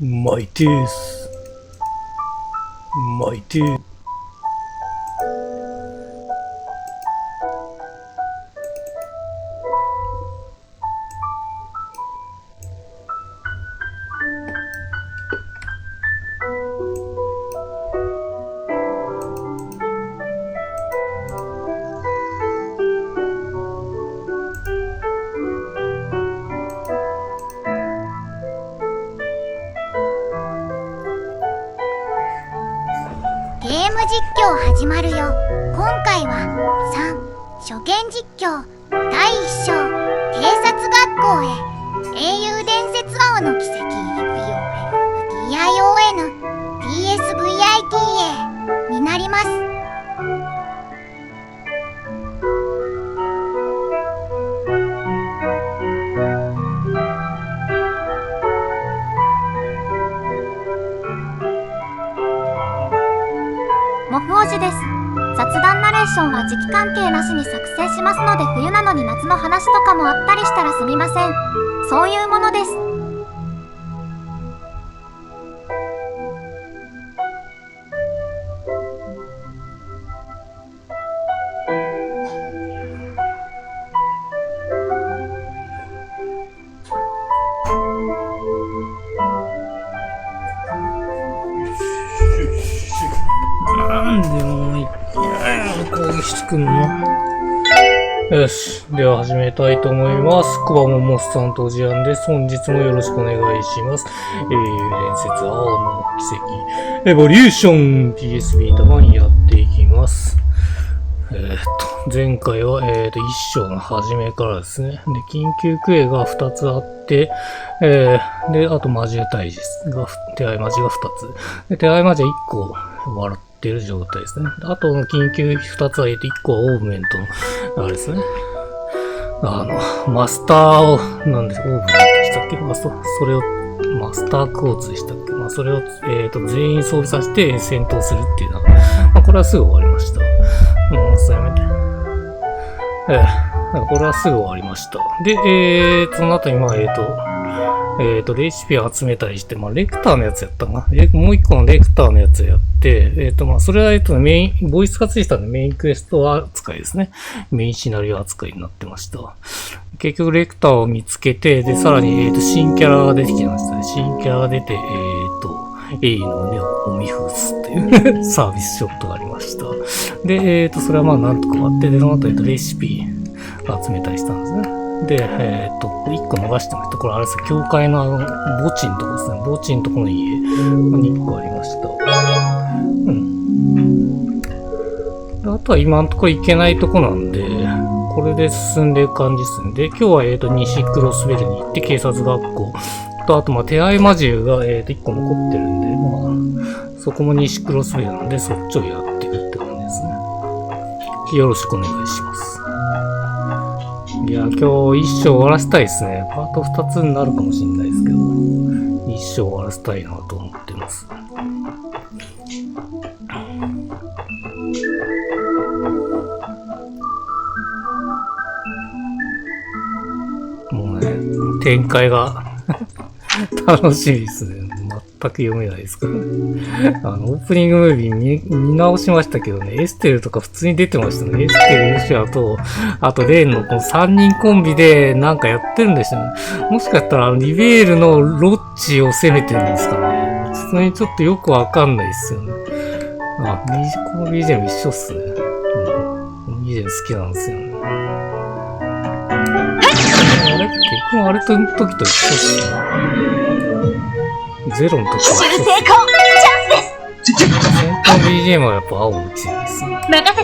マイです。マイです。ゲーム実況始まるよ。今回は3初見実況第1章偵察学校へ英雄伝説王の奇跡 VOL、DION、TSVITA になります。もふおじです。雑談ナレーションは時期関係なしに作成しますので、冬なのに夏の話とかもあったりしたらすみません。そういうものです。なんでもいい。攻撃してくんの？よし。では始めたいと思います。クバモンモスさんとジアンです。本日もよろしくお願いします。伝説青の奇跡。エボリューション PSB タマンやっていきます。前回は、1章の初めからですね。で、緊急クエが2つあって、で、あと魔獣退治が、手合い魔獣が2つ。で、手合い魔獣1個笑ってる状態ですね。あとの緊急2つあげて1個はオーブメントの、あれですね。マスターを、なんで、オーブメントでしたっけ？それを、マスタークォーツでしたっけ？それを、全員装備させて戦闘するっていうのは、これはすぐ終わりました。やめて。これはすぐ終わりました。で、その後に、レシピを集めたりして、レクターのやつやったかな。もう一個のレクターのやつやって、それは、ボイスがついたんでメインクエスト扱いですね。メインシナリオ扱いになってました。結局、レクターを見つけて、で、さらに、新キャラが出てきましたね。新キャラが出て、エイの胸をおみふすっていうサービスショットがありました。で、それはなんとか終わって、で、その後、レシピ集めたりしたんですね。で、1個逃してました。これあれですよ、教会の墓地のとこですね。墓地のとこの家に1個ありました。であとは今のところ行けないとこなんで、これで進んでいく感じですね。で、今日は西クロスベルに行って警察学校と、あと手合い魔獣が1個残ってるんで、そこも西クロスベルなんで、そっちをやってるって感じですね。よろしくお願いします。いや、今日一章終わらせたいですね。パート2つになるかもしれないですけど、一章終わらせたいなと思ってます。もうね、展開が楽しみですね。全く読めないですからね。オープニングムービー見直しましたけどね、エステルとか普通に出てましたね。エステル、ヨシアと、あとレーンのこの3人コンビでなんかやってるんですよね。もしかしたらリベールのロッチを攻めてるんですかね。普通にちょっとよくわかんないですよね。この BGM 一緒っすね。BGM 好きなんですよね。結局あれとの時と一緒っすね。ゼロの時は成功チャンスです。先頭 BGM はやっぱ青の強いですね。任せて。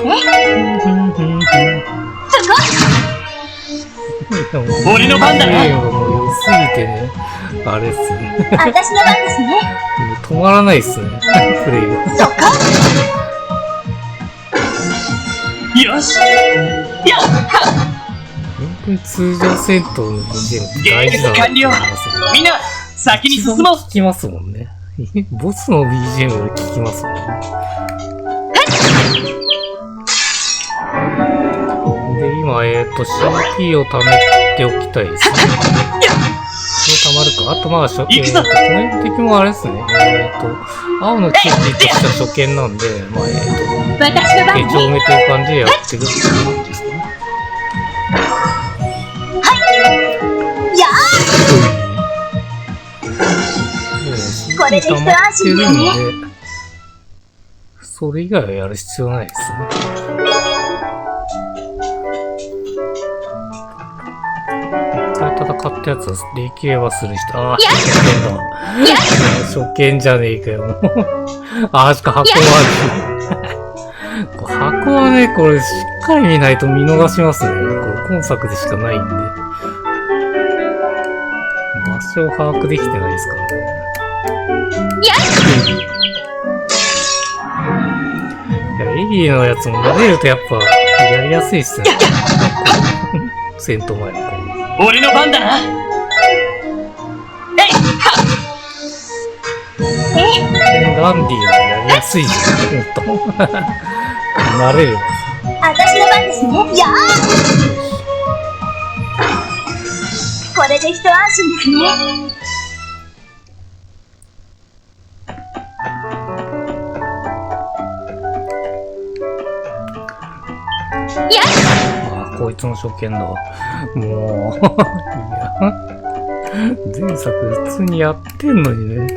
俺の番だね。BGM がもう良すぎてね、あれっすね。私の番ですね。止まらないっすね、プレイが。そっか。よし。やっ本当に通常戦闘の BGM って大事だなって思いますよね。みんな先に進もう。聞きますもんね。ボスの BGM より聞きますもんね。で、今、CP を貯めておきたいですね。溜まるか。あとまあ、こ行くぞの敵もあれですね。青のキューピッとした初見なんで、まあ、私の番手帳目という感じでやっていくっていう感じですかね。やこれで一安心だねそれ以外はやる必要ないですね。一回戦ったやつは霊系はする人。ああ、初見だ。初見じゃねえかよ、もう。ああ、しか箱はある。箱はね、これしっかり見ないと見逃しますね。これ今作でしかないんで。場所を把握できてないですからね。いや、エリーのやつも慣れるとやっぱやりやすいっすね。戦闘前の子。俺の番だな。ランディはやりやすいじゃん、ほんと。慣れる。私の番ですね。やこれで一安心ですね。ああ、こいつの初見だ。もう、いや、前作普通にやってんのにね。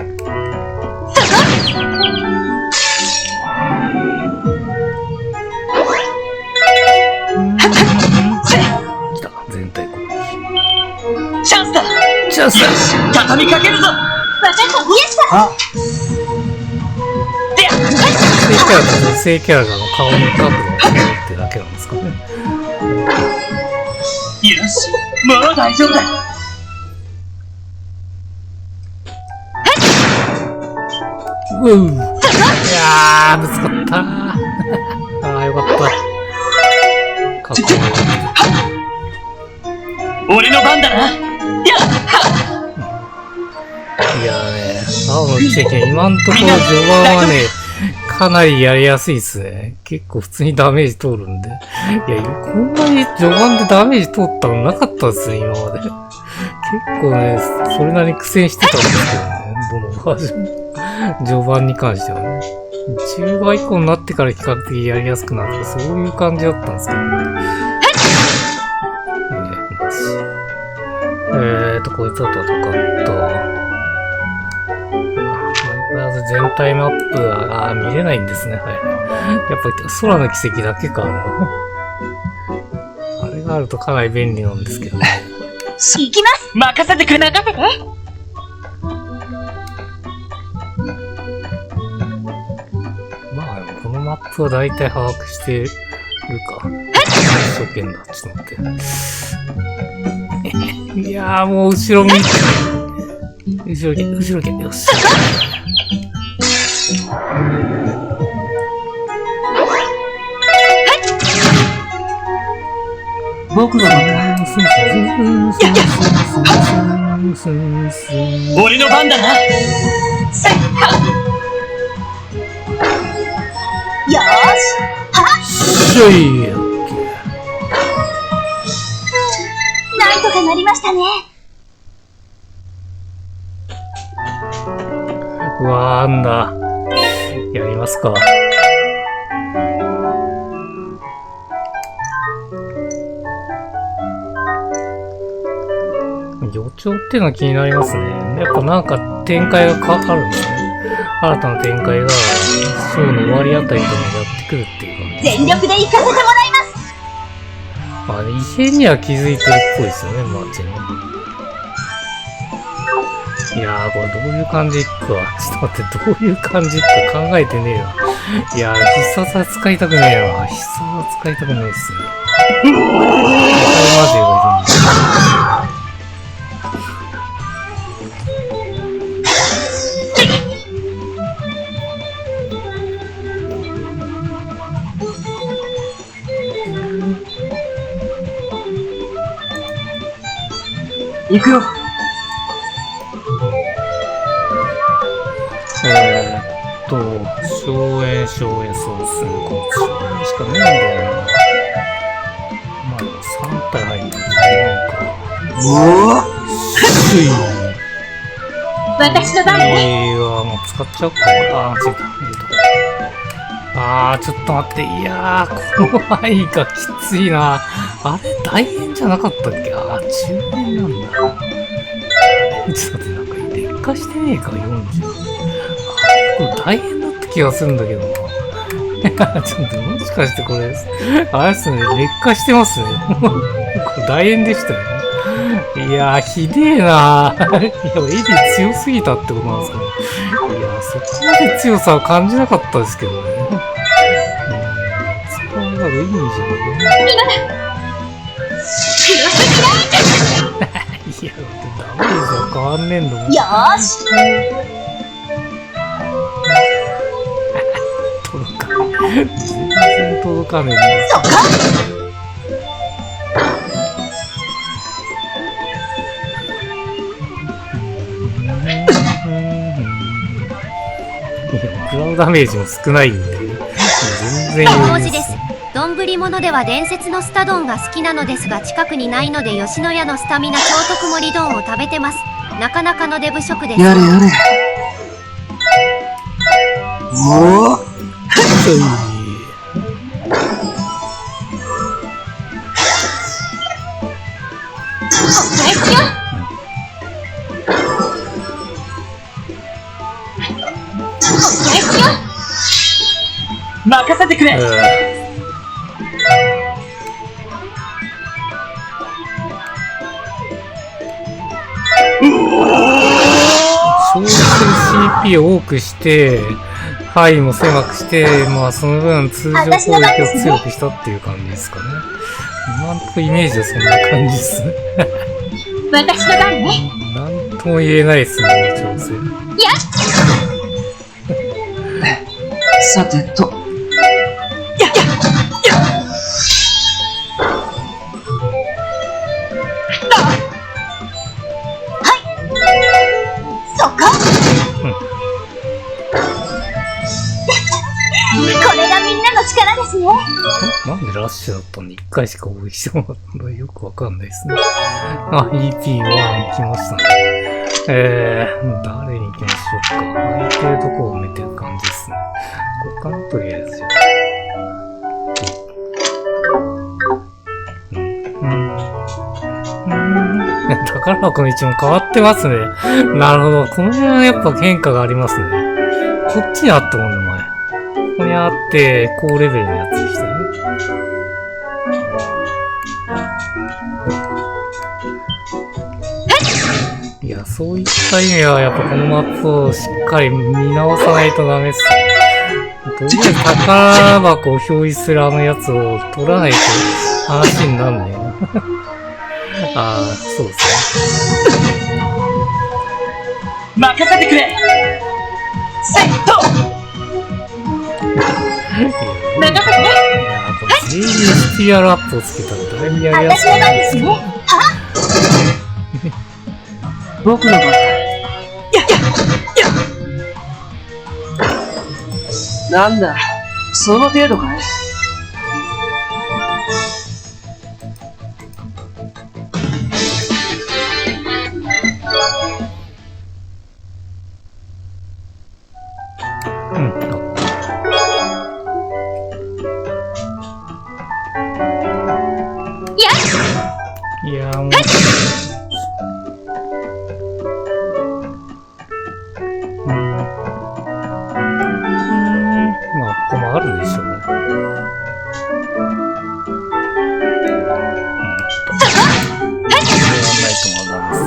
来た、全体攻撃。チャンスだ。チャンスだ。畳みかけるぞ。わかった、イエスだ。でや女性キャラが顔の角度を変えるってだけなんですかね。よし、もう大丈夫だ。いやー、ぶつかったー。あー、よかった。かっこいい。俺の番だな。いやーね、青の奇跡は今んところ序盤はね、かなりやりやすいっすね。結構普通にダメージ通るんで。いや、こんなに序盤でダメージ通ったのなかったですね、今まで。結構ね、それなりに苦戦してたんですけどね、どのバージョン。序盤に関してはね。中盤以降になってから比較的やりやすくなった、そういう感じだったんですけどね。こいつは戦った。全体マップは、見れないんですね。はい。やっぱり空の奇跡だけか。あれがあるとかなり便利なんですけどね。行きます。任せてくれ。任せて。まあ、このマップは大体把握してるか。初見だ。ちょっと待って。いやー、もう後ろ向いて。後ろ行け。よし。僕の番だ。俺の番だな。よーし。しょい。なんとかなりましたね。うわー、なんだ。やりますか。予兆っていうのは気になりますね。やっぱなんか展開があるんですね。新たな展開が、ショーの終わりあたりとかにやってくるっていう感じ。全力で行かせてもらいます。異変には気づいてるっぽいですよね、マーチも。いやー、これどういう感じいくか。ちょっと待って、どういう感じいくか考えてねえわ。いやー、必殺は使いたくねえわ。必殺は使いたくないっすね。マジでがいるんです行くよ。荘園、そうですね。こっちしかねえんだよな。まあ、3体入ってるんか。おお。しゅい。私の番ね。もう使っちゃおうか。あー、違った。ちょっと待って。いやー、この範囲がきついな。あれ、大変じゃなかったっけ？中変なんだ。ちょっと待って、なんか劣化してねえか、40。これ大変だった気がするんだけどな。ちょっともしかしてこれ、あれですね、劣化してますね。これ大変でしたよね。いやー、ひでえなー。いや、エディ強すぎたってことなんですかね。いやー、そこまで強さは感じなかったですけどね。使うならいいんじゃないいや、ダメージは変わんねえんだもん。よーし。届かない。全然届かねえんだ。そっか。クラウドダメージも少ないんで、全然余裕で。文字ですす。丼物では伝説のスタ丼が好きなのですが近くにないので吉野家のスタミナ超特盛り丼を食べてます。なかなかのデブ食です。やれやれ。おー。任せてくれ。消費する CP を多くして、範囲も狭くして、まあその分通常攻撃を強くしたっていう感じですかね。今んとこイメージはそんな感じですね。私の番ね。なんとも言えないですね、調整。さてと。これがみんなの力ですね。なんでラッシュだったんで1回しか攻撃してもらったんだよくわかんないですね。あ、EP1 来ましたね。誰に行きましょうか。空いてるとこを埋めてる感じですね。ここからとりあえずじゃ宝箱の位置も変わってますね。なるほど。この辺はやっぱ変化がありますね。こっちにあったもんね、前。ここにあって、高レベルのやつでしたよね。いや、そういった意味はやっぱこのマップをしっかり見直さないとダメっすね。とりあえず宝箱を表示するあのやつを取らないと話になんねえな。ああ、そうですね。任せてくれ。セット。任せてね。いやー、これ全員スティアルアップをつけたらだいぶやりやすくなるんですけど。僕の番だ。なんだ、その程度かい。いやーもう。まあ、ここもあるでしょうね。ないとまだです。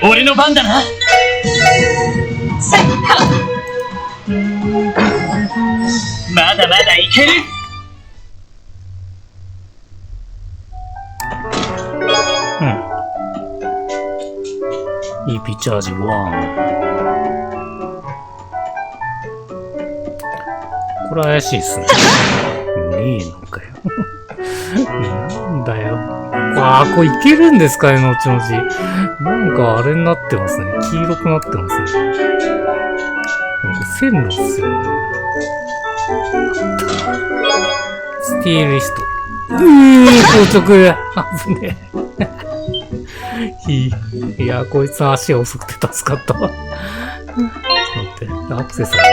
俺の番だな。まだまだいける。EP チャージ1。これ怪しいっすね。ねえのかよ。なんだよ。これいけるんですかね、後々。なんかあれになってますね。黄色くなってますね。線路っすよね。スティールリスト。硬直。危ねえ。いや、こいつ足遅くて助かったわ。ちょっと待って、アクセサリーし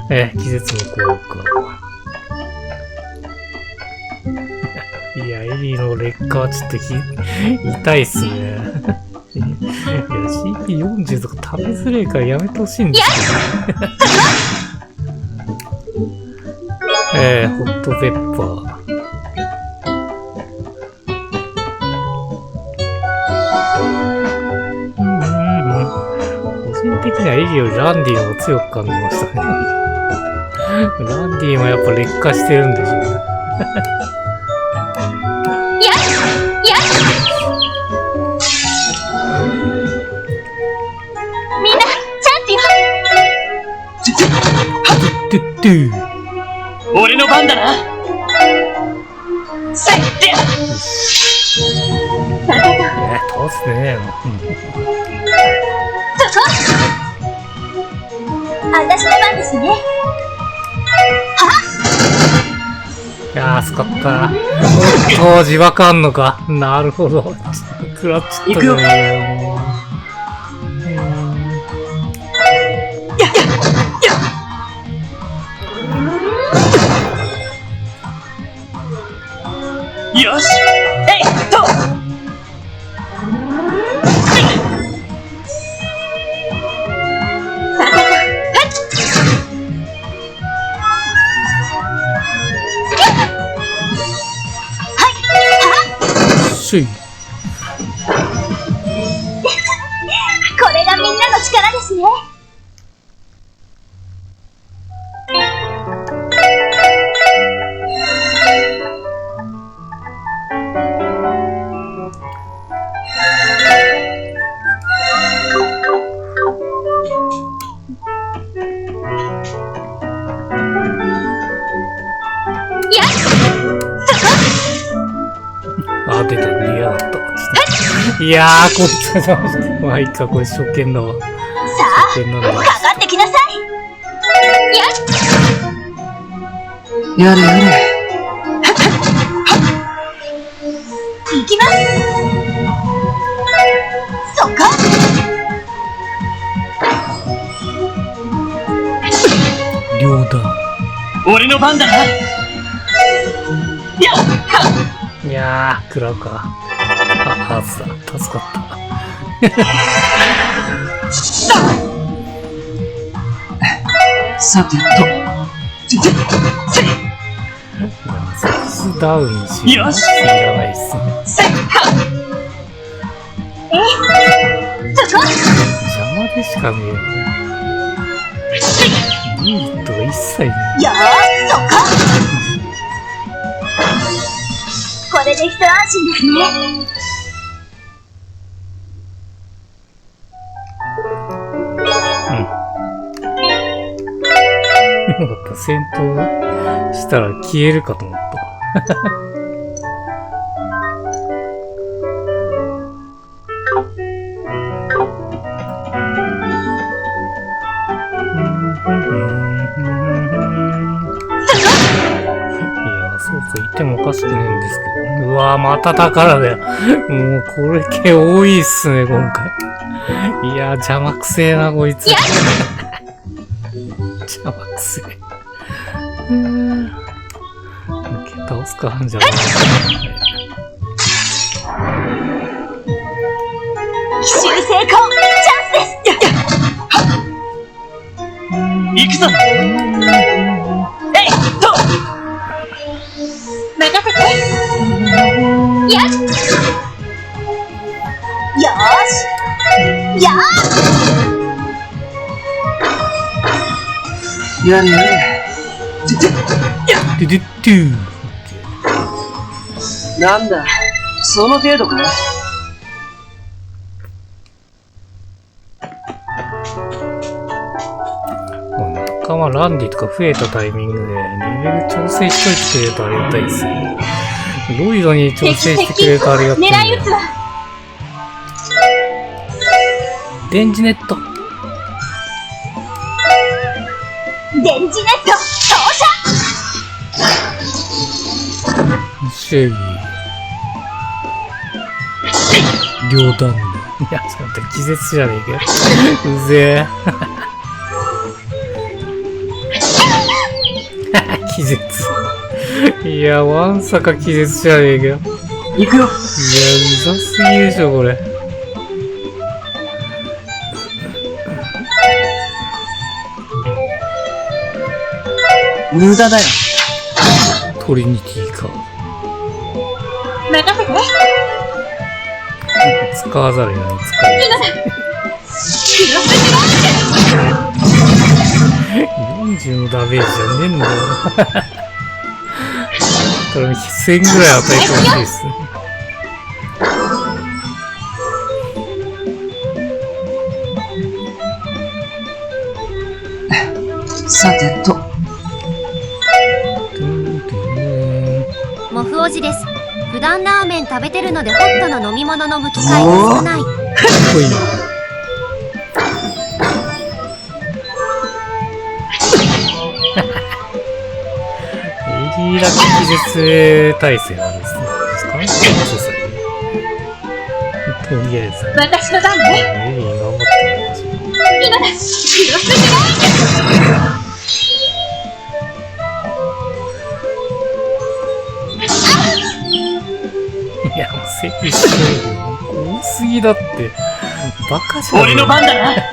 てね。季節の効果。いや、エリーの劣化はちょっと痛いっすね。いや、CP40 とか食べづれえからやめてほしいんですけど。ホットペッパー。個人的にはエリーよりランディの方が強く感じましたね。ランディもやっぱ劣化してるんでしょうね。みんな、チャンピオン。トゥットゥ俺の番だな。せいで倒すね。私の番ですね。いやー、助かった。おっと、自爆あんのか。なるほど。ちょっと食らっちゃった行くよね。よしえいっとしゅい。これがみんなの力ですね。あ、出た。リアだった。いやー、こいつだ。まあいいか、これ初見だわ。さ初見なんだ。あ、かかってきなさい。やれやれ。行きます。そっか。両断。俺の番だな。やっいやー、食らうか。あ、外だ。助かった。さてとセックスダウンにしよしいらないっすね。せい邪魔でしか見えない。メリットが一切ない。よーし、そっか。これで一安心ですね。よかった。戦闘したら消えるかと思った。そうそう言ってもおかしくねえんですけど。うわぁ、また宝だよ。もう、これ系多いっすね、今回。いやー、邪魔くせえな、こいつ。邪魔くせえ。倒すか、じゃあ。奇襲成功、チャンスです。行くぞえいっと任せて。やっ。よーし。やー。やれやれ。ドゥドゥドゥ。なんだその程度か。仲間ランディとか増えたタイミングでレベル調整しといてくれるとありがたいですね。ロイドに調整してくれるとありがたいんだよ。狙い撃つわ。電磁ネット。電磁ネット投射。シェイ。両断で。いや、ちょっと待って、気絶じゃねえか。うぜえ。気絶。いや、わんさか気絶じゃねえかよ。行くよ。いや、うざすぎでしょ、これ。無駄だよ。トリニティか。任せて。使わざるを得ない。使え。40のダメージじゃねえんだよ。これ1000ぐらい与えてほしいっすね。さてと。モフおじです。普段ラーメン食べてるのでホットの飲み物飲む機会が少ない。かっこいいな。エリーラ気絶耐性があるんですね。ですかね。とりあえず。私の番ね。エリー頑張ってます。今だ。広すぎない。いや、もう席してるよ。多すぎだって。バカじゃん。俺の番だな。やっ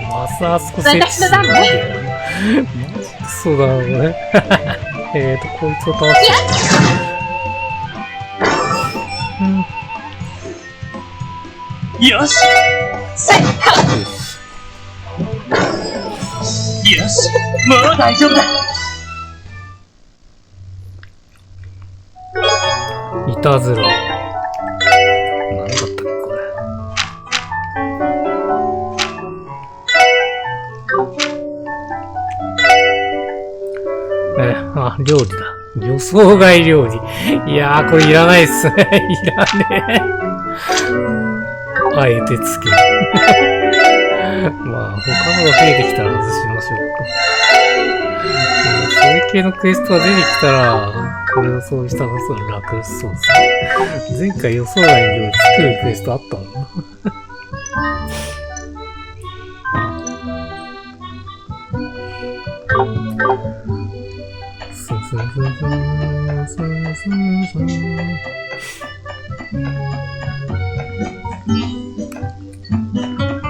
まさあそこ設置するんだよ。マジクソだな、これ。こいつを倒して。よし。せっは。よし。もう大丈夫だ。いたずら。何だったっけ、これ。料理だ。予想外料理。いやー、これいらないっすね。いらねえ。あえてつける。まあ、他のが増えてきたら外しましょうか。それ系のクエストが出てきたら、これをそうしたら楽そうですね。前回予想外の料理作るクエストあったもんな。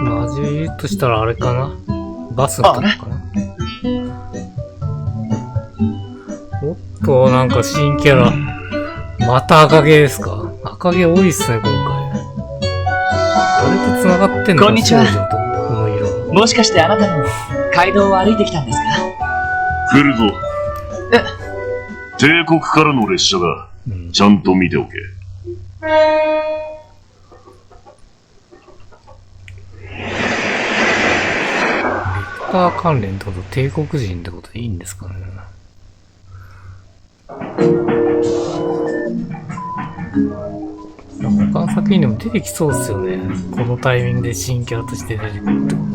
マジ言うとしたらあれかな、バスのとこかな。おっと、なんか新キャラ。また赤毛ですか。赤毛多いっすね、今回。あれと繋がってんのか。こんにちは。少女とこの色。もしかしてあなたも街道を歩いてきたんですか？来るぞ。帝国からの列車だ。ちゃんと見ておけ。レクター関連ってこと、帝国人ってことでいいんですかね。他の作品でも出てきそうですよね。このタイミングで新キャラとして出てくるってこと。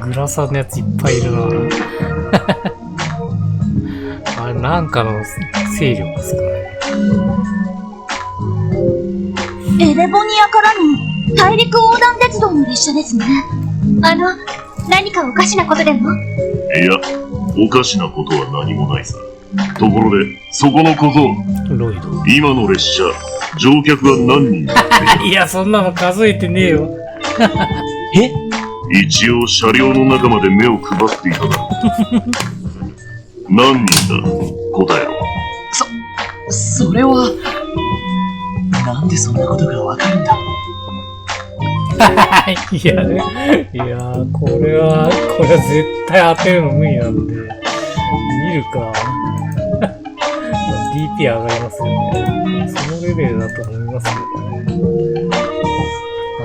グラサンのやついっぱいいるな。あれ、なんかの勢力ですかね。エレボニアからの大陸横断鉄道の列車ですね。何かおかしなことでも？いや、おかしなことは何もないさ。ところで、そこの小僧。ロイド。今の列車、乗客が何人だいや、そんなの数えてねえよ。え？一応車両の中まで目を配っていただろう。何人だ？答えろ。それは。なんでそんなことがわかるんだ？いや、これは絶対当てるの無理なんで、見るか。DP 上がりますよね。そのレベルだと思いますけどね。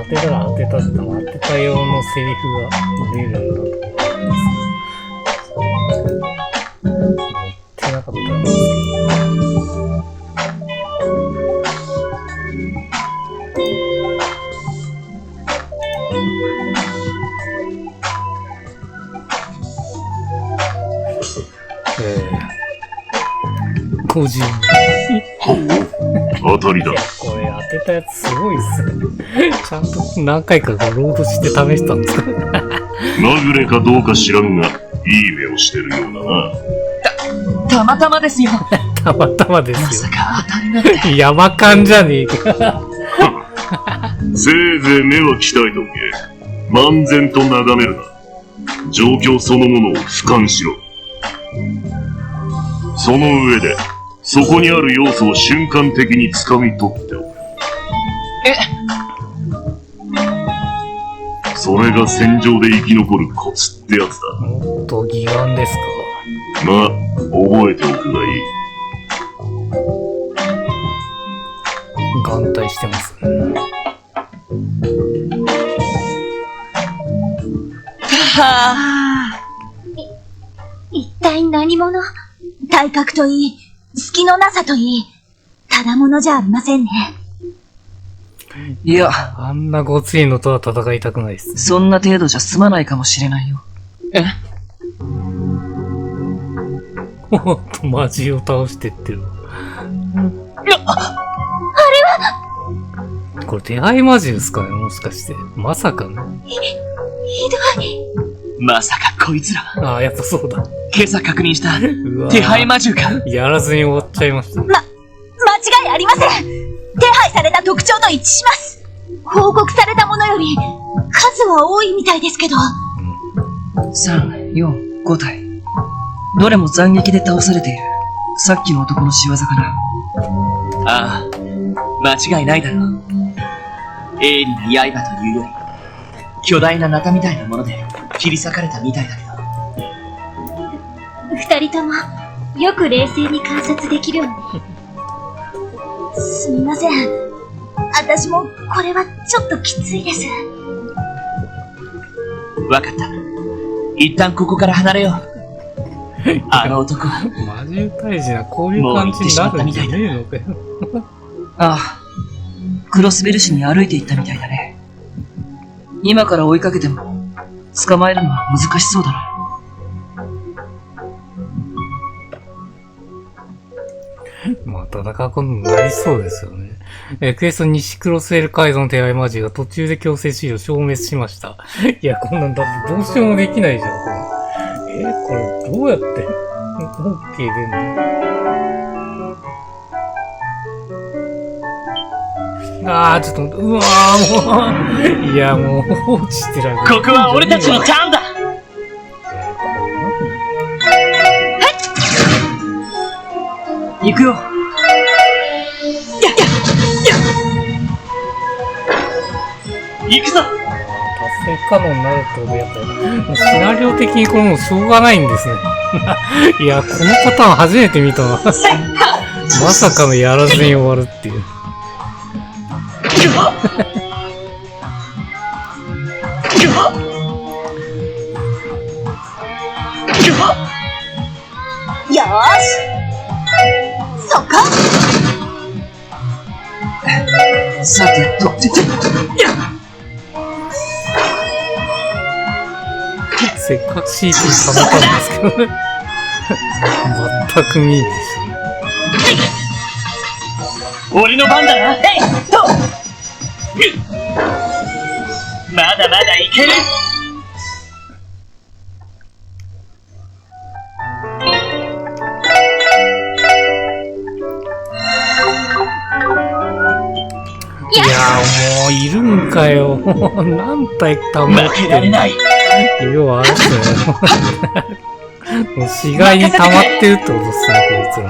当てたら当てたって当てた用のセリフが出るんだと思います。持ってなかったんですけど。50。当たりだ。これ当てたやつすごいっすね。ちゃんと何回かロードして試したんですか？まぐれかどうか知らんが、いい目をしてるようだな。たまたまですよ。たまたまですよ。まさか当たりなんて。山勘じゃねえか。せいぜい目は鍛えておけ。漫然と眺めるな。状況そのものを俯瞰しろ。その上で、そこにある要素を瞬間的に掴み取っておく。それが戦場で生き残るコツってやつだ。もっと義眼ですか。まあ、覚えておくがいい。眼帯してます。一体何者？体格といい、隙のなさといい、ただものじゃありませんね。いや、あんなごついのとは戦いたくないです。そんな程度じゃ済まないかもしれないよ。ほんとマジを倒してってる。これ手配マジですかね、もしかして。まさかね。ひどい。まさかこいつら、ああ、やっぱそうだ。今朝確認したうわー手配魔獣か。やらずに終わっちゃいました。間違いありません。手配された特徴と一致します。報告されたものより、数は多いみたいですけど。3、4、5体。どれも斬撃で倒されている。さっきの男の仕業かな。ああ、間違いないだろう。鋭利な刃というより、巨大なナタみたいなもので切り裂かれたみたいだけど。二人とも、よく冷静に観察できるわね。すみません。私も、これはちょっときついです。わかった。一旦ここから離れよう。あの男は。魔獣退治な、こういう感じになるんじゃねえのかよ。ああ、クロスベル市に歩いて行ったみたいだね。今から追いかけても、捕まえるのは難しそうだな。まあ、戦うことになりそうですよね。クエスト西クロスウェル街道の手配マジが途中で強制終了消滅しました。いや、こんなんだってどうしようもできないじゃん、これ。これどうやって OK 出んの？あー、ちょっと待って、うわー、もう。いや、もう、放置してられる。ここは俺たちのターンだ。行くよ。行くぞ。達成可能になるってことで、やっぱり、シナリオ的にこれもうしょうがないんですね。いや、このパターン初めて見たな。まさかのやらずに終わるっていう。よーし。そこ。さてと、せっかく CT 貯めたんですけどね。全く見えないし。俺の番だな。まだまだいける。いやーもういるんかよ。何体溜まって負けられない。要はあれっすね。もう死骸に溜まってるってことっすね、こいつら。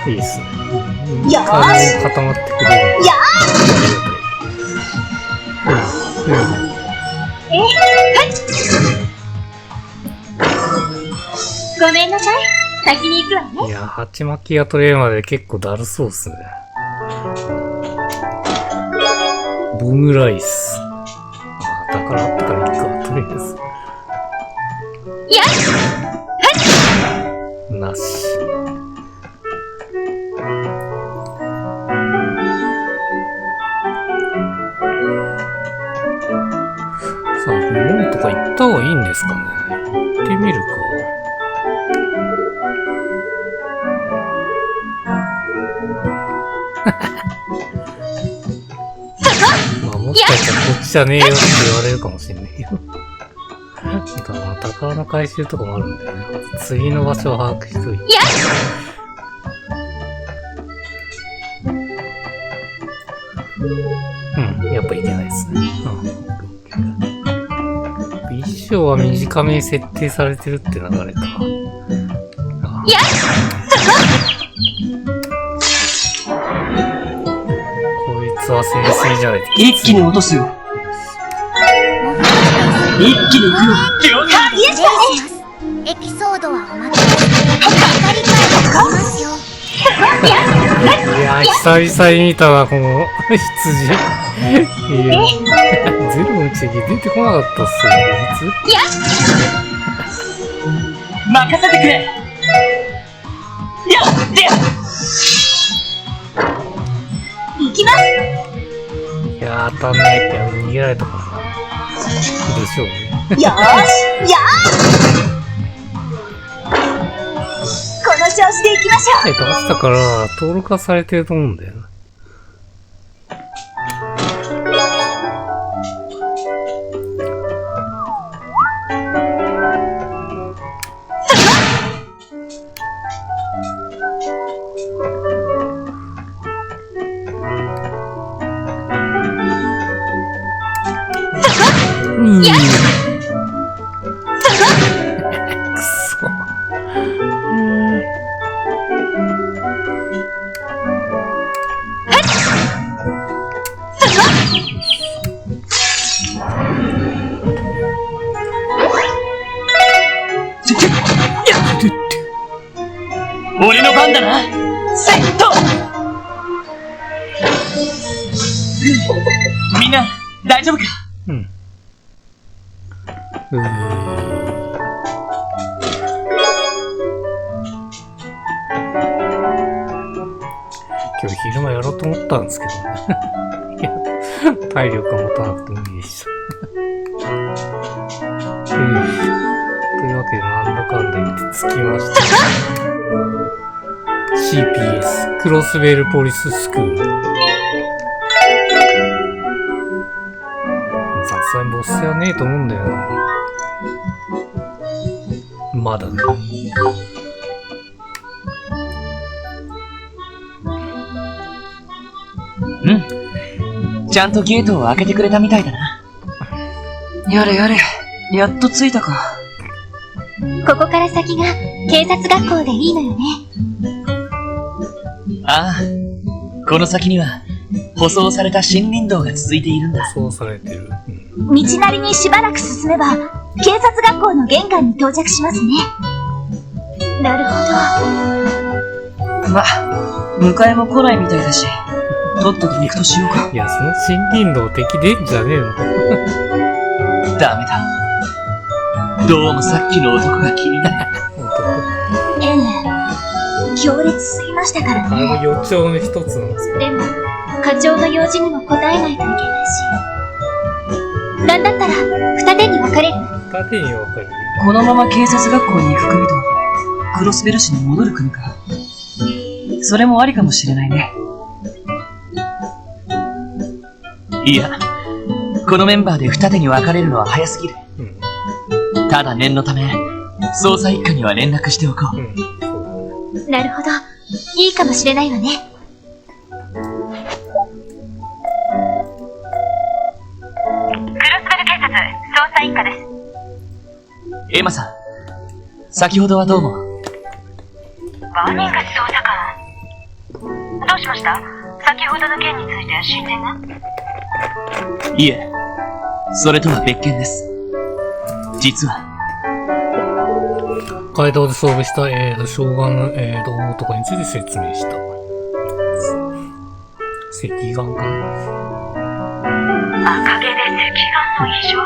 いいっすね。よーし。固まってくれる。ごめんなさい。先に行くわね。いや、鉢巻きが取れるまで結構だるそうっすね。ボムライス。あ、だからあったからいいか、とりあえず。やっなし。さあ、門とか行った方がいいんですかね。行ってみるか。まあ、もしかしたらこっちじゃねえよって言われるかもしれないけど。ただまあ宝の回収とかもあるんでね。次の場所を把握しといて。うん、やっぱいけないですね。衣装は短めに設定されてるって流れか。こいつは潜水じゃないと一気に落とすよ。一気に行くよ。了解。失礼します。エピソードはおまけです。語り会がありますよ。いや、久々に見たな、この羊。いや、ゼロの地域出てこなかったっすよ、こい任せてくれ。行きます。つ。いや、当たんないけど、逃げられたかな。でしょうね。よーしやーこの調子で行きましょう。倒したから、登録はされてると思うんだよな。くそ。俺の番だな。セット。みんな大丈夫か。うん。今日昼間やろうと思ったんですけどね。いや、体力が持たなくて無理でした。というわけで、なんだかんだ言って着きました。CPS、クロスベルポリススクール。さすがにボスはねえと思うんだよな。まだね。うん。ちゃんとゲートを開けてくれたみたいだな。やれやれ。やっと着いたか。ここから先が警察学校でいいのよね。ああ。この先には、舗装された森林道が続いているんだ。そうされてる。道なりにしばらく進めば、警察学校の玄関に到着しますね。なるほど。ま、迎えも来ないみたいだし、とっとと行くとしようか。いや、その森林道敵出んじゃねえの。ダメだ。どうもさっきの男が気になる。強烈すぎましたからね。あの予兆の一つなんですよ。でも、課長の用事にも応えないといけないし。なんだったら、二手に分かれる。二手に分かれる。このまま警察学校に行く組と、クロスベル市に戻る組か。それもありかもしれないね。いや、このメンバーで二手に分かれるのは早すぎる。ただ念のため、捜査一課には連絡しておこう。なるほど。いいかもしれないわね。クロスベル警察、捜査一課です。エマさん、先ほどはどうも。バーニングス捜査官。どうしました？先ほどの件について進展が？いえ、それとは別件です。実は、街道で遭遇した、将棋の、大男について説明した。赤眼かな。赤毛で赤眼の異常。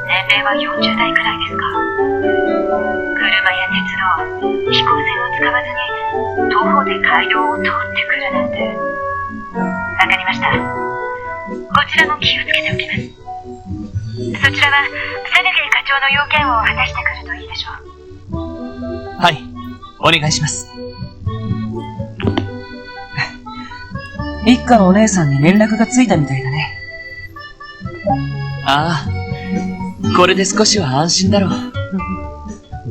年齢は40代くらいですか。車や鉄道、飛行船を使わずに徒歩で街道を通ってくるなんて。わかりました。こちらも気をつけておきます。そちらはセネゲイ課長の要件を果たしてくるといいでしょう。はい、お願いします。一家のお姉さんに連絡がついたみたいだね。ああ、これで少しは安心だろう。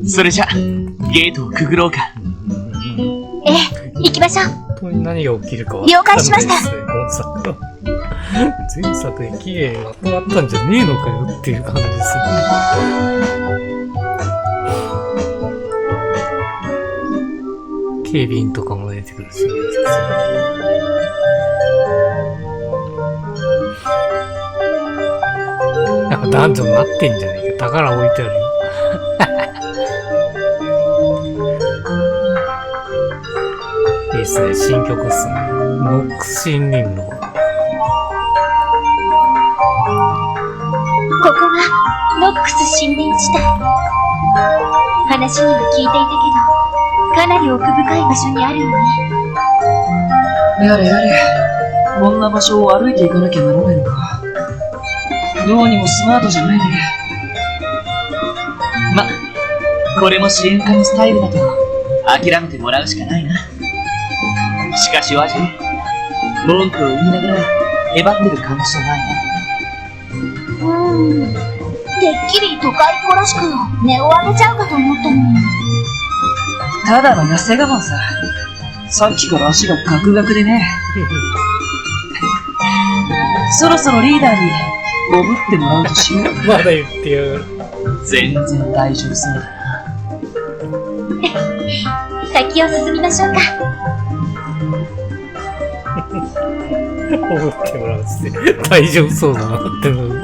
それじゃ、ゲートをくぐろうか。ええ、行きましょう。本当に何が起きるか了解しました。今作は。前作で綺麗にまとまったんじゃねえのかよっていう感じですね。警備員とかも出てくるし、ね、やっぱ男女になってんじゃねえか。宝置いてあるよ。いいっすね、新曲っすね。ノックス森林の。ここはノックス森林地帯。話には聞いていたけど、かなり奥深い場所にあるよね。やれやれ、こんな場所を歩いていかなきゃならないのか。どうにもスマートじゃないね。ま、これも支援課のスタイルだと諦めてもらうしかないな。しかしワジ、文句を言いながらえばってる感じじゃないな。てっきり都会っ子らしく値を上げちゃうかと思ったのに。ただの痩せ我慢さ。さっきから足がガクガクでね。そろそろリーダーにおぶってもらうとしよう。まだ言ってやがる。全然大丈夫そうだな。先を進みましょうか。おぶってもらうって大丈夫そうだなっての受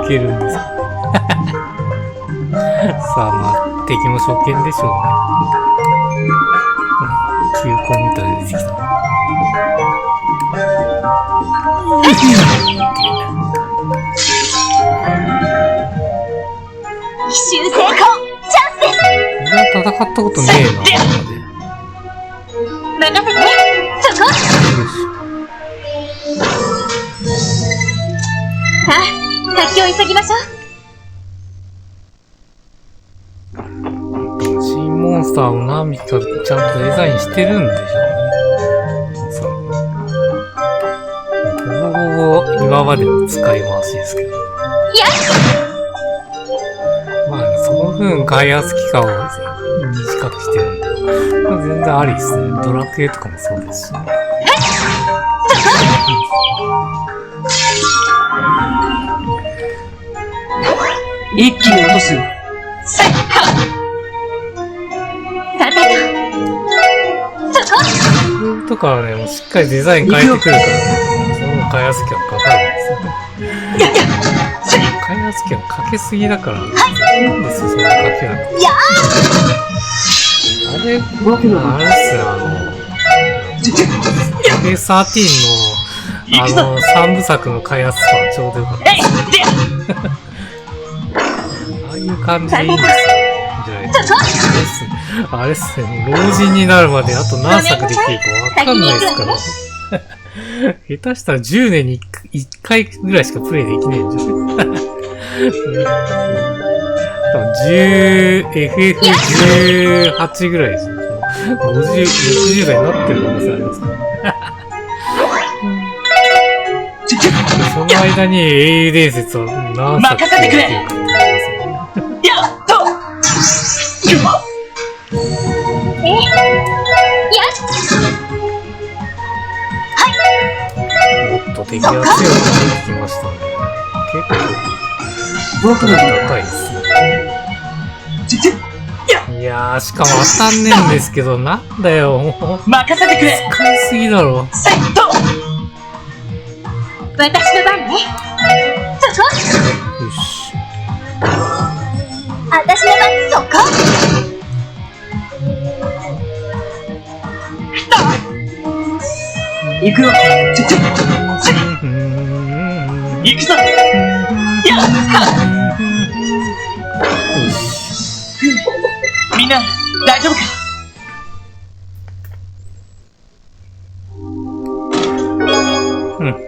けるんです。さあ、まあ、敵も初見でしょうね。球根みたいに出てきた。奇襲成功！チャンスです！これは戦ったことねえな。任せて！そこ！さあ、先を急ぎましょう。新モンスターを何匹かちゃんとデザインしてるんでしょうね。そう。ほぼほぼ今までの使い回しですけど。まあ、その分開発期間を短くしてるんで、全然ありですね。ドラクエとかもそうですし、ね。一気に落とすよ。とかはね、もうしっかりデザイン変えてくるからね、その開発期間かかるんですよね。開発期間かけすぎだから、いいんですよ、そんなかけなくて。あれ、僕のあれっすよ、13の、3部作の開発期間ちょうどよかったです。ああいう感じでいいんですよ。じゃあ、あれっすね、老人になるまであと何作できるかわかんないですから。下手したら10年に1回ぐらいしかプレイできねえんじゃないFF18 ぐらいですね。50、60代になってる可能性ありますから。その間に英雄伝説は何作できるかって思いますよね。やっともっと敵が強くなってきましたね。結構、僕の高いですね。いやー、しかも当たんねえんですけど、なんだよ、もう。任せてくれ！使いすぎだろ。セット！私の番ね。そこ！よし。私の番そこ！行くよ。行くぞ。やっみんな、大丈夫か？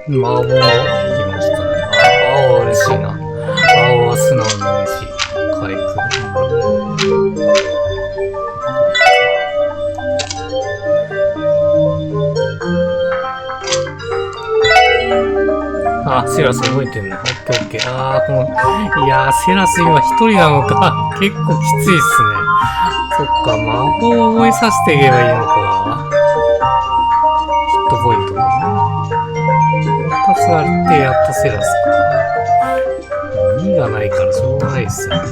魔法が来ましたね。青は嬉しいな。青は素直に嬉しい。回復。セラス覚えてんな。オッケーオッケー。いやー、セラス今一人なのか。結構きついっすね。そっか、魔法を覚えさせていけばいいのか。ヒットポイントだな。2つあってやっとセラスか。2がないからしょうがないっすよね。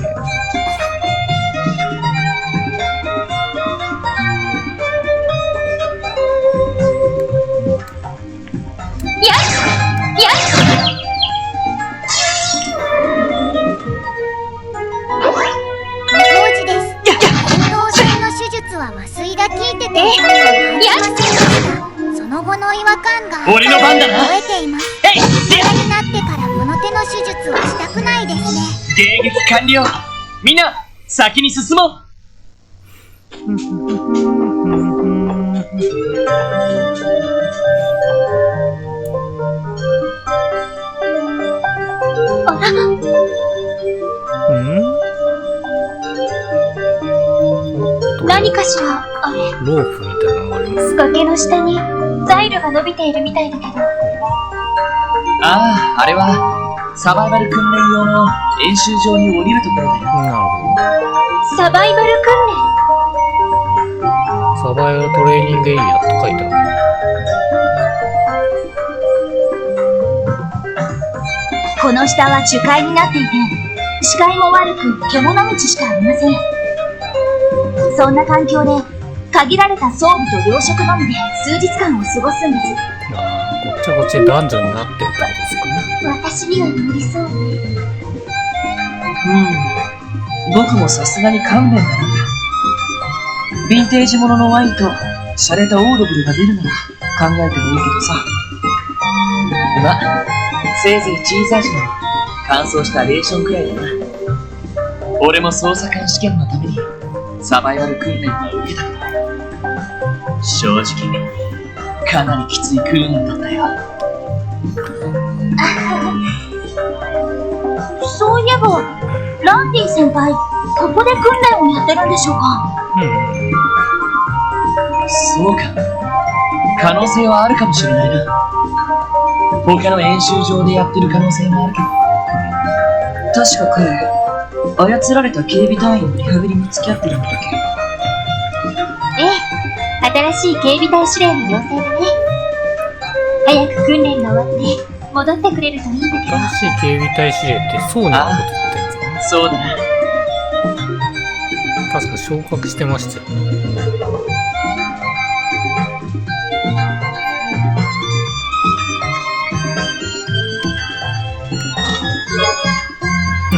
俺の番だな。覚えています。大人になってからこの手の手術はしたくないですね。迎撃完了。みんな先に進もう。何かしら、あれ。ロープみたいなのがあります。崖の下にザイルが伸びているみたいだけど。ああ、あれはサバイバル訓練用の演習場に降りるところだよ。なるほど。サバイバルサバイバルトレーニングエリアって書いてある。この下は樹海になっていて、視界も悪く獣道しかありません。そんな環境で限られた装備と糧食のみで数日間を過ごすんです。こっちはこっちで男女になってるってことですかね。私には無理そう。僕もさすがに勘弁だな。ヴィンテージもののワインと洒落たオードブルが出るなら考えてもいいけどさ。ま、せいぜいチーズ味の乾燥したレーションくらいだな。俺も捜査官試験のためにサバイバル訓練は受けたけど、正直かなりきつい訓練だったよ。そういえばランディ先輩、ここで訓練をやってるんでしょうか？そうか、可能性はあるかもしれないな。他の演習場でやってる可能性もあるけど、確か彼操られた警備隊員のリハビリに付き合ってるんだっけ？ええ、新しい警備隊司令の要請だね。早く訓練が終わって戻ってくれるといいんだけど。新しい警備隊司令ってそうなこと言ってるんですかね。そうだな。確か昇格してましたよ。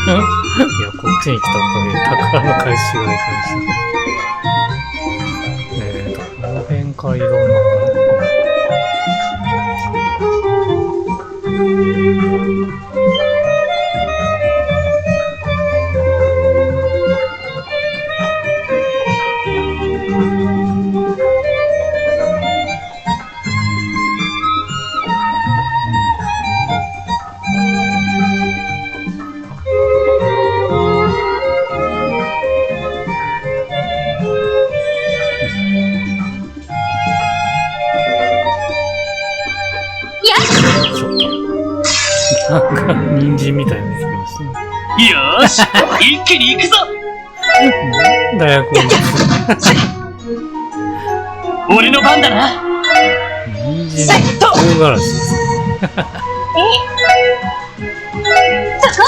いや、こっちに来たおかげで宝の回収ができました。この辺から移動なんだね。人参みたいにできましたね。よーし、一気に行くぞ。なんだよ、こいつ。俺の番だな。人参の唐辛子です。そこ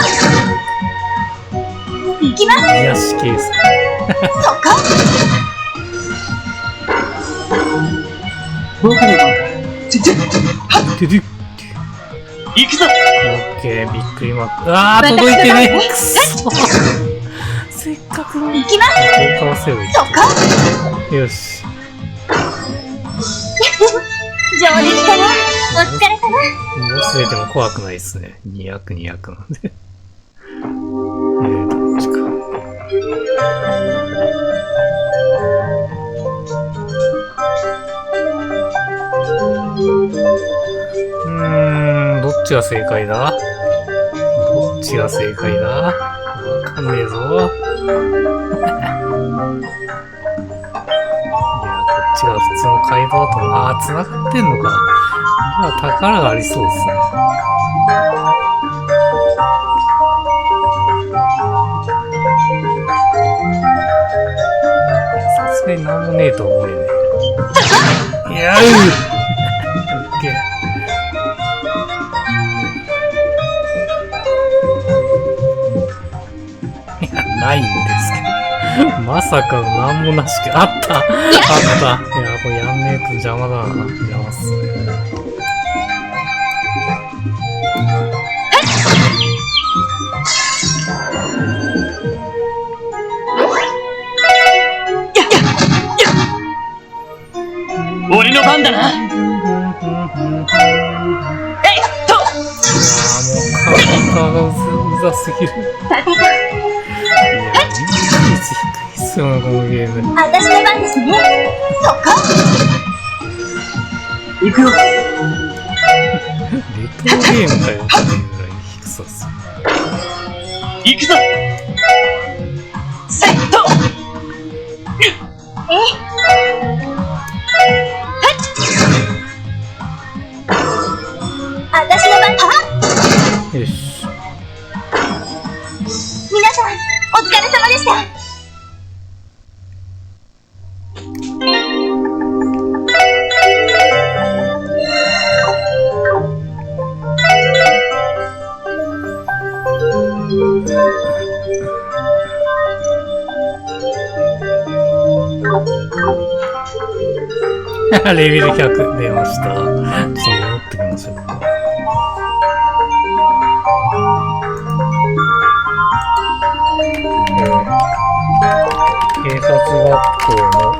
行きます。癒し系です。そこ僕の番だ。行くぞ。オッケー、びっくりマーク。あー、届いてね。くっそ。せっかくの。行きます。こうかわせばいい。そこよし。上出来かな。お疲れ様。ボス出ても怖くないですね。200、200なんで。どっちか。どっちが正解だ？どっちが正解だ？わかんねえぞ。いや、こっちが普通の街道だと、繋がってんのか。まあ、宝がありそうですね。さすがになんもねえと思うよね。いやオッケー。ないんですけど。まさかのなんもなしく、あったあった。いや、これやんねえと邪魔だな。邪魔っすね。俺の番だな。いやーもうカウンターがうざすぎる。いや、技術低いっすよね、このゲーム。私の番ですね。そっか。行くよ。レトロゲームかよっていうぐらい低さっすよ。行くぞ。セット。私の番。よし。皆さん、お疲れ様でした。レベル100出ました。ちょっと戻ってきましょうか。警察学校の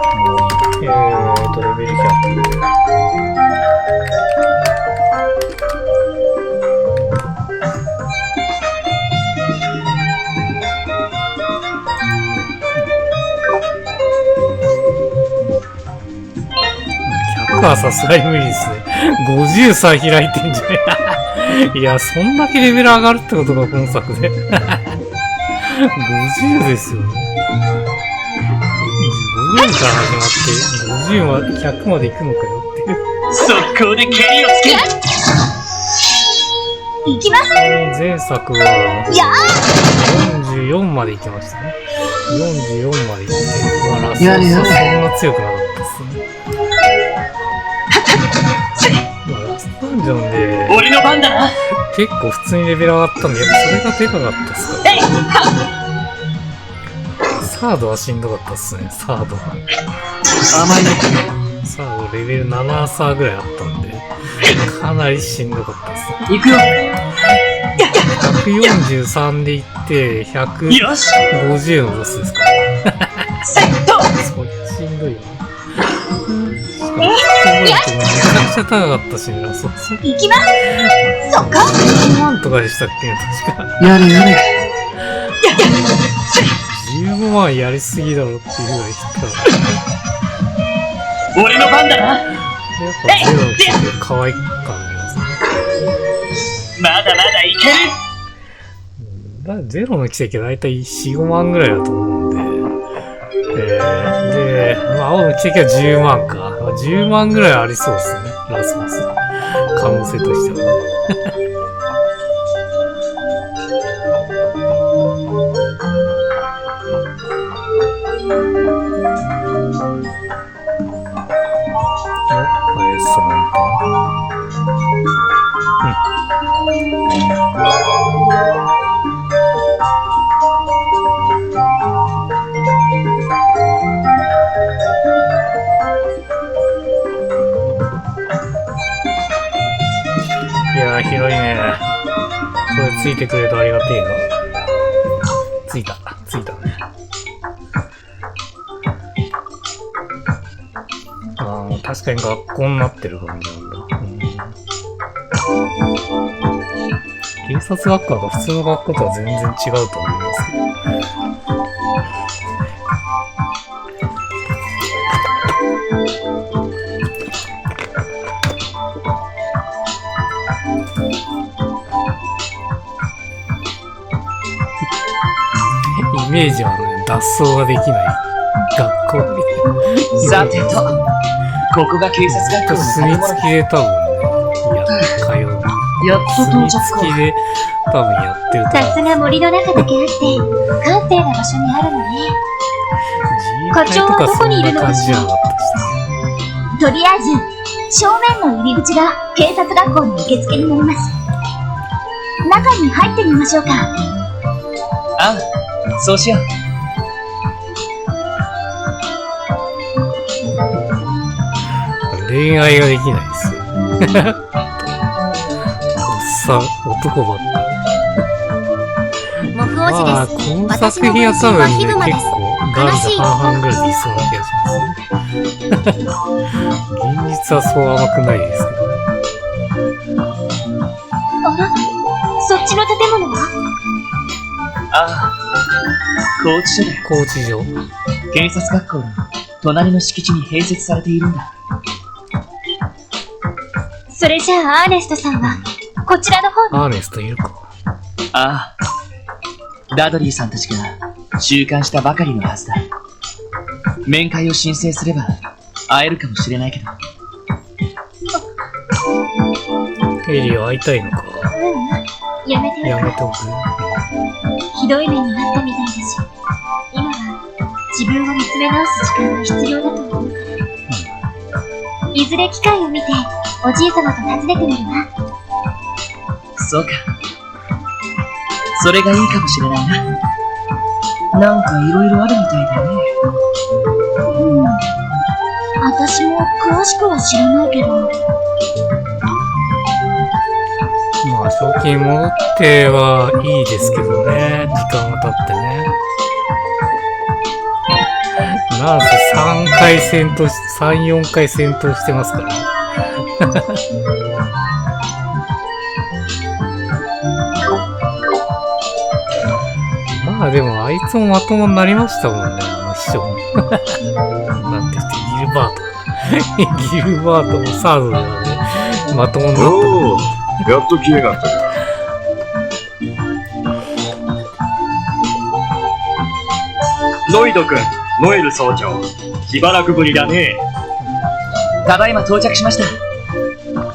レベル100。100はさすがに無理ですね。50さ開いてんじゃねえ。いや、そんだけレベル上がるってことか、今作で。50ですよね。5ぐらいから始まって、50まで、100まで行くのかよっていう。速攻で蹴りをつける。行きます。前作は、44まで行きましたね。44まで行って、ラスボスはそんな強くなかったっすね。ラストダンジョンで、俺の番だな。結構普通にレベル上がったんで、やっぱそれがでかかったっすか。サードはしんどかったっすね、サードは。甘いな。サードレベル7サーぐらいあったんで、かなりしんどかったっすね。行くよ。143でいって、よし。 150のボスですか。セット。そりゃしんどいよね。しかも、めちゃくちゃ高かったしね、ラスボス。行きます。そっか。10万とかでしたっけ、確か。やれやれ。15万やりすぎだろっていうぐらい言ったら。俺の番だな。やっぱゼロの奇跡可愛く感じますね。まだまだいける。ゼロの奇跡はだいたい4、5万ぐらいだと思うんで。で、まあ、青の奇跡は10万か。10万ぐらいありそうですね。ラスボス。可能性としては。いやー、広いね。これついてくれるとありがてえな。ついたね。確かに学校になってる感じなんだ。警察学校が普通の学校とは全然違うと思いますけど。イメージはね、脱走ができない学校で。さてと、ここが警察学校の墨付きで多分ね、通う。やっと到着墨付きで多分やってると思う。さすが森の中だけあって閑静な場所にあるのね。課長はどこにいるのかしら。とりあえず正面の入り口が警察学校の受付になります。中に入ってみましょうか。ああ、そうしよう。恋愛ができないですよ。おっさん、男ばっかモフ王子まあ、です。この私作品はの分身多分ね、はヒグマです。結構男女半々ぐらいでいそうな気がしますね。現実はそう甘くないですけど。あら、そっちの建物は？ああ、拘置所だよ。拘置所。警察学校の隣の敷地に併設されているんだ。それじゃあアーネストさんはこちらの方に。アーネストいるか。ああ、ダドリーさんたちが収監したばかりのはずだ。面会を申請すれば会えるかもしれないけど。エリア会いたいのか。やめてやめておく。ひどい目に遭ったみたいだし、今は自分を見つめ直す時間が必要だと思うから、いずれ機会を見ておじい様と訪ねてみるわ。そうか。それがいいかもしれないな。なんかいろいろあるみたいだね。私も詳しくは知らないけど。まあ、賞金戻ってはいいですけどね。時間が経ってね。なんせ3回戦闘し、3、4回戦闘してますからね。まあでもあいつもまともになりましたもんね、あの秘書も。なんて言って、ギルバート。ギルバートもサードではね、まともになった。おお、やっと来やがったか。ロイド君、ノエル総長、しばらくぶりだね。ただいま到着しました。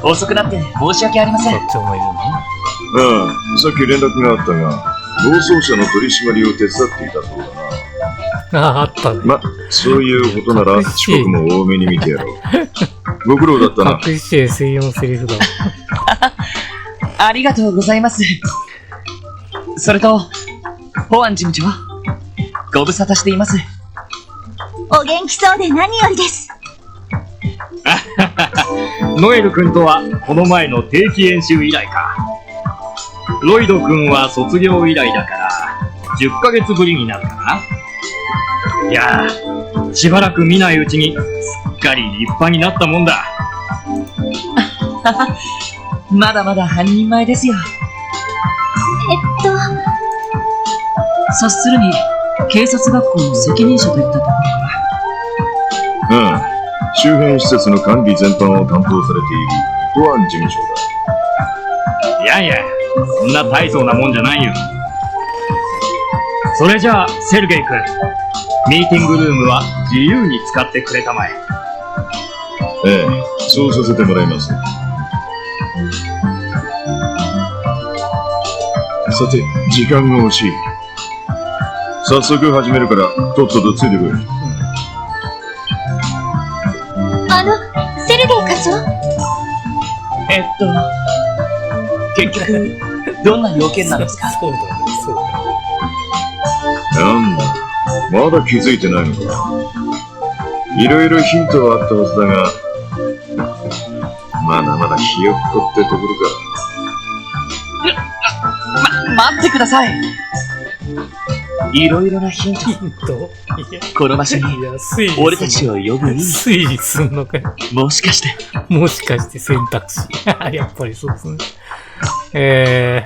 遅くなって申し訳ありません。そっちもいるの。ああ、さっき連絡があったが、暴走車の取り締まりを手伝っていたそうだな。あ、あったね。ま、そういうことなら遅刻も多めに見てやろう。ご苦労だったな。隠し絵専用のセリフだ。ありがとうございます。それと、保安事務長、ご無沙汰しています。お元気そうで何よりです。ノエル君とはこの前の定期演習以来か。ロイド君は卒業以来だから10ヶ月ぶりになるかな。いやー、しばらく見ないうちにすっかり立派になったもんだ。まだまだ半人前ですよ。察するに、警察学校の責任者といったところかな。ああ、周辺施設の管理全般を担当されている保安事務長だ。いやいや、そんな大層なもんじゃないよ。それじゃあセルゲイ君、ミーティングルームは自由に使ってくれたまえ。ええ、そうさせてもらいます。さて、時間が惜しい。早速始めるから、とっととついてこい。セルゲイ課長。結局、どんな要件なんですか？そうだね、そうだ。なんだ、まだ気づいてないのか。いろいろヒントはあったはずだが、まだまだひよっこってところか。待ってください。いろいろなヒント。ヒントいや、この場所にいや、推理すんの俺たちを呼ぶ意味。推理すんのかよ。もしかして。もしかして選択肢。やっぱりそうですね。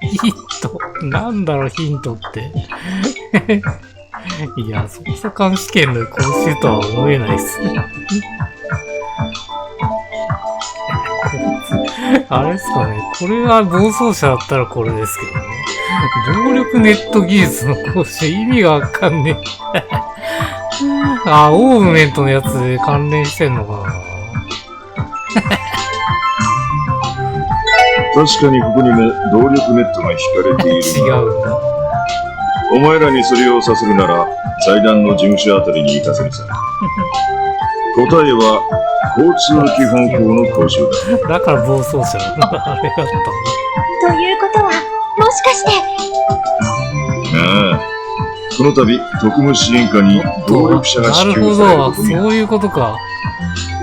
ヒント。なんだろう、ヒントって。いや、捜査官試験の講習とは思えないっすね。あれですかね。これが暴走車だったらこれですけどね。動力ネット技術の講習、意味がわかんねえ。あ、オーブメントのやつで関連してんのかな。確かにここにも動力ネットが引かれている違うんだ。お前らにそれをさせるなら財団の事務所あたりに行かせるさ。答えは交通基本法の講習だ。だから暴走車なんだ。あれだったんだ。ということは、もしかして、ああ、この度特務支援課に動力車が支給されることにそういうことか。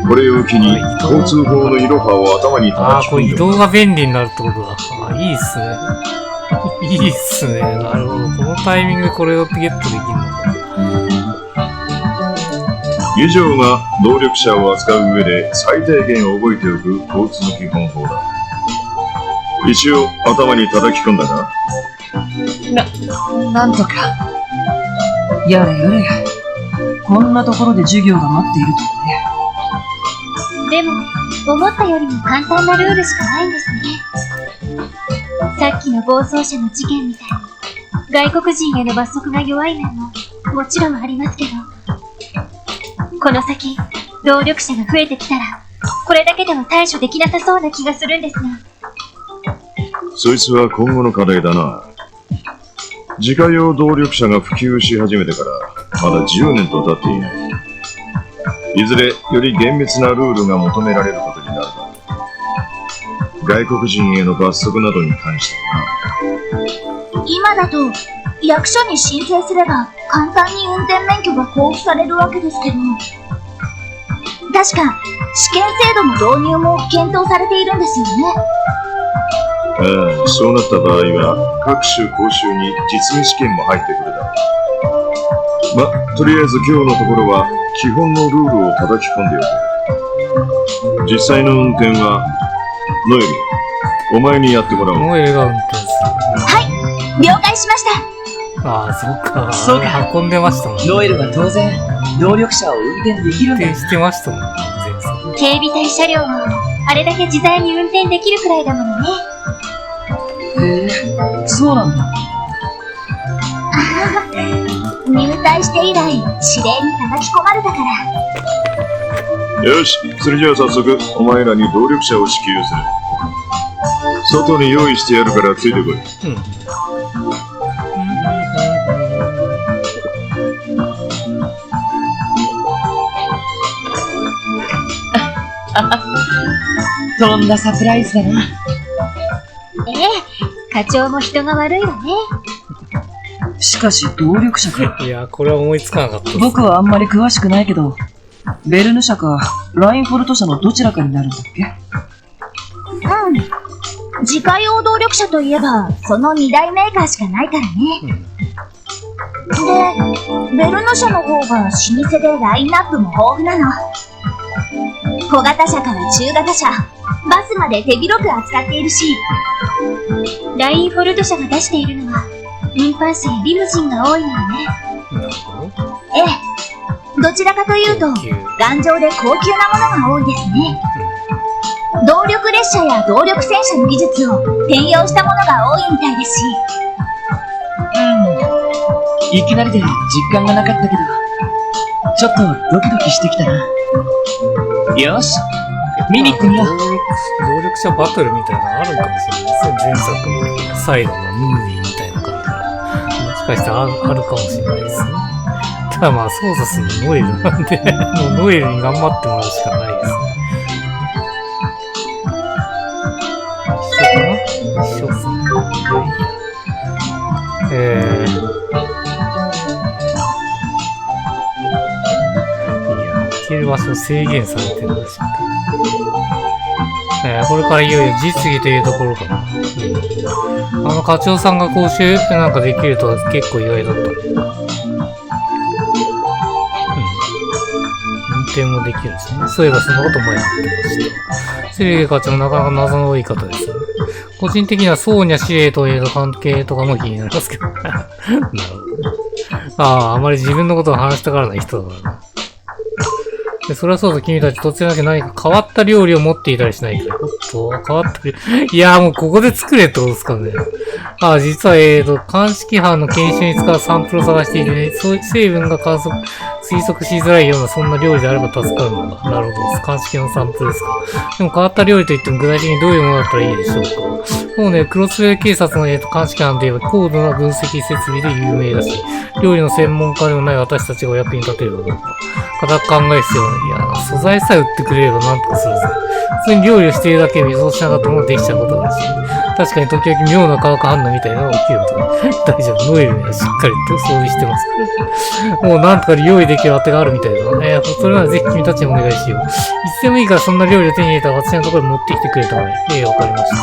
これを機に交通法のイロハを頭にああ、これ移叩き込んで動が便利になるってことだ。ああ、いいっすね。いいっすね。なるほど。このタイミングでこれをゲットできるのか。以上が動力車を扱う上で最低限覚えておく交通基本法だ。一応頭に叩き込んだか？なんとか。やれやれ。こんなところで授業が待っているとはね。でも、思ったよりも簡単なルールしかないんですね。さっきの暴走車の事件みたいに、外国人への罰則が弱い面ももちろんありますけど、この先、動力車が増えてきたら、これだけでは対処できなさそうな気がするんですが。そいつは今後の課題だな。自家用動力車が普及し始めてからまだ10年と経っていない。いずれより厳密なルールが求められることになるだろう。外国人への罰則などに関してはな。今だと、役所に申請すれば簡単に運転免許が交付されるわけですけど、確か試験制度の導入も検討されているんですよね。ああ、そうなった場合は各種講習に実務試験も入ってくるだろう。ま、とりあえず今日のところは基本のルールを叩き込んでおく。実際の運転はノエル、お前にやってもらおう。ノエルが運転する。はい、了解しました。ああ、そうか。そうか運んでましたもん。ノエルは当然、動力車を運転できるんだ。運転してましたもん。前作。警備隊車両をあれだけ自在に運転できるくらいだものね。へえ、そうなんだ。入隊して以来、指令に叩き込まれたから。よし、それじゃあ早速お前らに動力車を支給する。外に用意してやるからついてこい。とんだサプライズだな。ええ、課長も人が悪いわね。しかし動力車か。いや、これは思いつかなかったです。僕はあんまり詳しくないけど、ベルヌ社かラインフォルト社のどちらかになるんだっけ？自家用動力車といえば、その2大メーカーしかないからね。で、ベルヌ社の方が老舗でラインナップも豊富なの。小型車から中型車、バスまで手広く扱っているし、ラインフォルト社が出しているのは、運搬車やリムジンが多いのよね。なるほど。ええ、どちらかというと、頑丈で高級なものが多いですね。動力列車や動力戦車の技術を転用したものが多いみたいですし。いきなりで実感がなかったけど、ちょっとドキドキしてきたな。よし、見に行ってみよう。動力車バトルみたいなのあるかもしれないですね。前作のサイドのムービーみたいな感じが。もしかしたらあるかもしれないですね。ただまあ操作するのノエルなんで、もうノエルに頑張ってもらうしかないですね。一緒かな？一緒っすね。いや、行ける場所制限されてるんでしょうけど。これからいよいよ実技というところかな。課長さんが講習なんかできるとは結構意外だったね。運転もできるんですね。そういえばそんなこと前に言ってました。セリゲ課長もなかなか謎の多い方ですよね。個人的にはソーニャ司令という関係とかも気になりますけど。なるほどね。あまり自分のことを話したがらない人だからな。で、それはそうと君たち突然だけ何か変わった料理を持っていたりしないか。おっと、変わった料理。いやーもうここで作れってことですかね。実は鑑識班の研修に使うサンプルを探していてね、そういう成分が推測しづらいようなそんな料理であれば助かるのだ。なるほど。鑑識のサンプルですか。でも変わった料理といっても具体的にどういうものだったらいいでしょうか。もうね、クロスウェイ警察の鑑識班といえば高度な分析設備で有名だし、料理の専門家でもない私たちがお役に立てるのだ。固く考える必要はない。いや、素材さえ売ってくれればなんとかするぜ。普通に料理をしているだけで見通しなかったものができちゃうことだし、確かに時々妙な化学反応みたいなのが起きると大丈夫。ノエルにはしっかりと装備してますから。もうなんとか用意できる当てがあるみたいだな。それならぜひ君たちにお願いしよう。いつでもいいからそんな料理を手に入れたら私のところに持ってきてくれたまえ。わかりました。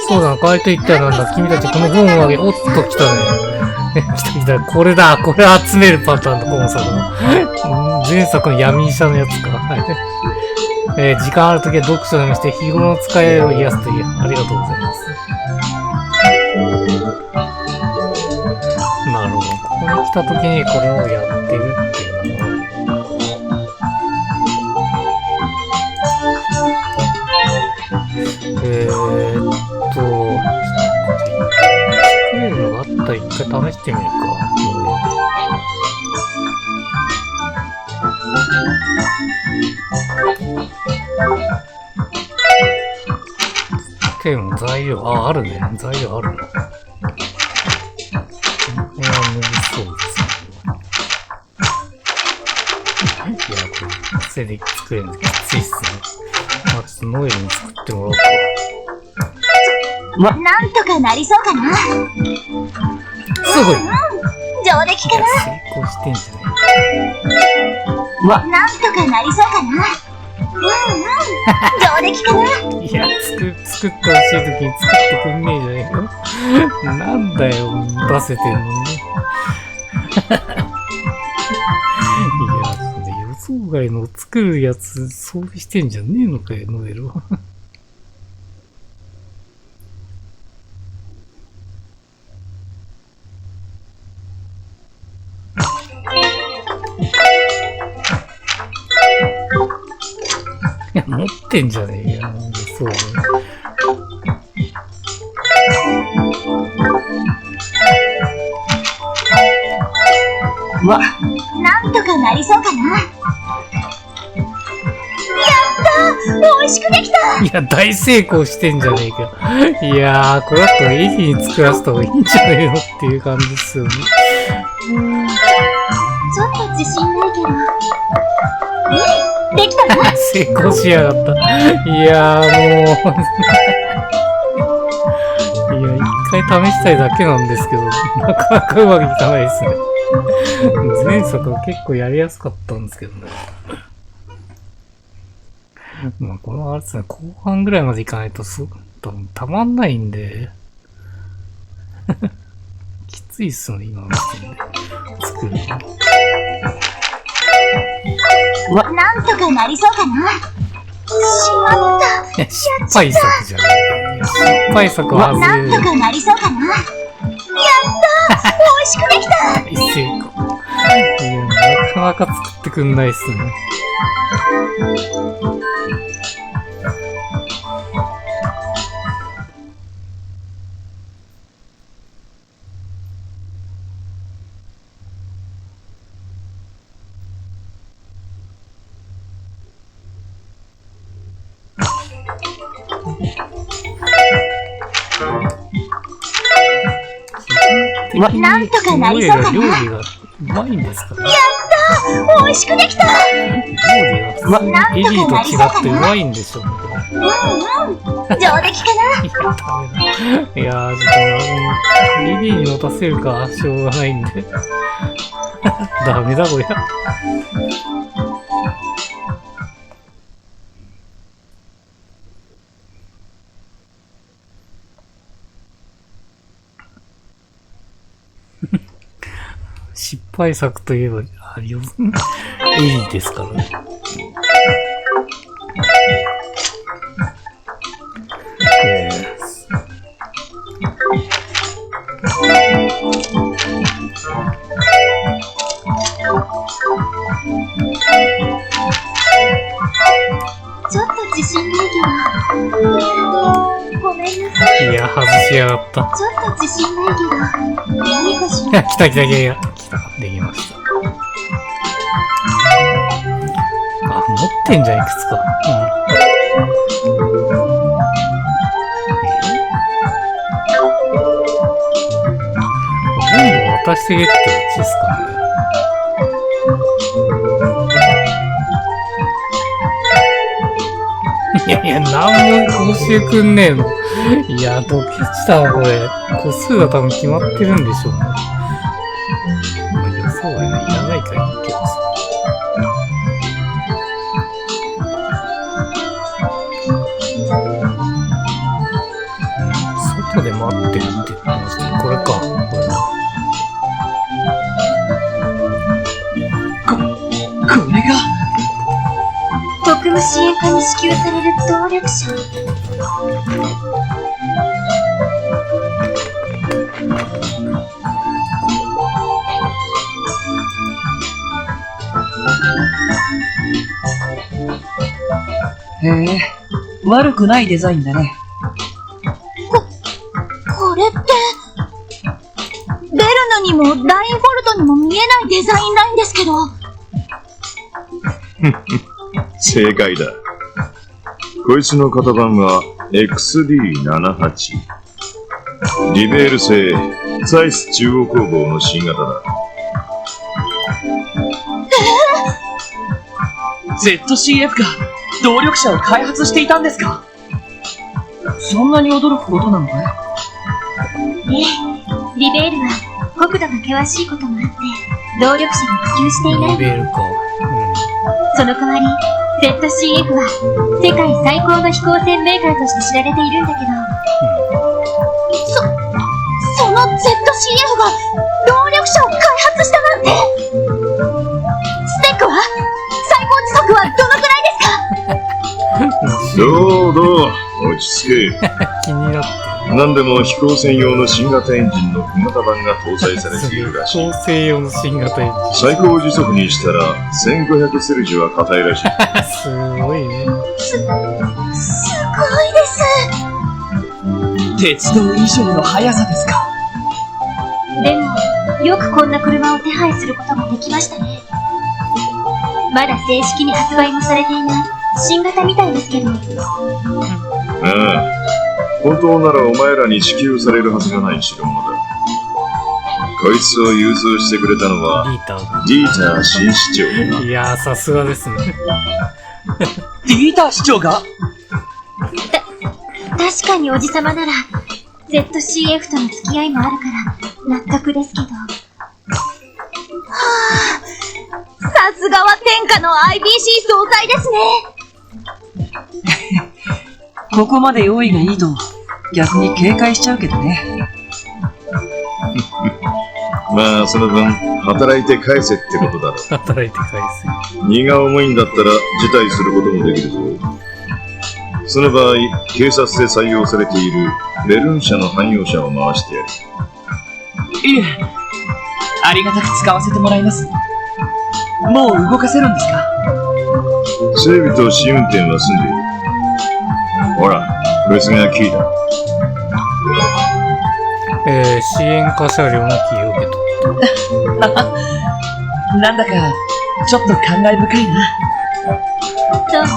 そうだな、代わりと言ったらなんだ、君たちこの本をあげ、おっと来たね。来た。これだ。これ集めるパターンの本作だ。前作の闇医者のやつか。時間あるときは読書でもして日頃の使いを癒すという。ありがとうございます。なるほど。ここに来たときにこれをやってるっていうのは。作れるのがあったら一回試してみるか。でも材料、あるね。材料あるな。これは無理そうですね。いや、これ、手で作れるのきついっすね。ちょっとノエルに作ってもらおうか。なんとかなりそうかな。すごい。上出来かな。成功してんじゃねなんとかなりそうかな。上出来かな。いや、作ってほしいときに作ってくんねえじゃねえよ。なんだよ、出せてんのに。いや、予想外の作るやつ装備してんじゃねえのかよ、ノエルは。いや、持ってんじゃねえや。そうね。なんとかなりそうかな。やったー、美味しくできた。いや、大成功してんじゃねえか。いやー、これだったらエリに作らせた方がいいんじゃねえのっていう感じですよね。ちょっと自信ないけど。できたな。成功しやがった。いやー、もう。いや、一回試したいだけなんですけど、なかなかうまくいかないですね。前作は結構やりやすかったんですけどね。まあ、このあれですね、後半ぐらいまでいかないと多分たまんないんで、きついっすよね、今の時点で。作るの。なんとかなりそうかな。しまった。いや、失敗作じゃん。いや、失敗作は外れる。なんとかなりそうかな。やったー、美味しくできた。大成功。いや、なかなか作ってくんないっすね。なんとかなりそうかな。料理がうまいんですかね。やったー、美味しくできた。料理が普通にエリーと違ってうまいんでしょうね。上出来かな。いや、ダメだ。いやー、ちょっと、エリーに持たせるか、しょうがないんで。ダメだ、こりゃ。失敗作といえば、エリですからね。ちょっと自信ないけど。ごめんなさい。いや、外しやがった。ちょっと自信ないけど。いいかしら。来た。できました。あ、持ってんじゃん、いくつか。全部渡してけってこっちですかね。いや、なんもこうしてくんねえの。いや、ドケチだわ、これ。個数が多分決まってるんでしょうね。まあ、予想外ね、いらないからいいけどさ。外で待ってるって言ってましたね。これか。これが特務支援課に支給される動力者。へえ、悪くないデザインだね。これって、ベルヌにもラインフォルトにも見えないデザインラインですけど。正解だ。こいつの型番は XD78。リベール製ザイス中央工房の新型だ。ZCF が動力車を開発していたんですか？そんなに驚くことなのかい？ええ、リベールは国土が険しいこともあって動力車が普及していない。リベールか。その代わり ZCF は世界最高の飛行船メーカーとして知られているんだけど、その ZCF が動力車を開発したなんて。スペックは？最高時速はどのくらいですか？どう落ち着け。気になって。何でも飛行船用の新型エンジンの小型版が搭載されているらしい。飛行船用の新型エンジン。最高時速にしたら1500セルジュは硬いらしい。すごいね。すごいです。鉄道以上の速さですか？でもよくこんな車を手配することができましたね。まだ正式に発売もされていない新型みたいですけど。ああ、本当ならお前らに支給されるはずがない代物だ。こいつを郵送してくれたのはディーター新市長だな。いやー、さすがですね。ディーター市長が？確かにおじさまなら ZCF との付き合いもあるから納得ですけど。さすがは天下の IBC 総裁ですね。ここまで用意がいいと逆に警戒しちゃうけどね。まあその分働いて返せってことだろ。働いて返す。荷が重いんだったら辞退することもできるぞ。その場合、警察で採用されているベルン社の汎用車を回してやる。いえ、ありがたく使わせてもらいます。もう動かせるんですか？整備と試運転は済んでいる。ほら、こいつがキーだ。支援課車両のキーを受け取った。なんだか、ちょっと感慨深いな。そうね。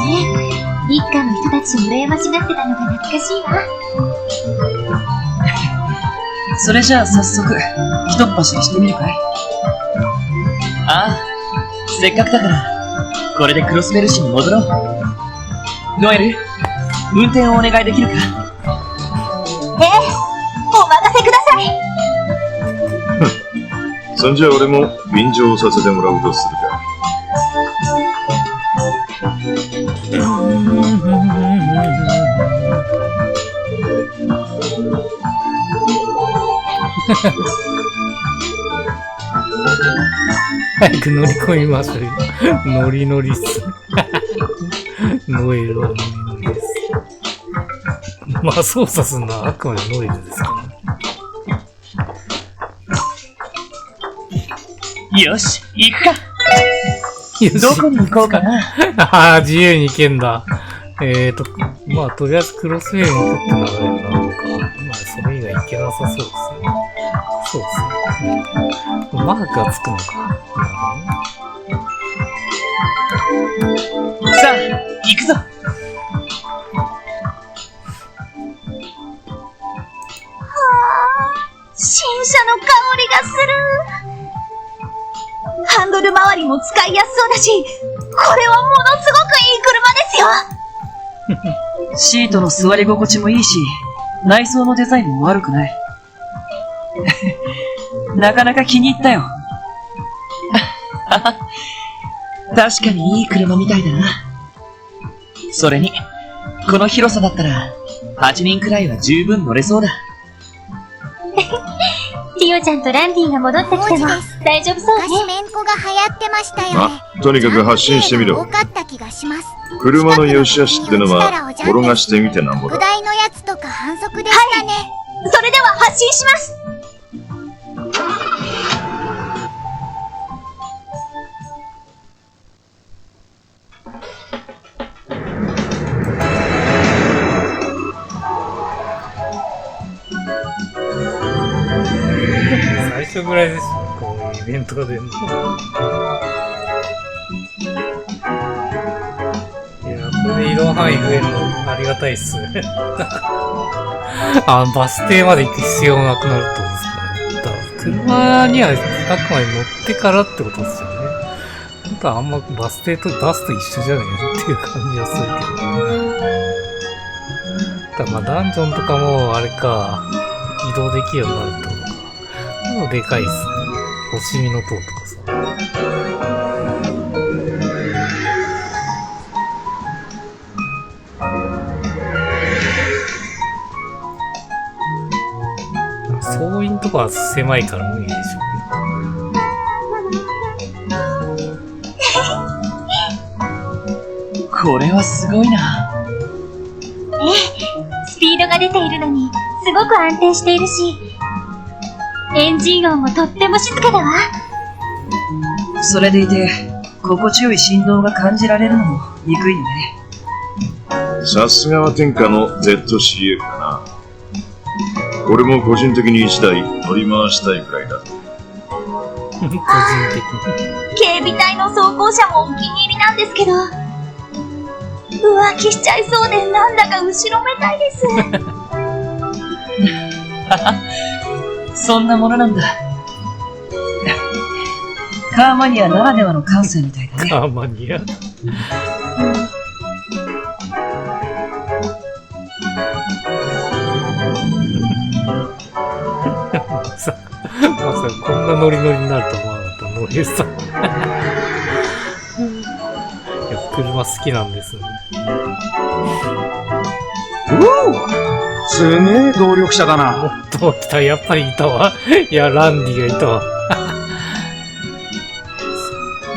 一家の人たちを羨ましがってたのが懐かしいわ。それじゃあ早速、ひとっ走りしてみるかい？ああ、せっかくだから、これでクロスベル市に戻ろう。ノエル、運転をお願いできるか？ええ、お任せください。そんじゃ俺も便乗させてもらうとするか。早く乗り込みましょうよ。ノリノリっす。ノエルはノリノリです。まあ操作するのはあくまでノエルですからね。よし、行くか。よしどこに行こうかな。ああ、自由に行けんだ。まあ、とりあえずクロスウェイに行くって流れになるのか。まあ、それ以外行けなさそうですね。そうですね。マークがつくのか。なるほどね。さあ、行くぞ。新車の香りがする。ハンドル周りも使いやすそうだし、これはものすごくいい車ですよ。シートの座り心地もいいし、内装のデザインも悪くない。なかなか気に入ったよ。確かにいい車みたいだな。それに、この広さだったら、8人くらいは十分乗れそうだ。リオちゃんとランディが戻ってきても大丈夫そうね。昔めんこが流行ってましたよね。とにかく発信してみろ多。かった気がします。車の良し悪しってのは、転がしてみてなんぼだ。副題のやつとか反則でしたね。それでは発信します。最初ぐらいですよ、こういうイベントが出るの。いや、これで移動範囲増えるのありがたいっすね。バス停まで行く必要なくなるってことですかね。だから車にはあくまで乗ってからってことですよね。本当はあんまバスと一緒じゃねえっていう感じはするけど。まあダンジョンとかもあれか、移動できるようになるってことか。もうでかいっすね。星見の塔とかさ。総員とかは狭いから無理でしょこれはすごいな。スピードが出ているのにすごく安定しているし、エンジン音もとっても静かだわ。それでいて、心地よい振動が感じられるのも憎いよね。さすがは天下の ZCF だな。俺も個人的に1台乗り回したいくらいだ。個人的に。警備隊の装甲車もお気に入りなんですけど、浮気しちゃいそうでなんだか後ろめたいです。そんなものなんだ。カーマニアならではの感性みたいだね。カーマニア。まさかこんなノリノリになると思わなかった、ノエさん。いや、車好きなんですね。すげえ動力者だな。もっと来た、やっぱりいたわ。いや、ランディがいたわ。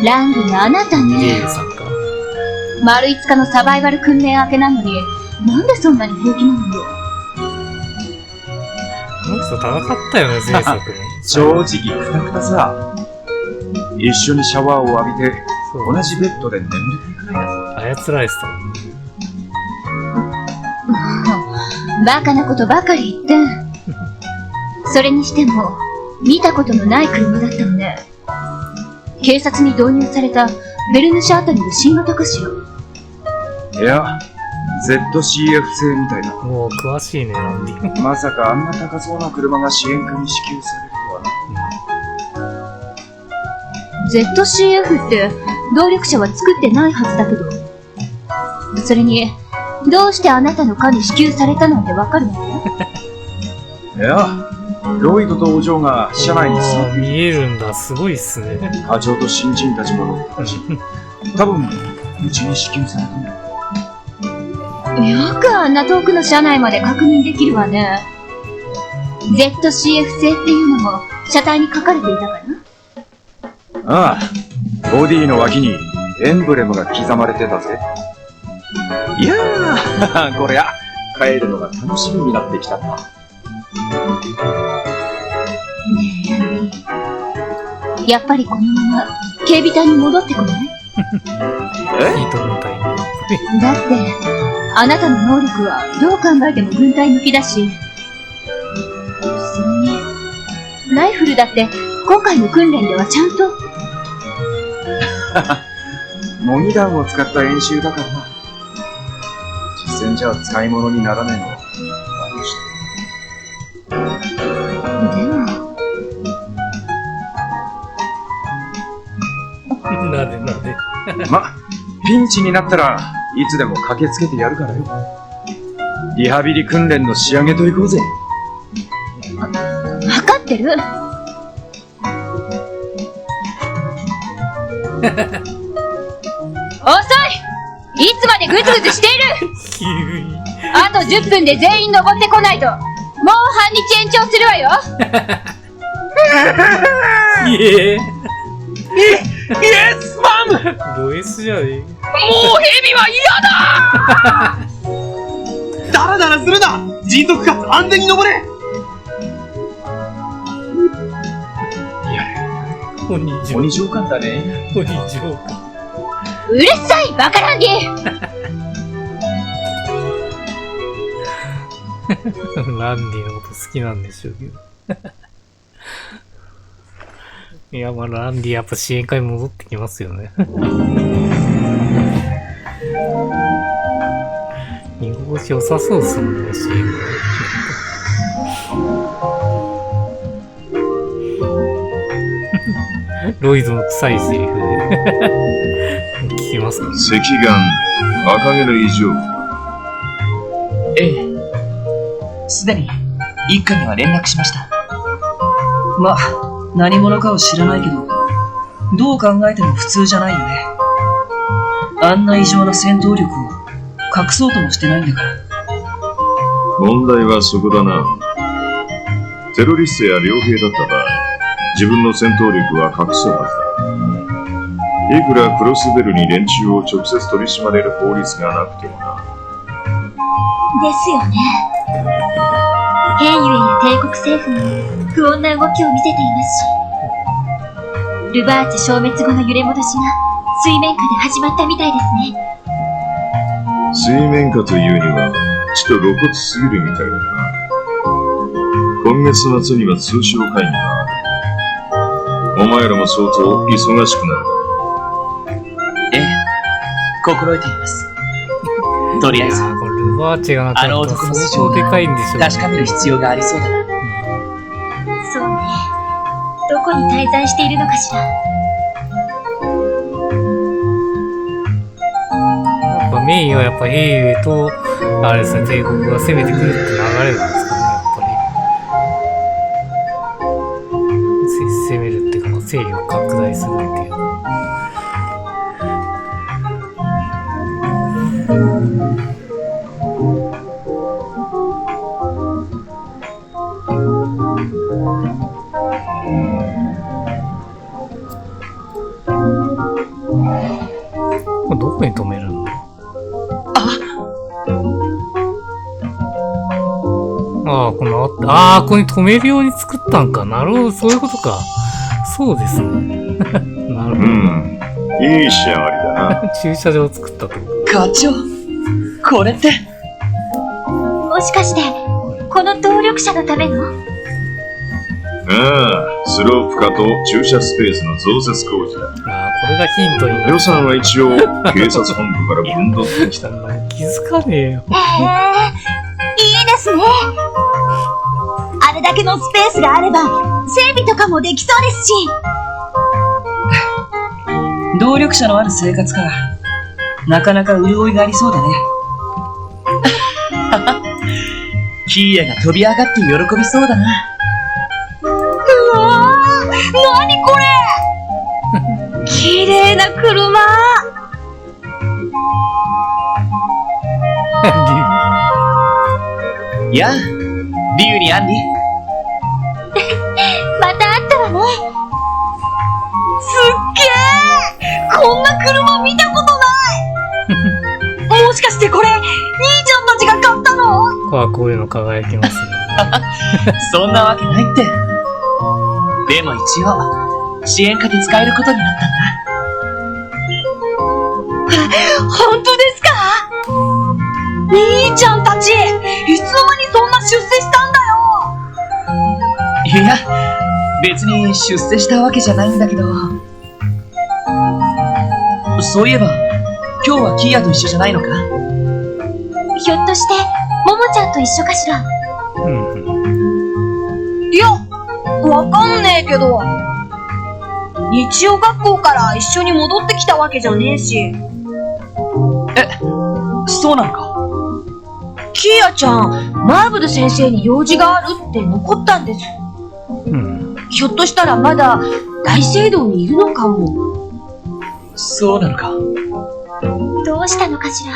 ランディがあなたミレイね。ユさんか。丸5日のサバイバル訓練明けなのに、なんでそんなに平気なのよ。この人戦ったよね、前作に。正直くたくたさ。一緒にシャワーを浴びて、そう同じベッドで眠りたいくらいだぞ。操られてたもんね。バカなことばかり言って。それにしても、見たことのない車だったのね。警察に導入されたベルヌシャあたりの新型かしら。いや、ZCF 製みたいだ。もう詳しいね、ランディ。まさかあんな高そうな車が支援課に支給されるとはな。ZCF って動力車は作ってないはずだけど。それに、どうしてあなたの課に支給されたなんてわかるわけ？いや、ロイドとお嬢が車内に座っ見えるんだ、すごいっすね。課長と新人たちも乗ってたし、多分、うちに支給されたんだ。よくあんな遠くの車内まで確認できるわね。ZCF 製っていうのも車体に書かれていたかな？ああ、ボディの脇にエンブレムが刻まれてたぜ。いやー、こりゃ、帰るのが楽しみになってきたな。やっぱりこのまま警備隊に戻ってこない？ヒートのタイム。だってあなたの能力はどう考えても軍隊向きだし、それにライフルだって今回の訓練ではちゃんと模擬弾を使った演習だからな。実戦じゃ使い物にならねえのはでもなでなで。ま、ピンチになったらいつでも駆けつけてやるからよ。リハビリ訓練の仕上げといこうぜ。分かってる。遅い！いつまでグズグズしている！急に。あと10分で全員登ってこないともう半日延長するわよ。イエーイエスマム。ド S じゃねえ。もう蛇は嫌だ。ダラダラするな。迅速かつ安全に登れ。鬼上官だね。上官。うるさいバカランディ。ランディのこと好きなんでしょうけど。いや、まあ、ランディやっぱ支援会戻ってきますよね。居心地良さそうですもんね、支援会。ロイドの臭いセリフで聞きますか？赤眼、赤毛の異常。ええ。すでに一課には連絡しました。ま、何者かを知らないけど、どう考えても普通じゃないよね。あんな異常な戦闘力を隠そうともしてないんだから。問題はそこだな。テロリストや傭兵だった場合、自分の戦闘力は隠すはずだ。いくらクロスベルに連中を直接取り締まれる法律がなくてもな。ですよね。兵ゆえや帝国政府も不穏な動きを見せていますし、ルバーチ消滅後の揺れ戻しが水面下で始まったみたいですね。水面下というにはちょっと露骨すぎるみたいだな。今月末には通商会議がある。お前らも相当忙しくなるだろう。ええ、心得ています。とりあえず、これルバーチがなかったらあの男の素相当で性かいんでしょうね。確かめる必要がありそうだな。そうね。どこに滞在しているのかしら。やっぱメインはやっぱ兵ゆえと、あれですね、帝国が攻めてくるって流れなんですかね、やっぱり。攻めるっていうか、勢力を拡大するっていうか。これどこに止めるの？ああ、このここに止めるように作ったんか。なるほど、そういうことか。そうですね。なるほど。いい仕上がりだな。駐車場を作ったってこと。課長、これって。もしかして、この動力車のための？ああ、スロープ化と駐車スペースの増設工事だ。ああ、これがヒントになる。予算は一応警察本部から分取ってきた。気づかねえよ。いいですね。あれだけのスペースがあれば整備とかもできそうですし。動力車のある生活か。なかなか潤いがありそうだね。キーヤが飛び上がって喜びそうだな。うわー、なにこれ。綺麗な車。やあ、リュウにアンディ。また会ったわね。すっ車見たことないもしかしてこれ、兄ちゃんたちが買ったの？こういうの輝きますね。そんなわけないって。でも一応、支援課で使えることになったんだ。本当ですか？兄ちゃんたち、いつの間にそんな出世したんだよ。いや、別に出世したわけじゃないんだけど。そういえば、今日はキーヤと一緒じゃないのか？ひょっとして、ももちゃんと一緒かしら。いや、わかんねえけど。日曜学校から一緒に戻ってきたわけじゃねえし。そうなのか？キーヤちゃん、マーブル先生に用事があるって残ったんです。ひょっとしたらまだ大聖堂にいるのかも。そうなのか？どうしたのかしら。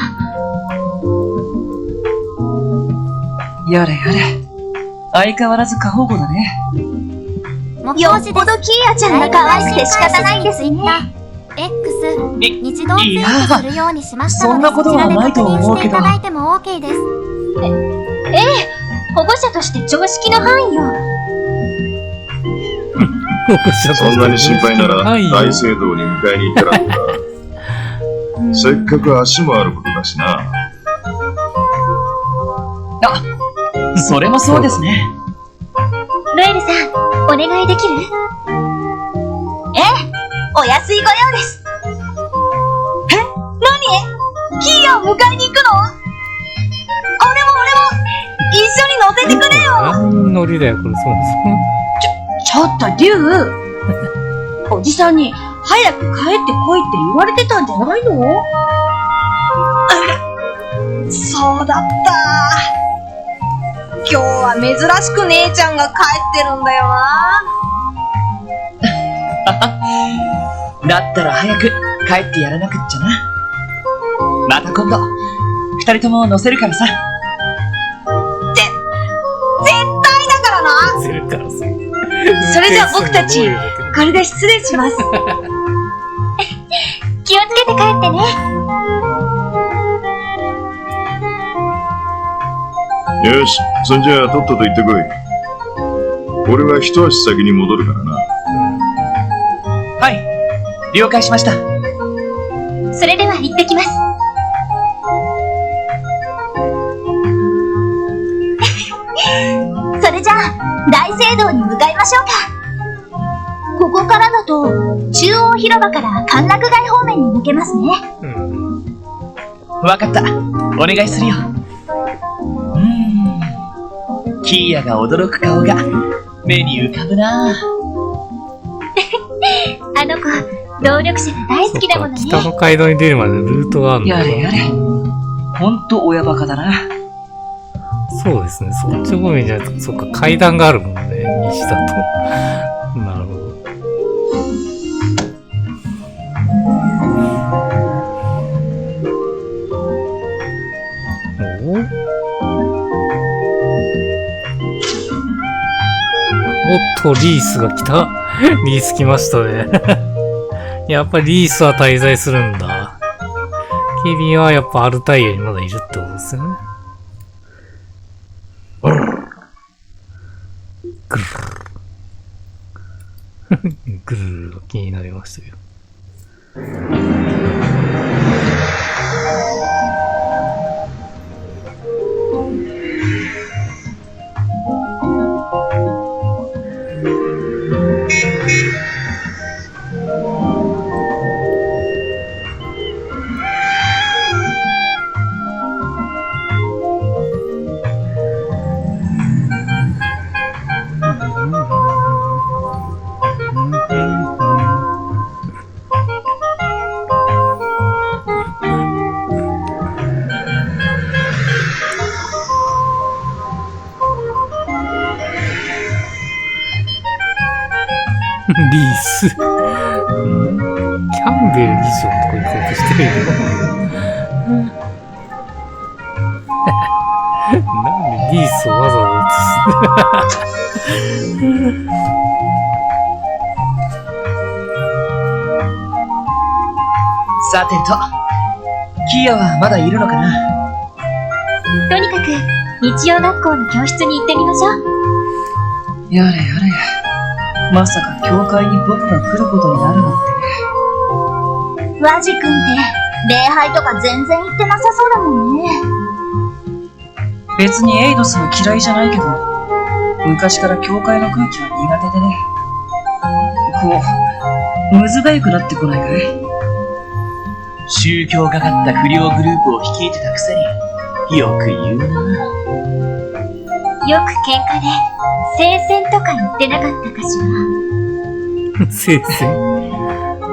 やれやれ。相変わらず過保護だね。よっぽどキーヤちゃんが可愛くて仕方ないんですね。 X 日動いやツイートするようにしましたので、そんなことはないと思うけどそちらで確認していただいても OK です。保護者として常識の範囲よ。そんなに心配なら大聖堂に迎えに行ったらどうだ。せっかく足もあることだしな。それもそうですね。ロエルさん、お願いできる？お安いご用です。何？キーヤを迎えに行くの？俺も一緒に乗せてくれよ。何乗りだよ、これ、そもちょっとリュウ、おじさんに早く帰ってこいって言われてたんじゃないの？そうだった。今日は珍しく姉ちゃんが帰ってるんだよな。だったら早く帰ってやらなくっちゃな。また今度、二人とも乗せるからさ。絶対だからな。乗せるからさ。それじゃあ僕たち、これで失礼します。気をつけて帰ってね。よし、そんじゃあとっとと行ってこい。俺は一足先に戻るからな。はい、了解しました。それでは行ってきます。それじゃあ、大聖堂に向かいましょうか。ここからだと、中央広場から歓楽街方面に抜けますね。わかった。お願いするよ。キーヤが驚く顔が目に浮かぶな。あの子、動力車が大好きだものね。北の街道に出るまでルートがあるのか。やれやれ。ほんと親バカだな。そうですね、そっち方面じゃないと、そっか、階段があるもんね、西だと。なるほど。おっと、リースが来た。リース来ましたね。やっぱりリースは滞在するんだ。君はやっぱアルタイヤにまだいるってことですよね。ぐるる。ぐるるが気になりましたけど。リース。キャンベル議長のとこ行こうとしてるよ。なんでリースをわざわざ映すさてと、キアはまだいるのかな？とにかく、日曜学校の教室に行ってみましょう。やれやれ。まさか教会に僕が来ることになるなんて。ワジ君って礼拝とか全然行ってなさそうだもんね。別にエイドスは嫌いじゃないけど、昔から教会の空気は苦手でね。こう、むずがゆくなってこないかい？宗教がかった不良グループを率いてたくせに、よく言うな。よく喧嘩で、聖戦とか言ってなかったかしら。先生。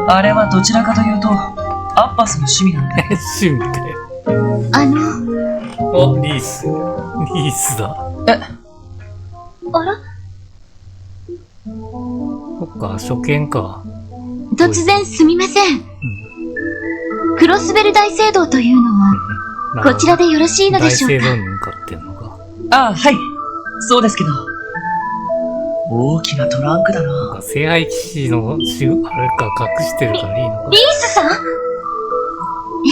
あれはどちらかというと、アッパスの趣味なんだよ。趣味かよ。あ、リース。リースだ。あら？そっか、初見か。突然すみません。クロスベル大聖堂というのは、こちらでよろしいのでしょうか？大聖堂に向かってんのか。ああ、はい。そうですけど。大きなトランクだな。なんか聖杯騎士のあれか隠してるからいいのか。リースさん？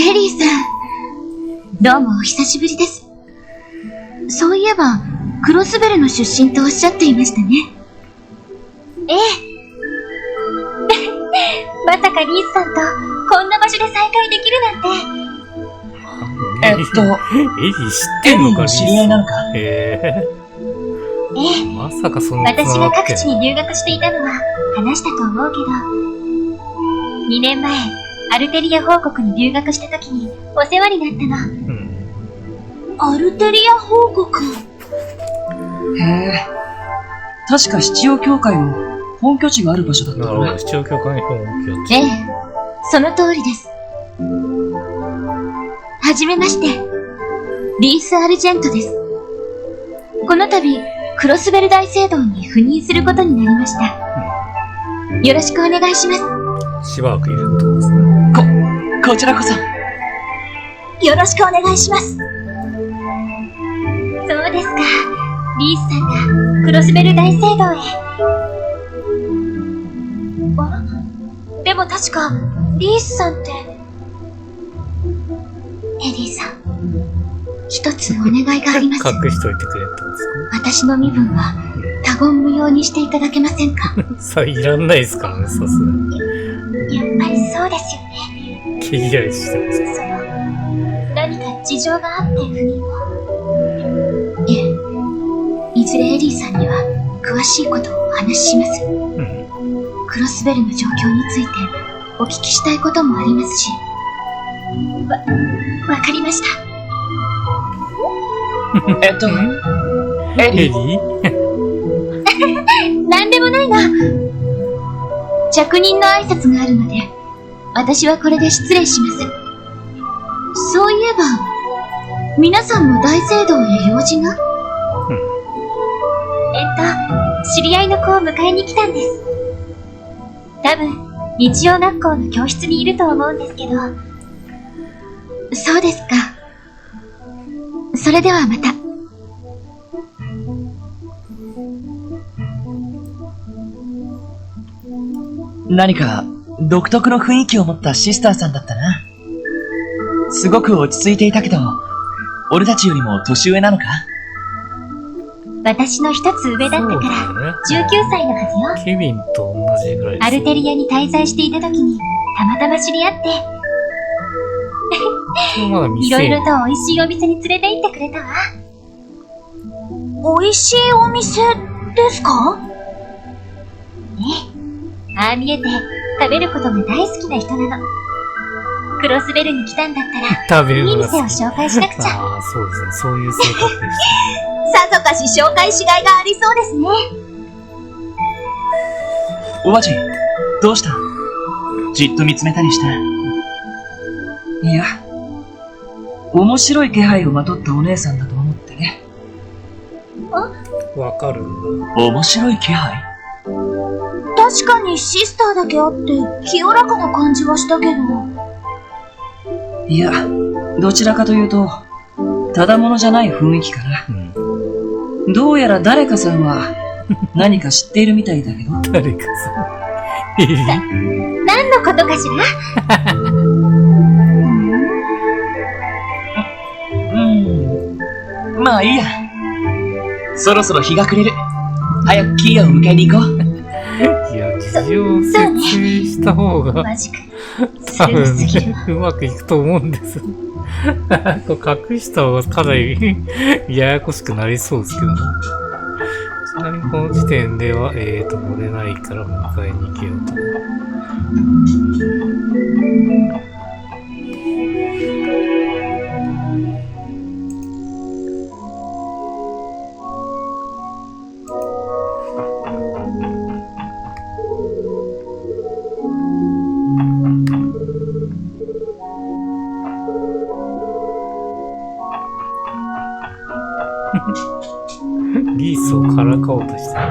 エリーさん。どうもお久しぶりです。そういえば、クロスベルの出身とおっしゃっていましたね。ええ。まさかリースさんとこんな場所で再会できるなんて。エリー知ってんのか、リース。知り合いなのか？ええ。まさかそんな私が各地に留学していたのは話したと思うけど、2年前、アルテリア王国に留学した時にお世話になったの。アルテリア報告。へえ。確か七葉教会の本拠地がある場所だったなるほど、七葉教会の本拠地。ええ、その通りです。はじめまして、リース・アルジェントです。この度、クロスベル大聖堂に赴任することになりました。よろしくお願いします。しばらくいるってことですね。こちらこそ。よろしくお願いします。そうですか。リースさんがクロスベル大聖堂へ。でも確か、リースさんって。エリーさん、一つお願いがあります。隠しといてくれたんです私の身分は他言無用にしていただけませんか？か。さあ、いらんないですからね、さすがに。やっぱりそうですよね。毛嫌いしてますか何か事情があって赴任を。いずれエリーさんには詳しいことをお話しします。クロスベルの状況についてお聞きしたいこともありますし。わかりました。エリなんでもないわ。着任の挨拶があるので、私はこれで失礼します。そういえば、皆さんも大聖堂へ用事が？知り合いの子を迎えに来たんです。多分、日曜学校の教室にいると思うんですけど。そうですか。それではまた。何か独特の雰囲気を持ったシスターさんだったな。すごく落ち着いていたけど、俺たちよりも年上なのか？私の一つ上だったから、19歳のはずよ。ケビンと同じぐらいです。アルテリアに滞在していた時に、たまたま知り合って、いろいろと美味しいお店に連れて行ってくれたわ。美味しいお店ですか？ああ見えて、食べることが大好きな人なの。クロスベルに来たんだったら、いい店を紹介しなくちゃ。ああ、そうですね。そういう性格でした。さぞかし紹介しがいがありそうですね。おばち、どうした？じっと見つめたりした？いや、面白い気配をまとったお姉さんだと思ってね。わかるんだ。面白い気配？確かにシスターだけあって清らかな感じはしたけど。いや、どちらかというと、ただものじゃない雰囲気かな。どうやら誰かさんは何か知っているみたいだけど。誰かさ何のことかしら？まあいいや。そろそろ日が暮れる。早くキーヤを迎えに行こう。いや、事情を説明した方が、マジか。多分すぎるわ。うまくいくと思うんです。隠した方がかなりややこしくなりそうですけども。ちなみにこの時点では、乗れないから迎えに行けようと。リースをからかおうとしてる。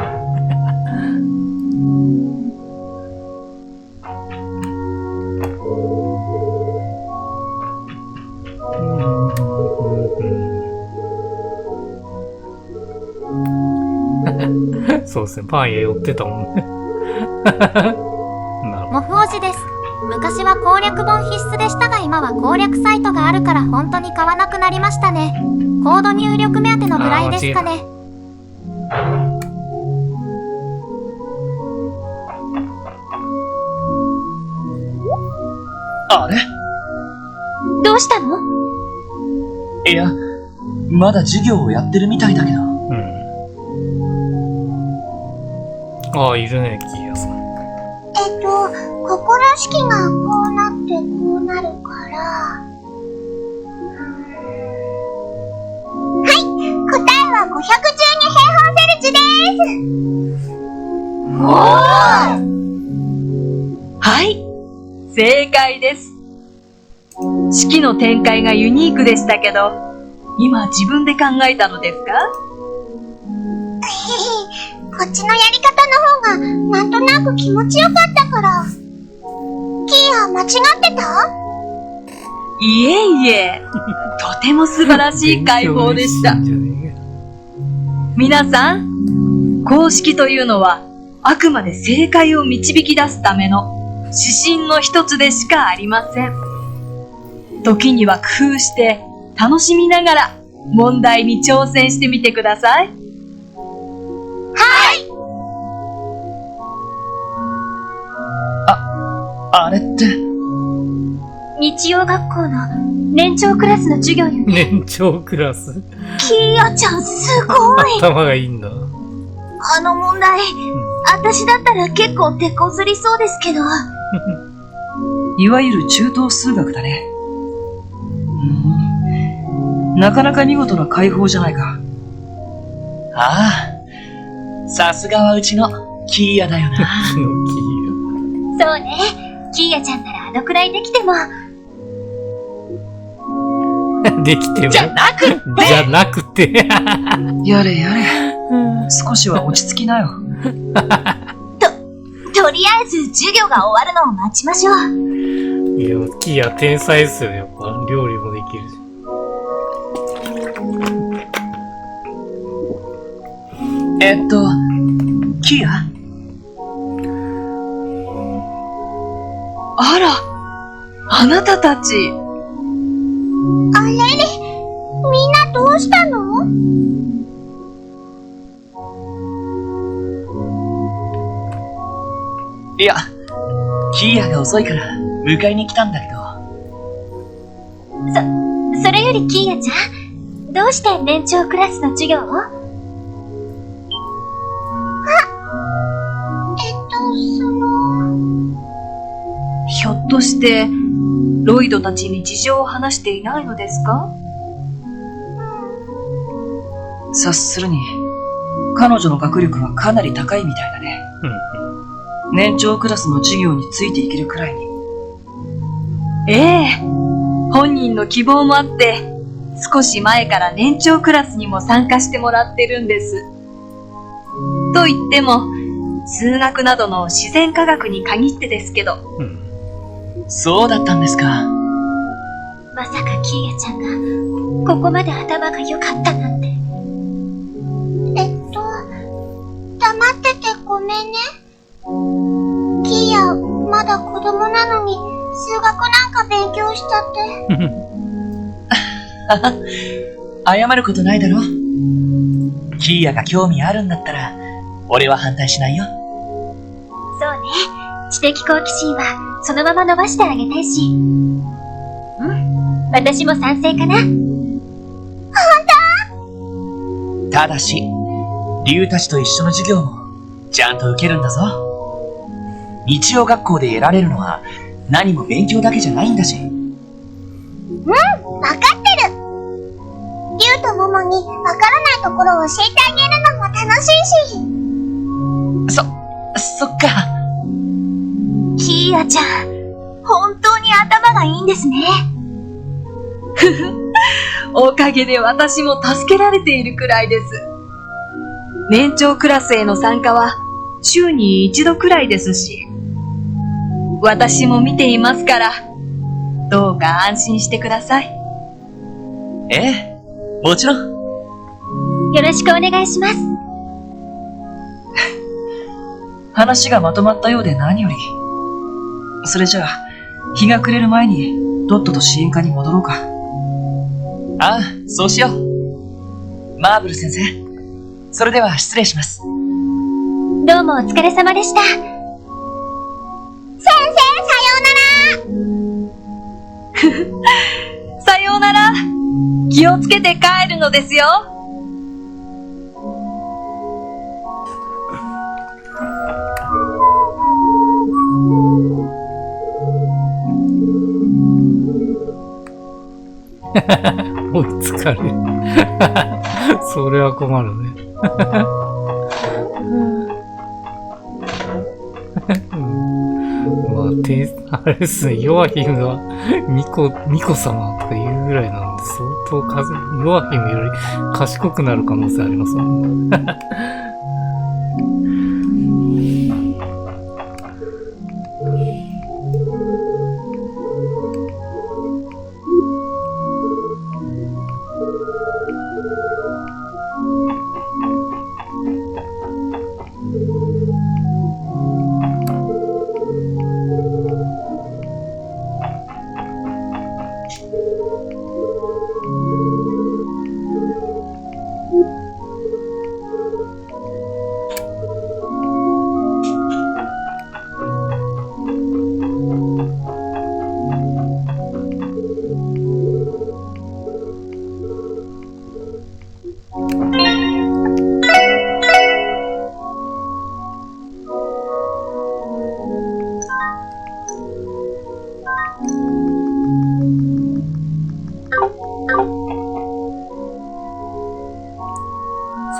そうですね、パン屋寄ってたもんね。なるほど。モフ王子です。昔は攻略本必須でしたが今は攻略サイトがあるから本当に買わなくなりましたね。コード入力目当てのぐらいですかね。あれ？どうしたの？いや、まだ授業をやってるみたいだけど。うん。ああ、いるね、キーヤさん。心式がこうなってこうなるから。はい、答えは512平方セルツです。おー！はい、正解です。式の展開がユニークでしたけど、今自分で考えたのですか？こっちのやり方の方がなんとなく気持ちよかったから。キーヤ間違ってた？いえいえ、とても素晴らしい解放でした。皆さん、公式というのはあくまで正解を導き出すための指針の一つでしかありません。時には工夫して楽しみながら問題に挑戦してみてください。あれって。日曜学校の年長クラスの授業よね。年長クラス。キーヤちゃんすごい。頭がいいんだ。あの問題、私だったら結構手こずりそうですけど。いわゆる中等数学だね。なかなか見事な解放じゃないか。ああ、さすがはうちのキーヤだよな。そうね。キーヤちゃんならあのくらいできても。できても。じゃなくって。じゃなくて。やれやれ。少しは落ち着きなよ。とりあえず授業が終わるのを待ちましょう。いや、キーヤ天才ですよね。やっぱ料理もできるし。キーヤ？あら、あなたたち。あれれ、みんなどうしたの？いや、キーヤが遅いから迎えに来たんだけど。それよりキーヤちゃん、どうして年長クラスの授業を？ひょっとして、ロイドたちに事情を話していないのですか？察するに、彼女の学力はかなり高いみたいだね。年長クラスの授業についていけるくらいに。ええ、本人の希望もあって、少し前から年長クラスにも参加してもらってるんです。と言っても、数学などの自然科学に限ってですけど。そうだったんですか。まさかキーヤちゃんがここまで頭が良かったなんて。黙っててごめんね。キーヤ数学なんか勉強しちゃって。謝ることないだろ。キーヤが興味あるんだったら、俺は反対しないよ。そうね。知的好奇心はそのまま伸ばしてあげたいし。私も賛成かな。ただし、竜たちと一緒の授業もちゃんと受けるんだぞ。日曜学校で得られるのは何も勉強だけじゃないんだし。わかってる。リュウとモモにわからないところを教えてあげるのも楽しいし。そっか。キーヤちゃん、本当に頭がいいんですね。おかげで私も助けられているくらいです。年長クラスへの参加は週に一度くらいですし、私も見ていますから、どうか安心してください。ええ、もちろん。よろしくお願いします。話がまとまったようで何より。それじゃあ、日が暮れる前にとっとと支援課に戻ろうか。ああ、そうしよう。マーブル先生、それでは失礼します。どうもお疲れ様でした。先生、さようなら。気をつけて帰るのですよ。追いつかれる。それは困るね。まあ、あれですね、ヨアヒムがミコ様とか言うぐらいなんで、相当ヨアヒムより賢くなる可能性ありますもんね。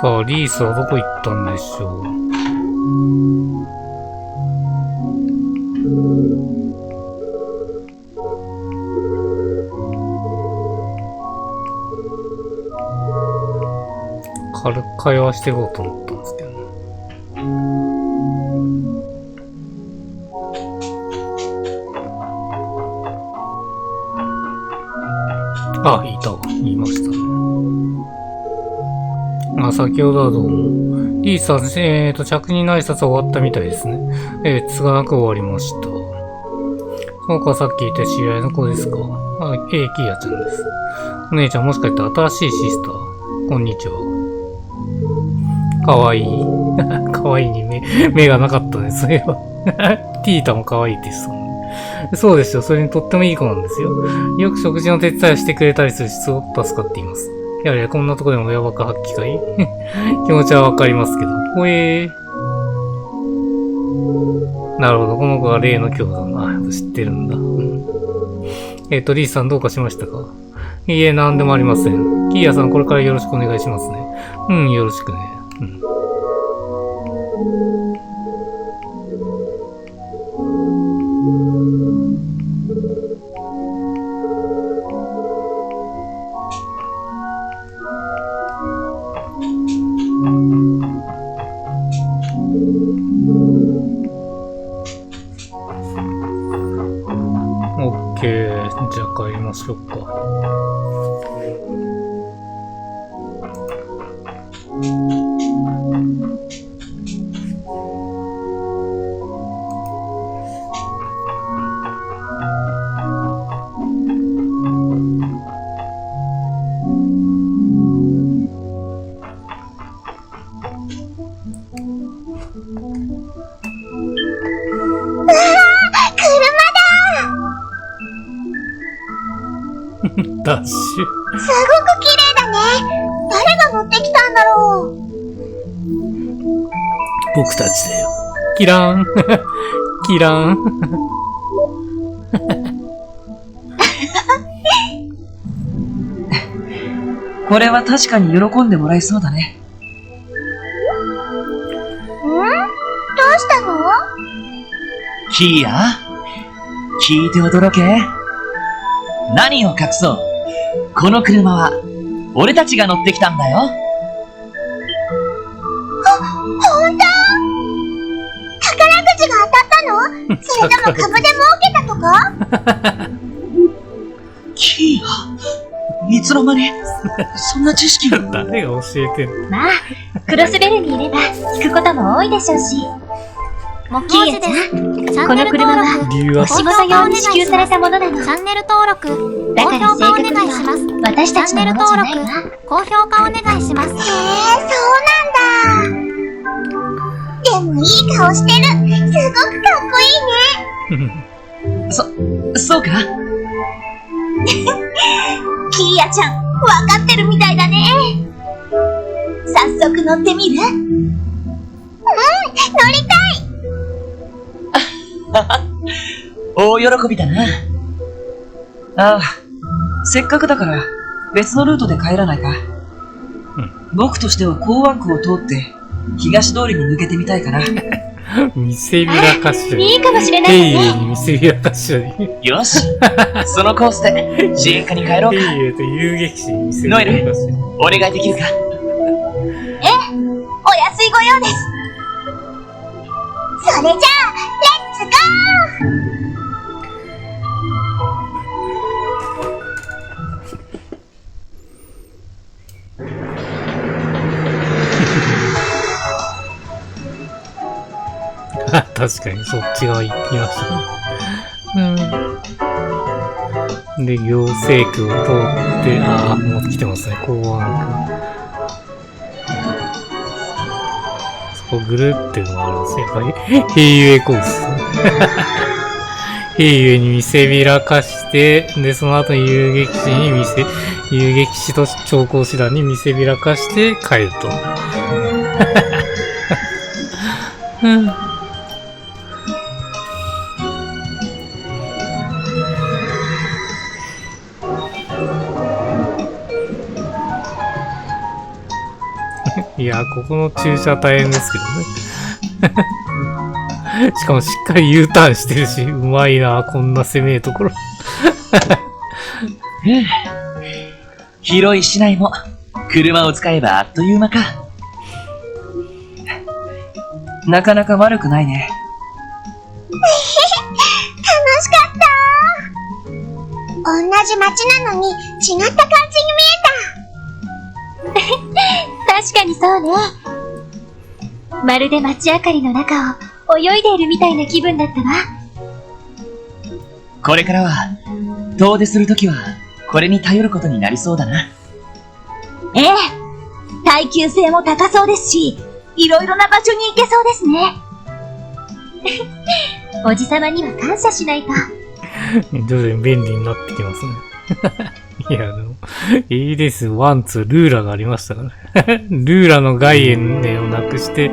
さあ、リースはどこ行ったんでしょう。軽く会話していこうと思ったんですけどね。あ、いたわ。言いましたね。あ、先ほどはどうも。リーさん、着任の挨拶は終わったみたいですね。つがなく終わりました。その子はさっき言った知り合いの子ですか？あ、キーヤちゃんです。お姉ちゃんもしかして新しいシスター？こんにちは。かわいい。かわいいに目がなかったです。そういえば。ティータもかわいいって言ってたもんね。そうですよ。それにとってもいい子なんですよ。よく食事の手伝いをしてくれたりするし、すごく助かっています。やれ、こんなとこでも親バカ発揮かい気持ちはわかりますけど。なるほど。この子が例の兄弟だな。知ってるんだ。リーさんどうかしましたか？いいえ、なんでもありません。キーヤさん、これからよろしくお願いしますね。よろしくね。オッケー。じゃあ帰りましょうか。ダッシュ。すごく綺麗だね。誰が持ってきたんだろう。僕たちだよ。キラーン。キラーン。これは確かに喜んでもらえそうだね。どうしたの？キーヤ、聞いて驚け。何を隠そう。この車は、俺たちが乗ってきたんだよ。ほんと？宝くじが当たったの？それとも株で儲けたとか？キーヤ、いつの間に、そんな知識が。誰が教えてんの？まあ、クロスベルにいれば聞くことも多いでしょうし。木キー曜時ヤちゃん、です。チャンこネルの車は登録、理由はお仕事用に支給されたものなの。チャンネル登録、高だから評価お願い正確にします。は私たちのものじゃないわ。高評価お願いします。そうなんだ。でもいい顔してる。すごくかっこいいね。そうか？キーヤちゃん、わかってるみたいだね。早速乗ってみる？乗りたい。大喜びだな。ああ、せっかくだから別のルートで帰らないか。僕としては港湾区を通って東通りに抜けてみたいかな。見せびらかしちゃう。いいかもしれないヘイわね。エに見せびらかしちゃう。よし、そのコースで自衛課に帰ろうか。ヘイエと遊撃士に見せびらかしちゃう。お願いできるか？お安いご用です。それじゃあ、レッツゴ確かにそっち側行きましたね。で、行政区を通って、もう来てますね、港湾区。そこぐるっていうのがあるんですね。やっぱり、平ユエコース。平ユエに見せびらかして、で、その後に遊撃士と長考師団に見せびらかして帰ると。いや、ここの駐車大変ですけどね。しかもしっかり U ターンしてるし、うまいな、こんな攻めえところ。広い市内も車を使えばあっという間か。なかなか悪くないね。楽しかった。同じ街なのに違った感じに見確かにそうね。まるで街明かりの中を泳いでいるみたいな気分だったわ。これからは、遠出するときは、これに頼ることになりそうだな。ええ。耐久性も高そうですし、いろいろな場所に行けそうですね。おじさまには感謝しないと。徐々に便利になってきますね。いや、でも、いいです。ワン、ツー、ルーラがありましたから。ルーラの外縁をなくして、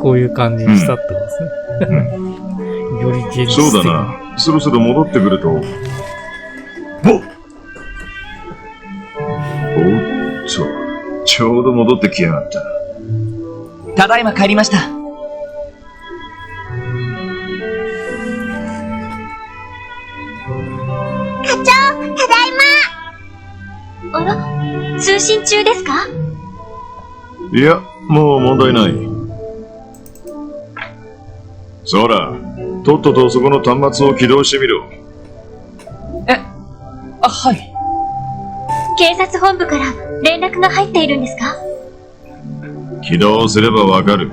こういう感じにしたってことですね。より現実的。そうだな。そろそろ戻ってくると。おっと、ちょうど戻ってきやがった。ただいま帰りました。課長、ただいま。あら、通信中ですか？いや、もう問題ない。そら、とっととそこの端末を起動してみろ。はい。警察本部から連絡が入っているんですか？起動すればわかる。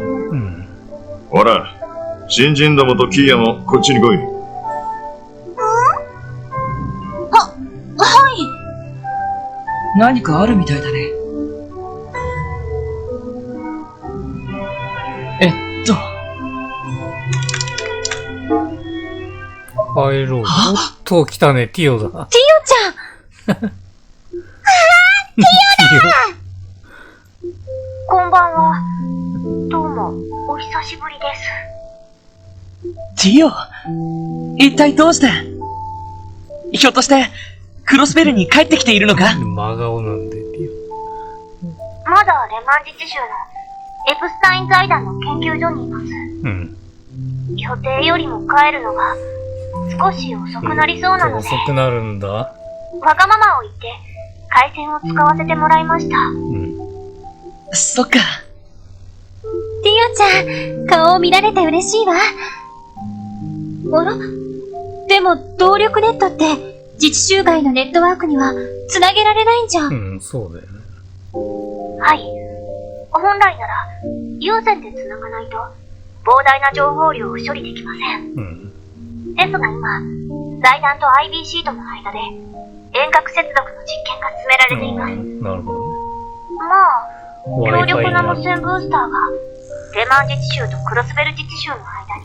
ほら、新人どもとキーヤもこっちに来い。はい。何かあるみたいだね。入ろう。おっと、来たね、ティオだ。ティオちゃんこんばんは。どうも、お久しぶりです。ティオ、一体どうして？ひょっとして、クロスベルに帰ってきているのか？真顔なんで。まだレマン自治州のエプスタイン財団の研究所にいます。うん。予定よりも帰るのが少し遅くなりそうなので、遅くなるんだ。わがままを言って回線を使わせてもらいました。そっか。ティオちゃん、顔を見られて嬉しいわ。あら？でも、動力ネットって、自治州外のネットワークには繋げられないんじゃん。うん、そうだよね。はい。本来なら、有線で繋がないと、膨大な情報量を処理できません。ですが今、財団と IBC との間で、遠隔接続の実験が進められています。なるほどね。まあ、強力な無線ブースターが、レマン自治州とクロスベル自治州の間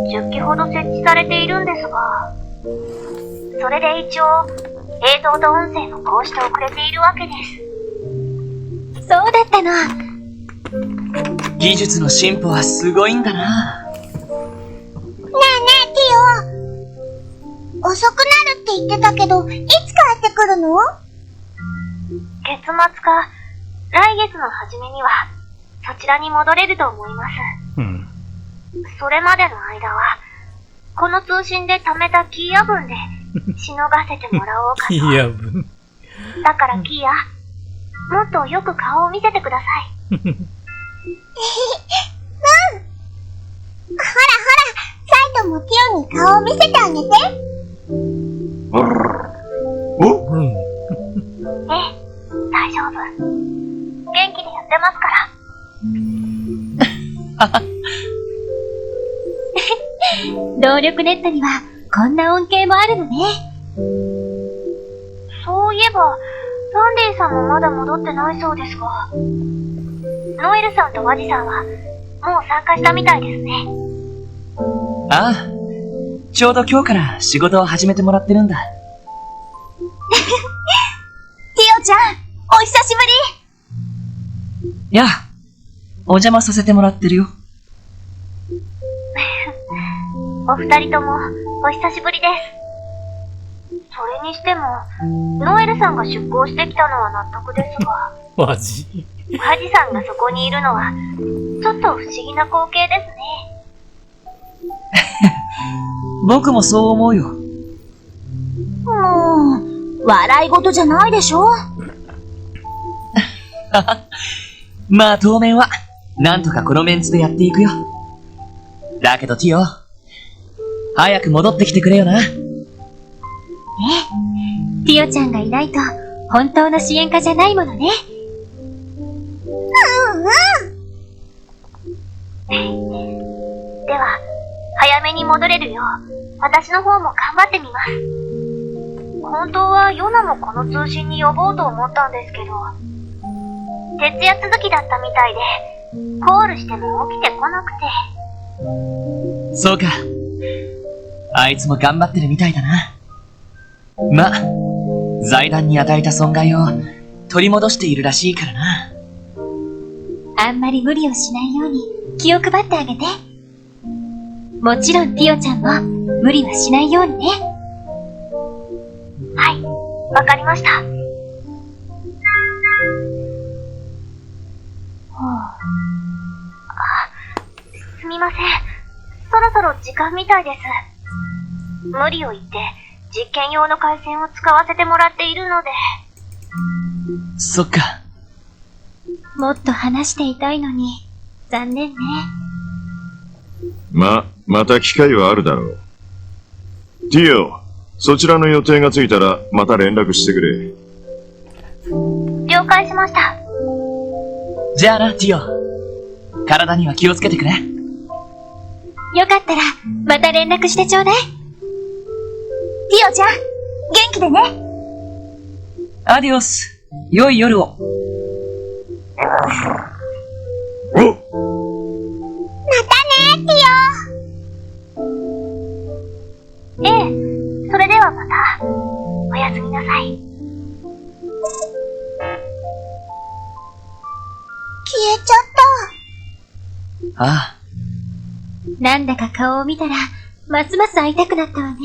に、10機ほど設置されているんですが、それで一応、映像と音声もこうして遅れているわけです。そうだったの。技術の進歩はすごいんだな。ねえねえ、ティオ。遅くなるって言ってたけど、いつ帰ってくるの？月末か、来月の初めには、そちらに戻れると思います。それまでの間は、この通信で貯めたキーヤ分で、しのがせてもらおうかと。キーヤ分。だからキーヤ、もっとよく顔を見せてください。ほらほら、サイトもティオに顔を見せてあげて。ええ、大丈夫。元気でやってますから。動力ネットには、こんな恩恵もあるのね。そういえば、ランディさんもまだ戻ってないそうですが、ノエルさんとワジさんは、もう参加したみたいですね。ああ、ちょうど今日から仕事を始めてもらってるんだ。ティオちゃん、お久しぶり。いや、お邪魔させてもらってるよ。お二人とも、お久しぶりです。それにしても、ノエルさんが出向してきたのは納得ですが、マジ？ワジさんがそこにいるのは、ちょっと不思議な光景ですね。僕もそう思うよ。もう、笑い事じゃないでしょ。まあ当面は、なんとかこのメンツでやっていくよ。だけどティオ、早く戻ってきてくれよな。ティオちゃんがいないと、本当の支援家じゃないものね。では、早めに戻れるよう、私の方も頑張ってみます。本当はヨナもこの通信に呼ぼうと思ったんですけど、徹夜続きだったみたいで、コールしても起きてこなくて。そうか。あいつも頑張ってるみたいだな。ま、財団に与えた損害を取り戻しているらしいからな。あんまり無理をしないように気を配ってあげて。もちろんティオちゃんも無理はしないようにね。はい、わかりました。すみません。そろそろ時間みたいです。無理を言って実験用の回線を使わせてもらっているので。そっか。もっと話していたいのに、残念ね。また機会はあるだろう。ティオ、そちらの予定がついたらまた連絡してくれ。了解しました。じゃあな、ティオ。体には気をつけてくれ。よかったら、また連絡してちょうだい。ティオちゃん、元気でね。アディオス。良い夜を。またね、ティオ。ええ、それではまた。おやすみなさい。あなんだか顔を見たら、ますます会いたくなったわね。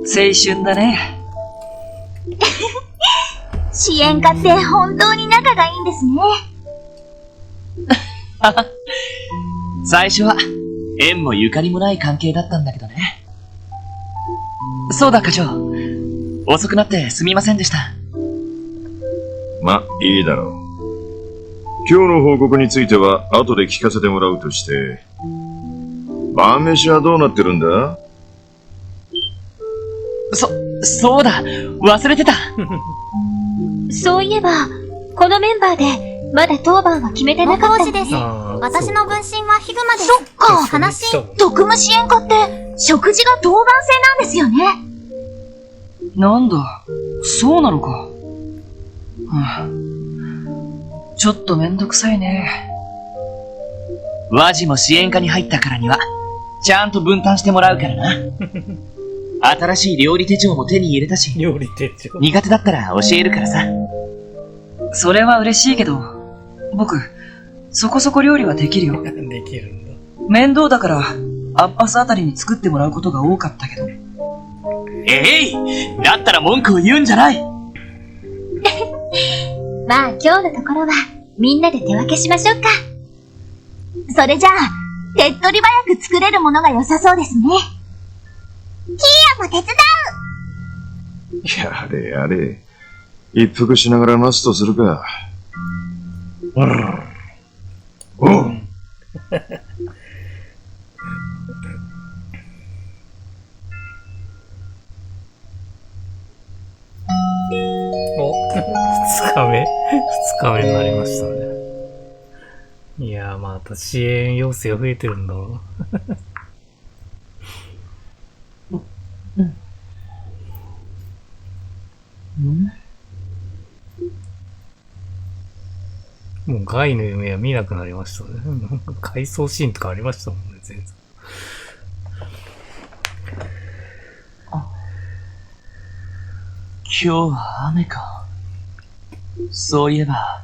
青春だね。支援家って本当に仲がいいんですね。最初は、縁もゆかりもない関係だったんだけどね。そうだ、課長。遅くなってすみませんでした。ま、いいだろう。今日の報告については後で聞かせてもらうとして、晩飯はどうなってるんだ？そうだ、忘れてた。そういえば、このメンバーで、まだ当番は決めてなかったです。私の分身はヒグマです。そっか。話。特務支援課って食事が当番制なんですよね。なんだ、そうなのか。ちょっとめんどくさいね。和ジも支援課に入ったからには、ちゃんと分担してもらうからな。新しい料理手帳も手に入れたし、料理手帳。苦手だったら教えるからさ。それは嬉しいけど、僕、そこそこ料理はできるよ。できるんだ。面倒だから、アッパスあたりに作ってもらうことが多かったけど。だったら文句を言うんじゃない。まあ今日のところは、みんなで手分けしましょうか。それじゃあ、手っ取り早く作れるものが良さそうですね。キーヤも手伝う。やれやれ。一服しながらマストするか。おう。お、二日目になりましたね。いやー、また支援要請が増えてるんだろう。もうガイの夢は見なくなりましたね。なんか回想シーンとかありましたもんね、全然。今日は雨か。そういえば、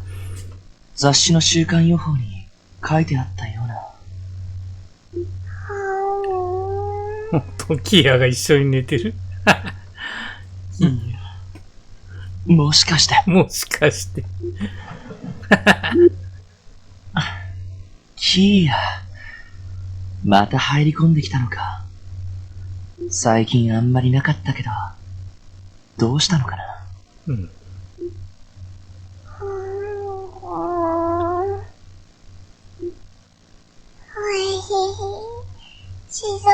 雑誌の週間予報に書いてあったような。トキヤが一緒に寝てる。いいや。もしかして。キーヤ、また入り込んできたのか。最近あんまりなかったけど、どうしたのかな。うん。しずく、こ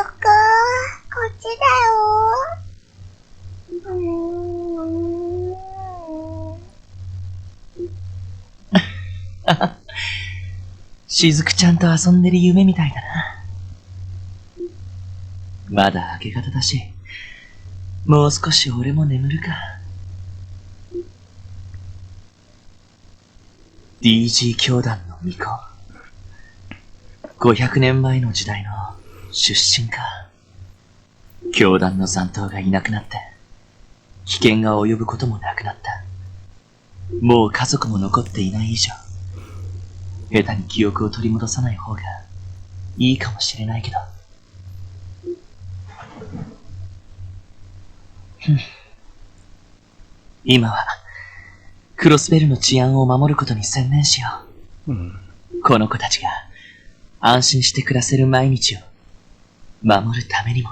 っちだよ。しずくちゃんと遊んでる夢みたいだな。まだ明け方だし、もう少し俺も眠るか。DG 教団の巫女。500年前の時代の出身か。教団の残党がいなくなって、危険が及ぶこともなくなった。もう家族も残っていない以上、下手に記憶を取り戻さない方がいいかもしれないけど。今は、クロスベルの治安を守ることに専念しよう。この子たちが安心して暮らせる毎日を守るためにも。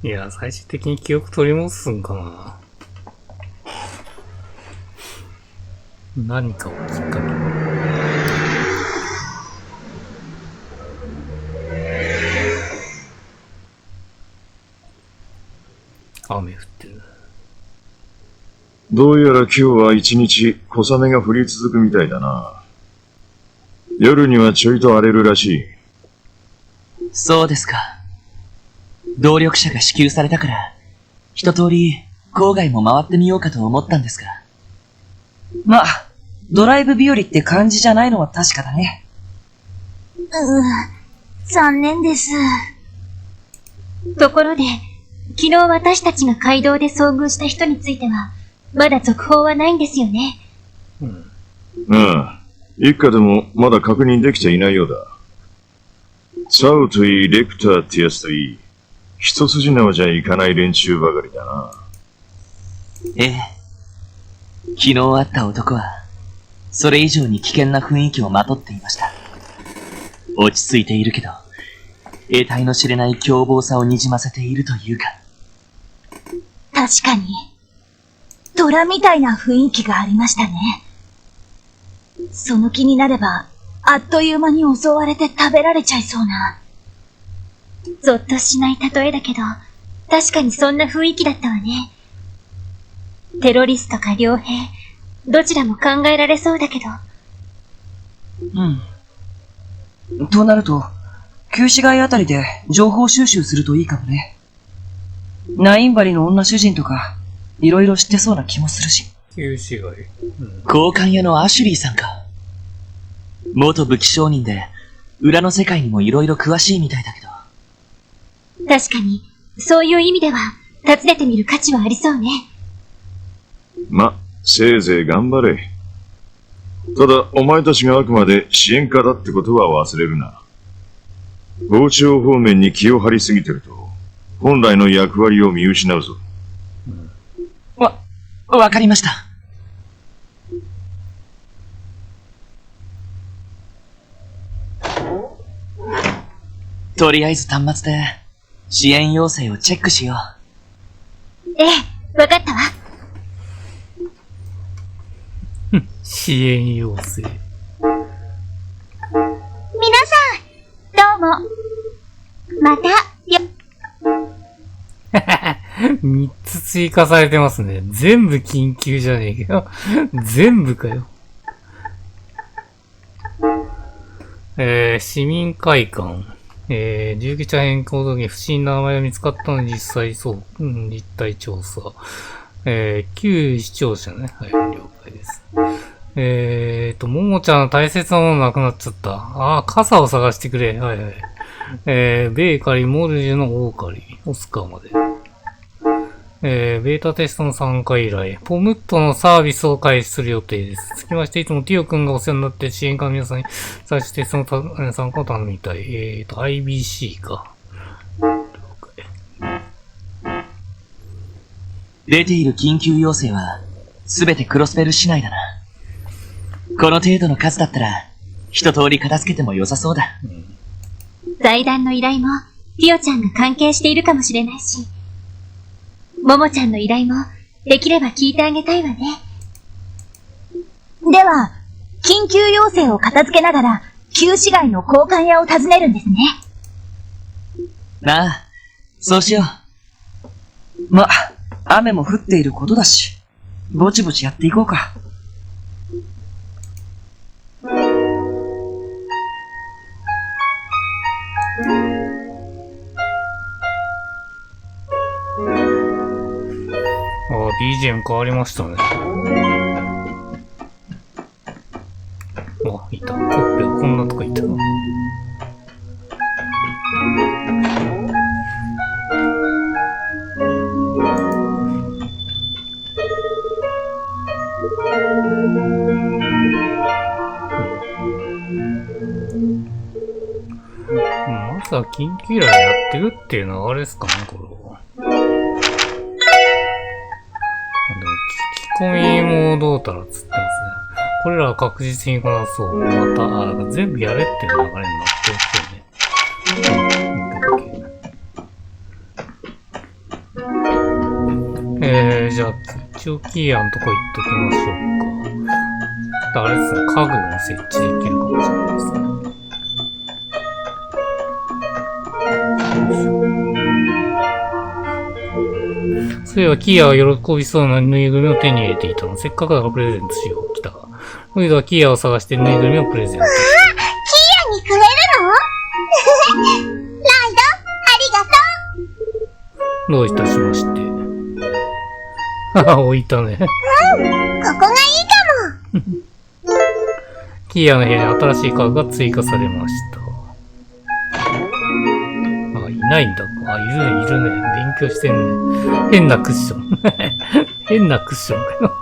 いや、最終的に記憶取り戻すんかな。何かをきっかけに。雨降ってる。どうやら今日は一日小雨が降り続くみたいだな。夜にはちょいと荒れるらしい。そうですか。動力車が支給されたから、一通り郊外も回ってみようかと思ったんですが。まあ、ドライブ日和って感じじゃないのは確かだね。残念です。ところで、昨日私たちが街道で遭遇した人については、まだ続報はないんですよね。一家でもまだ確認できていないようだ。サウといい、レクターってやつといい、一筋縄じゃいかない連中ばかりだな。ええ。昨日会った男は、それ以上に危険な雰囲気をまとっていました。落ち着いているけど、得体の知れない凶暴さをにじませているというか。確かに、虎みたいな雰囲気がありましたね。その気になれば、あっという間に襲われて食べられちゃいそうな。ゾッとしない例えだけど、確かにそんな雰囲気だったわね。テロリストか傭兵、どちらも考えられそうだけど。となると、旧市街あたりで情報収集するといいかもね。ナインバリの女主人とか、いろいろ知ってそうな気もするし。旧市街。交換屋のアシュリーさんか。元武器商人で、裏の世界にもいろいろ詳しいみたいだけど。確かに、そういう意味では、訪ねてみる価値はありそうね。ま、せいぜい頑張れ。ただ、お前たちがあくまで支援家だってことは忘れるな。傍聴方面に気を張りすぎてると、本来の役割を見失うぞ。わかりました。とりあえず端末で、支援要請をチェックしよう。ええ、わかったわ。支援要請。皆さん、どうも。また、3つ追加されてますね。全部緊急じゃねえけど。全部かよ。市民会館。銃撃者変更時不審な名前が見つかったので実際実態調査。旧視聴者ね。はい、了解です。ももちゃんの大切なものなくなっちゃった。傘を探してくれ。はいはい。ベーカリー、モルジュのオーカリー、オスカーまで。ベータテストの参加依頼。ポムットのサービスを開始する予定です。つきましていつもティオくんがお世話になって支援家の皆さんに最終テストの参加を頼みたい。IBC か。出ている緊急要請は、すべてクロスベル市内だな。この程度の数だったら、一通り片付けても良さそうだ。財団の依頼も、ティオちゃんが関係しているかもしれないし、ももちゃんの依頼も、できれば聞いてあげたいわね。では、緊急要請を片付けながら、旧市街の交換屋を訪ねるんですね。なあ、そうしよう。ま、雨も降っていることだし、ぼちぼちやっていこうか。BGM 変わりましたね。いた。コッペがこんなとこいた。まさか緊急依頼やってるっていうのはあれですかね、これは。聞き込みもどうたらっつってますね。これらは確実にこなそう。また、全部やれっていう流れになってるね。じゃあ、一応キーアのとこ行っときましょうか。あれですね、家具も設置できるかもしれないですね。そういえば、キーアは喜びそうなぬいぐるみを手に入れていたの。せっかくだからプレゼントしよう。来たが。ロイドはキーアを探してぬいぐるみをプレゼント。キーアにくれるのライド、ありがとう。どういたしまして。置いたね。ここがいいかも。キーアの部屋に新しい家具が追加されました。いないんだ。いるね。勉強してんね。変なクッション。変なクッションかよ。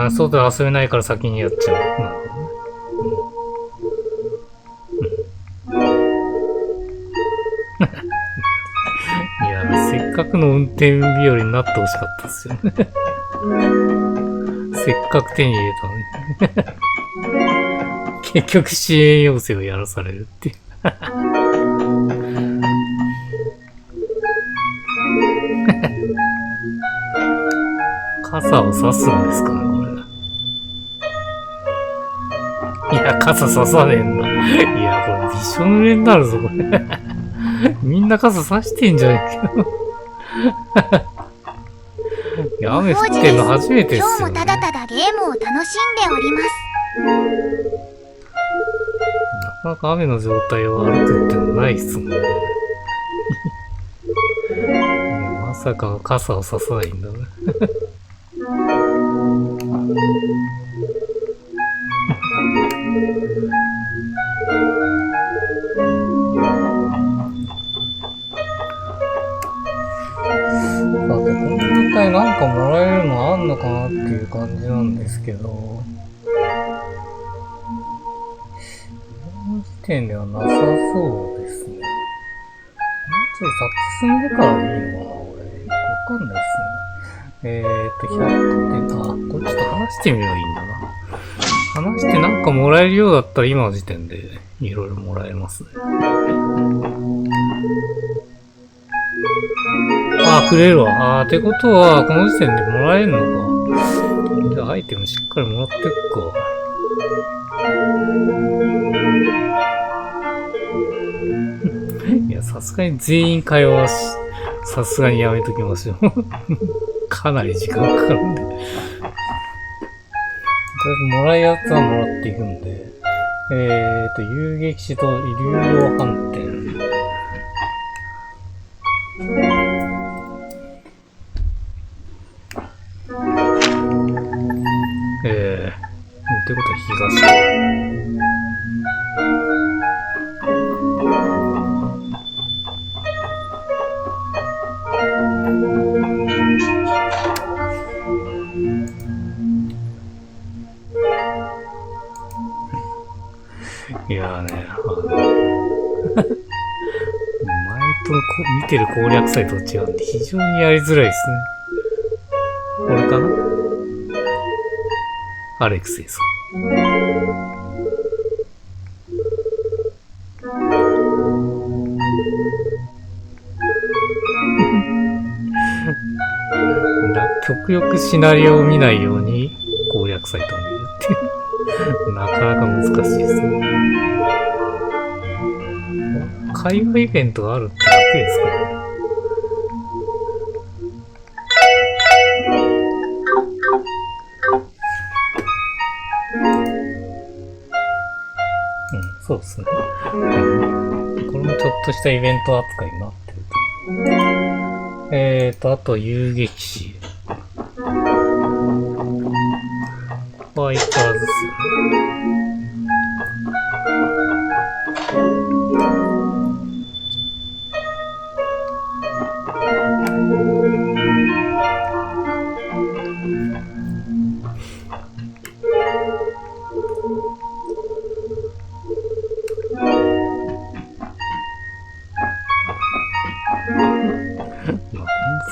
ああ、外で遊べないから先にやっちゃう。なるほどね。いや、せっかくの運転日和になってほしかったですよね。せっかく手に入れたのに。結局支援要請をやらされるっていう。傘を差すんですかね、これ。いや、傘差さねえんだ。いや、これびしょ濡れになるぞ、これ。みんな傘差してんじゃねえかよ。いや、雨降ってんの初めてっすよ、ね。今日もただただゲームを楽しんでおります。なかなか雨の状態を歩くってのないっすもんね。いや、まさか傘を差さないんだね。さて、この状態なんかもらえるのあんのかなっていう感じなんですけど、この時点ではなさそうですね。もうちょい先進んでからでいいのかな、これ。よくわかんないですね。100点、これちょっと話してみればいいんだな。話してなんかもらえるようだったら今の時点でいろいろもらえますね。あ、くれるわ。ってことは、この時点でもらえるのか。じゃあ、アイテムしっかりもらってくか。いや、さすがに全員会話さすがにやめときましょう。かなり時間かかるんで。とりあえずもらうやつはもらっていくんで。遊撃士と流量反転。ってことは東。いやーね、前と見てる攻略サイトと違うんで非常にやりづらいですね。これかな？アレクセイさん。極力シナリオを見ないように攻略サイトを見るっていう。なかなか難しいですね。会話イベントがあるってだけですかね。そうですね。これもちょっとしたイベント扱いになってると。あと遊撃士。ここは相変わらずですよね。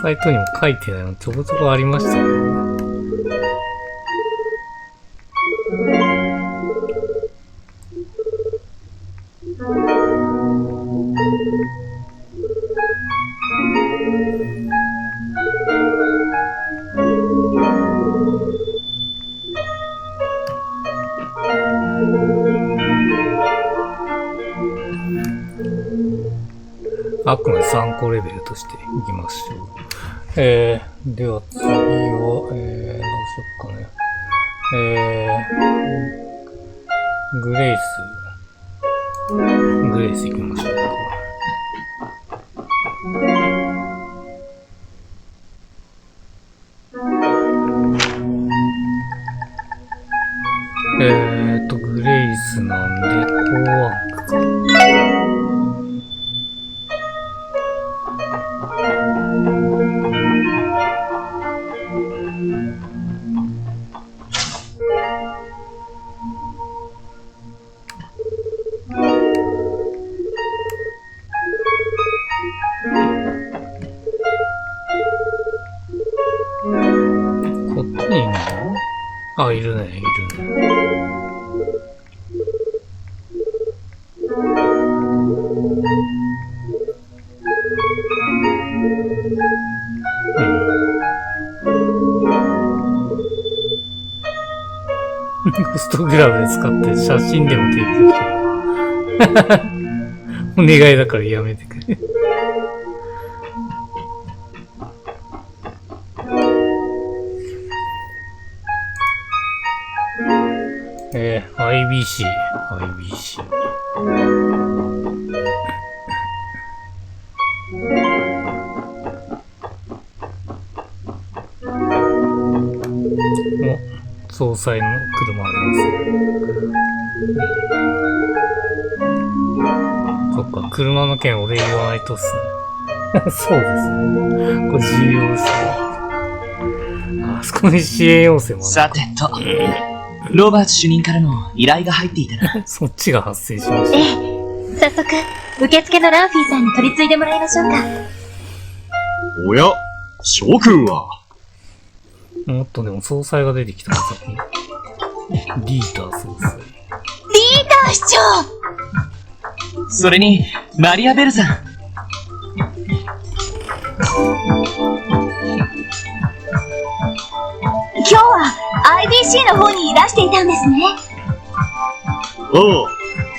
サイトにも書いてないのちょこちょこありましたけどね。あくまで参考レベルとしていきましょう。では次は、どうしよっかね。グレイス行きましょうか。グレイスなんで、公安区か。あ、いるね、いるね。ゴストグラブ使って写真でも提供してる。お願いだからやめてくれ。IBC。総裁の車ありますね。そっか、車の件俺言わないとっすね。そうですね。これ重要ですね。あそこに支援要請もある。さてと、ロバート主任からの依頼が入っていたな。そっちが発生しました。早速、受付のランフィーさんに取り継いでもらいましょうか。おや、諸君は。もっとでも総裁が出てきたらさ、リーター総裁。リーダー市長。それに、マリアベルさん。今日は IBC の方にいらしていたんですね。ああ、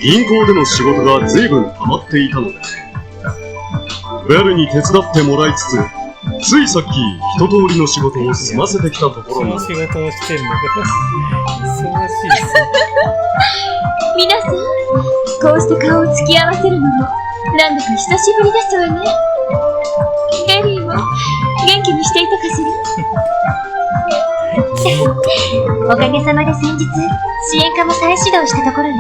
銀行での仕事が随分溜まっていたのでね。ベルに手伝ってもらいつつ、ついさっき一通りの仕事を済ませてきたところなの。仕事をしてんだから忙しいっすね。皆さん、こうして顔を突き合わせるのも、なんだか久しぶりですわね。エリーも、元気にしていたかしら。おかげさまで先日、支援課も再始動したところよ。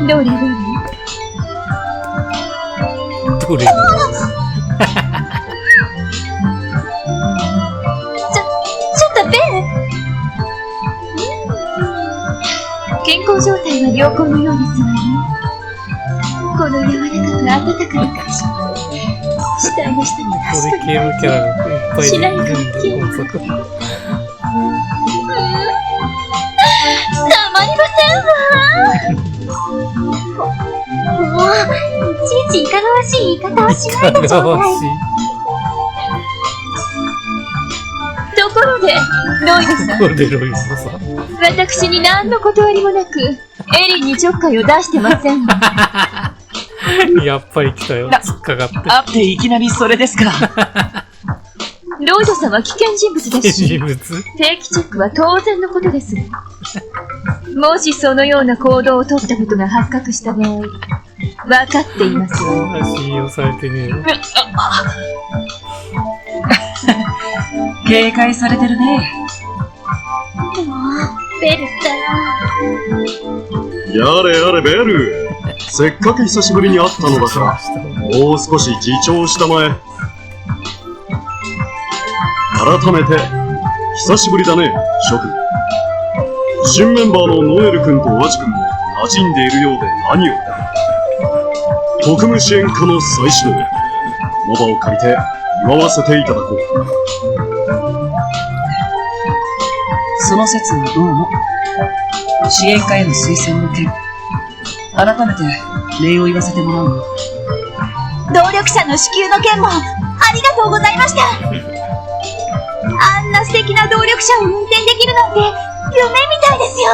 どれどれどれちょっとベル、健康状態は良好のようですわね。この柔らかく温かい感じ、死体の下に確かに系のキャラがいっぱいいるんで、今作。たまりませんわ。もう、いちいちいかがわしい言い方をしないでちょうだい。ところで、ロイドさん。これでロイドさん。私に何の断りもなく、エリンにちょっかいを出してません。やっぱり来たよ。突っかかって。会っていきなりそれですか。ロイドさんは危険人物ですし、人物定期チェックは当然のことです。もしそのような行動をとったことが発覚した場合、分かっていますわ。信用されてねえよ。警戒されてるね。もう、ベルさやれやれベル、せっかく久しぶりに会ったのだからもう少し自重したまえ。改めて久しぶりだね、諸君。新メンバーのノエル君とオアジ君も馴染んでいるようで何よりだ。特務支援課の再始動、この場を借りて祝わせていただこう。その説はどうも。支援課への推薦の件、改めて礼を言わせてもらうの。動力車の支給の件もありがとうございました。あんな素敵な動力車を運転できるなんて夢みたいですよ。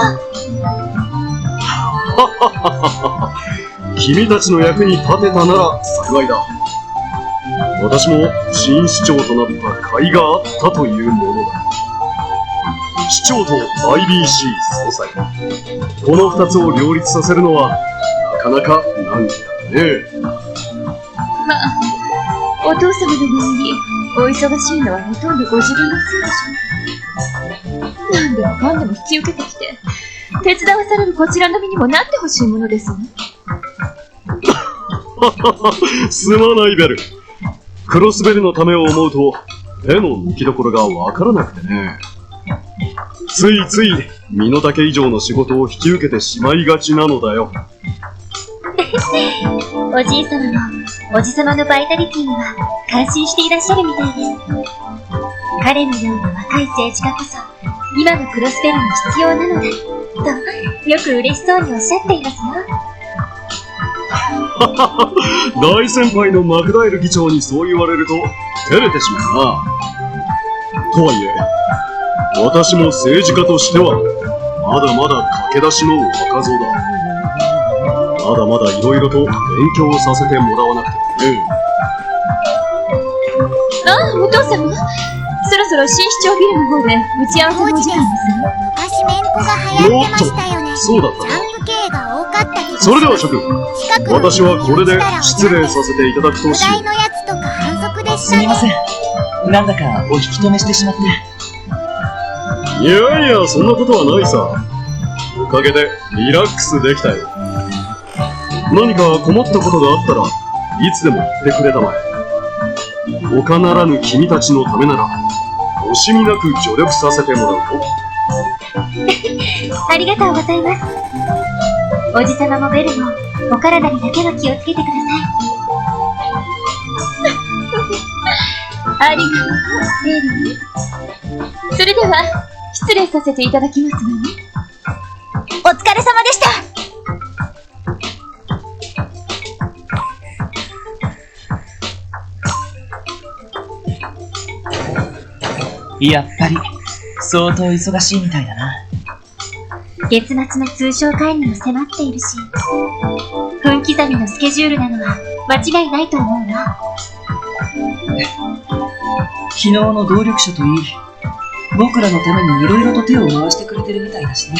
君たちの役に立てたなら幸いだ。私も新市長となった甲斐があったというものだ。市長と IBC 総裁、この二つを両立させるのはなかなか難儀だね。まあ、お父様の場合にお忙しいのはほとんどご自分のせいでしょう。何でもかんでも引き受けてきて、手伝わされるこちらの身にもなってほしいものですわ。すまないベル。クロスベルのためを思うと手の抜きどころがわからなくてね。ついつい身の丈以上の仕事を引き受けてしまいがちなのだよ。おじい様もおじ様のバイタリティには感心していらっしゃるみたいです。彼のような若い政治家こそ、今のクロスベルに必要なのだ、と、よく嬉しそうにおっしゃっていますよ。大先輩のマクダエル議長にそう言われると照れてしまうな。とはいえ私も政治家としてはまだまだ駆け出しの若造だ。まだまだいろいろと勉強させてもらわなくてもね。ああ、お父様、そろそろ新市長ビルの方で打ち合わせのお時間ですね。昔めんこが流行ってましたよね。そうだったジャンプ系が多かった気がする。それでは諸君、近くの私はこれで失礼させていただくとしよ巨大のやつとか反則でしたね。すみません。なんだかお引き止めしてしまって。う。いやいや、そんなことはないさ。おかげでリラックスできたよ。何か困ったことがあったらいつでも言ってくれたまえ。他ならぬ君たちのためなら惜しみなく助力させてもらうよ。ありがとうございます。おじさまもベルも、お体にだけは気をつけてください。ありがとう、ベル。それでは、失礼させていただきますわね。お疲れ様でした。やっぱり、相当忙しいみたいだな。月末の通常会議も迫っているし、分刻みのスケジュールなのは間違いないと思うわ。昨日の動力者といい、僕らのために色々と手を回してくれてるみたいだしね。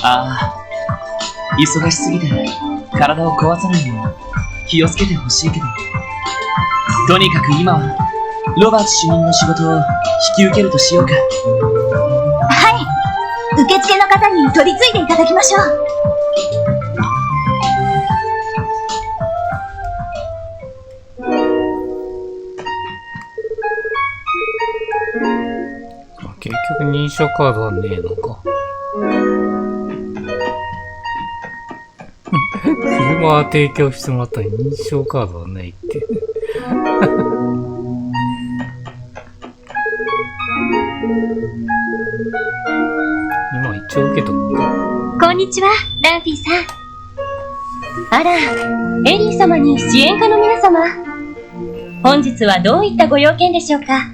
ああ、忙しすぎて体を壊さないよう気をつけてほしいけど、とにかく今はロバート主任の仕事を引き受けるとしようか。はい、受付の方に取り継いでいただきましょう。結局認証カードはねえのか。車は提供してもらったのに認証カードはないって。今一応受けとくか。こんにちは、ランフィーさん。あら、エリー様に支援家の皆様。本日はどういったご用件でしょうか？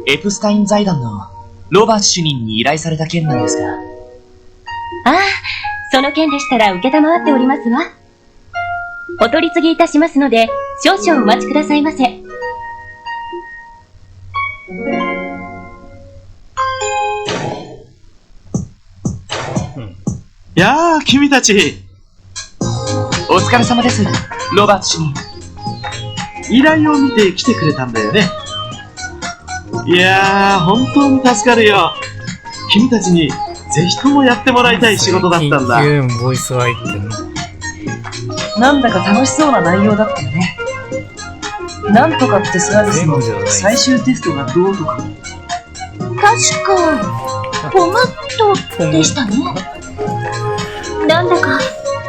エプスタイン財団のロバート主任に依頼された件なんですが。ああ、その件でしたら受けたまわっておりますわ。お取り次ぎいたしますので、少々お待ちくださいませ。やあ、君たち。お疲れ様です、ロバート主任。依頼を見て来てくれたんだよね。いやー、本当に助かるよ。君たちにぜひともやってもらいたい仕事だったんだ。緊急ボイスが入ってるの。なんだか楽しそうな内容だったよね。なんとかってサービスの最終テストがどうとか。確か、ポムットでしたね。なんだか、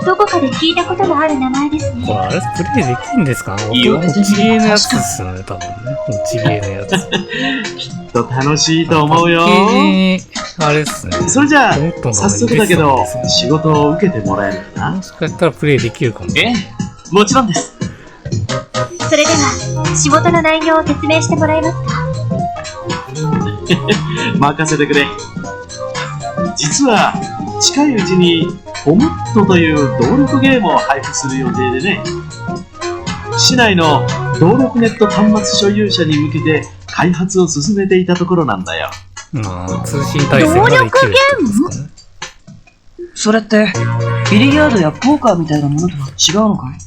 どこかで聞いたことがある名前ですね。これあれプレイできるんですか？落ちゲーのやつですよね、多分ね。落ちゲーのやつ。きっと楽しいと思うよ。あれっすね。それじゃあ、早速だけど、仕事を受けてもらえるかな？もしかしたらプレイできるかも。ええ、もちろんです。それでは、仕事の内容を説明してもらえますか？任せてくれ。実は、近いうちに、ポムットという登録ゲームを配布する予定でね。市内の登録ネット端末所有者に向けて開発を進めていたところなんだよ。通信体制ができるってことですかね。それって、ビリヤードやポーカーみたいなものとは違うのかい？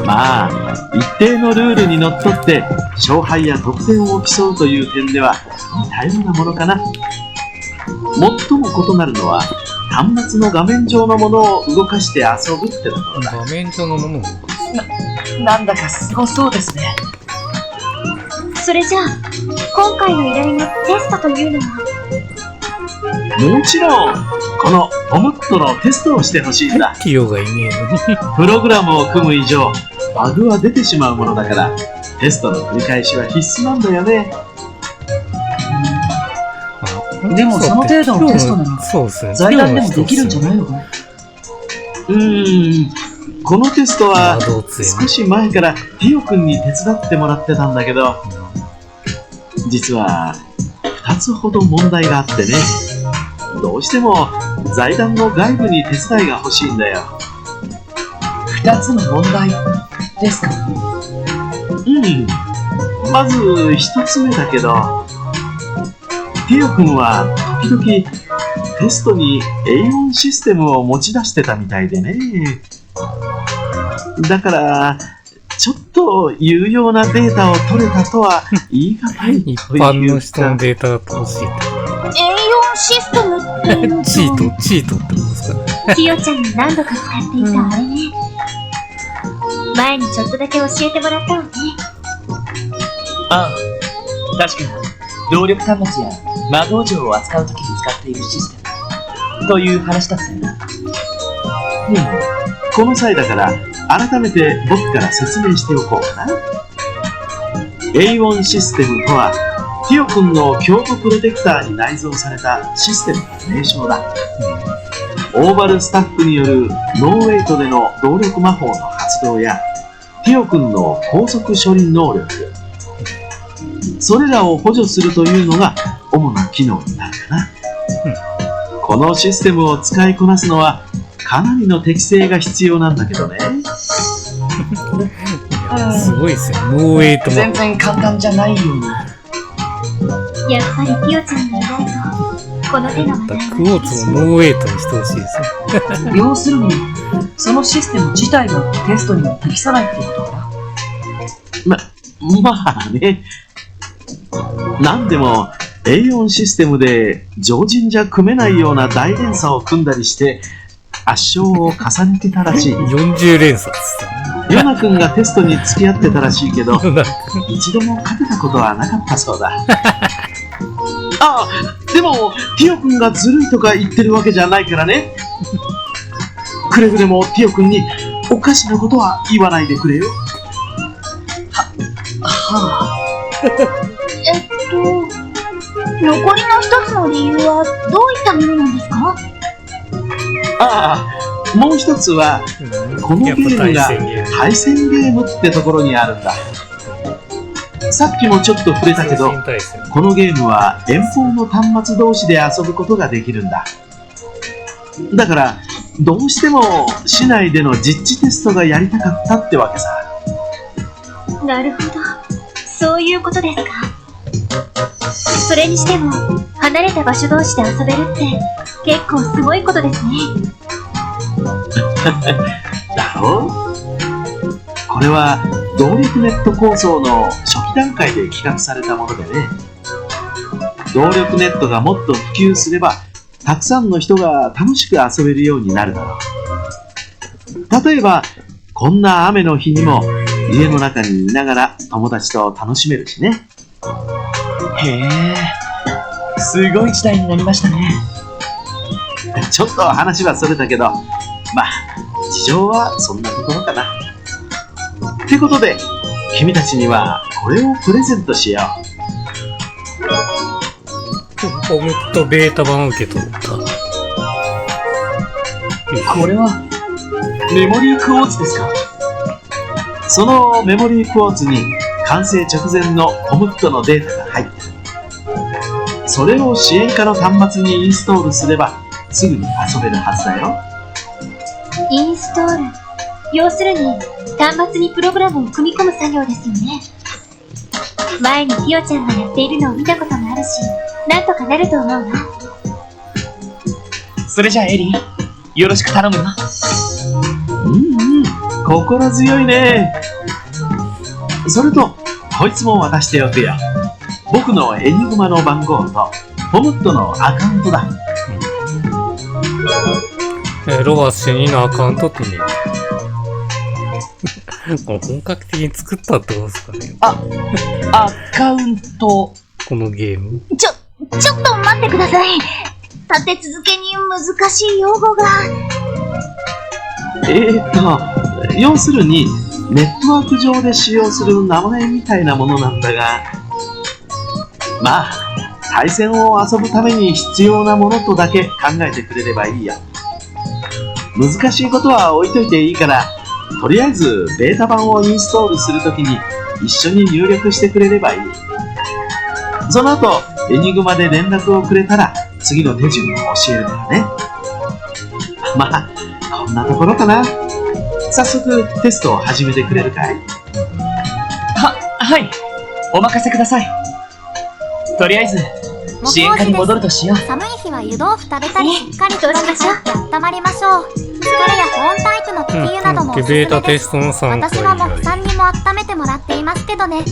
まあ、一定のルールにのっとって勝敗や得点を競うという点では似たようなものかな。最も異なるのは端末の画面上のものを動かして遊ぶってところだ。画面上のものを動かす。なんだかすごそうですね。それじゃあ、今回の依頼のテストというのは？もちろん、このポムットのテストをしてほしいんだ。企業がいねえのに。プログラムを組む以上、バグは出てしまうものだから、テストの繰り返しは必須なんだよね。でもその程度のテストなら、そうですね。財団でもできるんじゃないのか？このテストはどうつい少し前からティオ君に手伝ってもらってたんだけど、実は2つほど問題があってね、どうしても財団の外部に手伝いが欲しいんだよ。2つの問題ですか？まず1つ目だけど、ティオ君は時々テストに A4 システムを持ち出してたみたいでね。だからちょっと有用なデータを取れたとは言い難いというか。一般の人のデータだと欲しい。 A4 システムっていうとチートってことですか？ティオちゃんが何度か使っていたあれね。前にちょっとだけ教えてもらったわね。ああ、確かに動力端末や魔導錠を扱うときに使っているシステムという話だったよな。この際だから改めて僕から説明しておこうかな。 A4 システムとはティオ君の強度プロテクターに内蔵されたシステムの名称だ。オーバルスタッフによるノーウェイトでの動力魔法の発動やティオ君の高速処理能力、それらを補助するというのが主な機能になるかな。このシステムを使いこなすのはかなりの適性が必要なんだけどね。すごいですよ。ノーウェイトも。全然簡単じゃないような。やっぱりティオちゃんがいないとこの手の話題クォーツもノーウェイトにしてほしいですね。要するにそのシステム自体がテストにも適さないってことかな。まあね。なんでも A4 システムで常人じゃ組めないような大連鎖を組んだりして圧勝を重ねてたらしい。40連鎖ですヨナ君がテストに付き合ってたらしいけど一度も勝てたことはなかったそうだ。ああ、でもティオ君がずるいとか言ってるわけじゃないからね。くれぐれもティオ君におかしなことは言わないでくれよ。残りの一つの理由はどういったものなんですか？もう一つはこのゲームが対戦ゲームってところにあるんだ。さっきもちょっと触れたけど、このゲームは遠方の端末同士で遊ぶことができるんだ。だからどうしても市内での実地テストがやりたかったってわけさ。なるほど、そういうことですか。それにしても離れた場所同士で遊べるって結構すごいことですね。だろう？これは動力ネット構想の初期段階で企画されたものでね。動力ネットがもっと普及すればたくさんの人が楽しく遊べるようになるだろう。例えばこんな雨の日にも家の中にいながら友達と楽しめるしね。へえ、すごい時代になりましたね。ちょっと話はそれたけど、まあ事情はそんなところかな。ってことで君たちにはこれをプレゼントしよう。コムットベータ版受け取った。これはメモリークォーツですか？そのメモリークォーツに完成直前のコムットのデータが入ってる。それを支援下の端末にインストールすればすぐに遊べるはずだよ。インストール、要するに端末にプログラムを組み込む作業ですよね。前にティオちゃんがやっているのを見たこともあるし、なんとかなると思うわ。それじゃあエリー、よろしく頼むな。心強いね。それとこいつも渡しておくよ。僕のエニグマの番号とコムットのアカウントだ。ロバス主任のアカウントってね。これ本格的に作ったってことですかね。アカウント。このゲーム。ちょっと待ってください。立て続けに難しい用語が。要するにネットワーク上で使用する名前みたいなものなんだが、まあ対戦を遊ぶために必要なものとだけ考えてくれればいいよ。難しいことは置いといていいから、とりあえずベータ版をインストールするときに一緒に入力してくれればいい。その後エニグマで連絡をくれたら次の手順を教えるからね。まあこんなところかな。早速テストを始めてくれるかい？はい。お任せください。とりあえず支援課に戻るとしよう。寒い日は湯豆腐食べたりしっかり風呂に入って温まりましょう。疲れや保温タイプの適油などもおすすめベータテです。ストの参考私はもっさんにも温めてもらっていますけどね。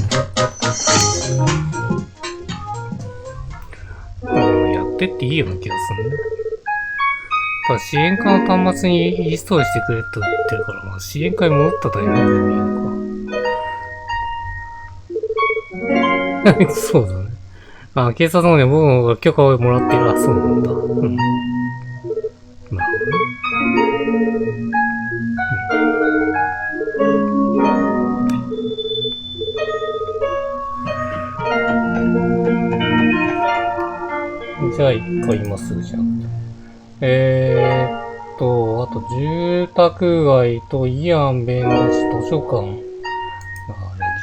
やってっていいような気がするね。ただ支援課の端末にインストールしてくれと言ってるから、まあ支援課に戻ったタイミングでもいいのか。そうだね。あ、警察の方で僕の方が許可をもらってる。あ、そうなんだ。うん。なるほどね。じゃあ一回言いますじゃん。あと住宅街とイアン弁護士図書館。あれ、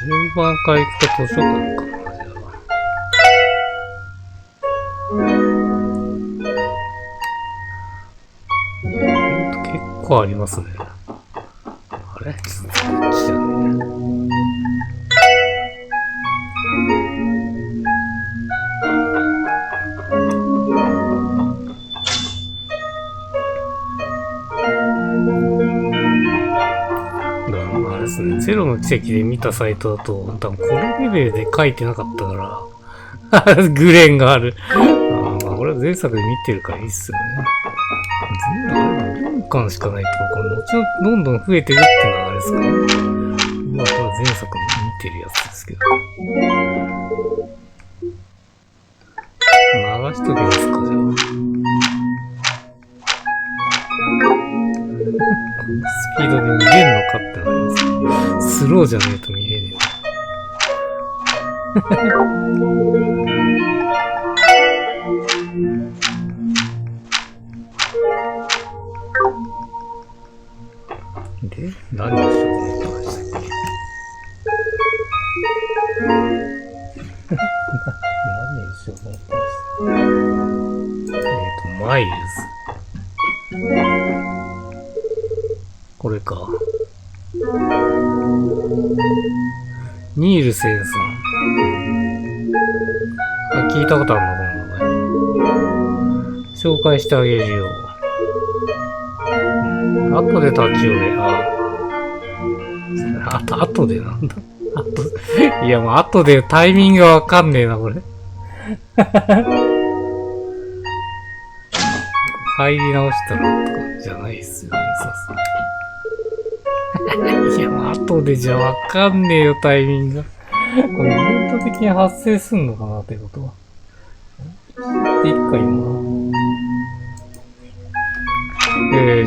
順番から行くと図書館かな。結構ありますね。あれちょっとこっちじゃねあれですね。ゼロの奇跡で見たサイトだと、多分これレベルで書いてなかったから、グレンがある。まあ、これは前作で見てるからいいっすよね。4巻しかないとか、これ後々どんどん増えてるっていうのはあれですかね。まあ、これは前作見てるやつですけど。流しときますか、じゃあ。スピードで見れるのかってなります。スローじゃないと見れねえ。で、何をしようと思ってましたっけ？何をしようと思ってました？マイルズ。これか。ニールセンさん。あ、聞いたことあるのこの名前。紹介してあげるよ。後で立ち寄れ。後でなんだ。いやもう後でタイミングがわかんねえな、これ。入り直したらとかじゃないっすよね、さすがに。いや、もう後でじゃわかんねえよ、タイミングが。これ、イベント的に発生すんのかなってことは。で、一回今。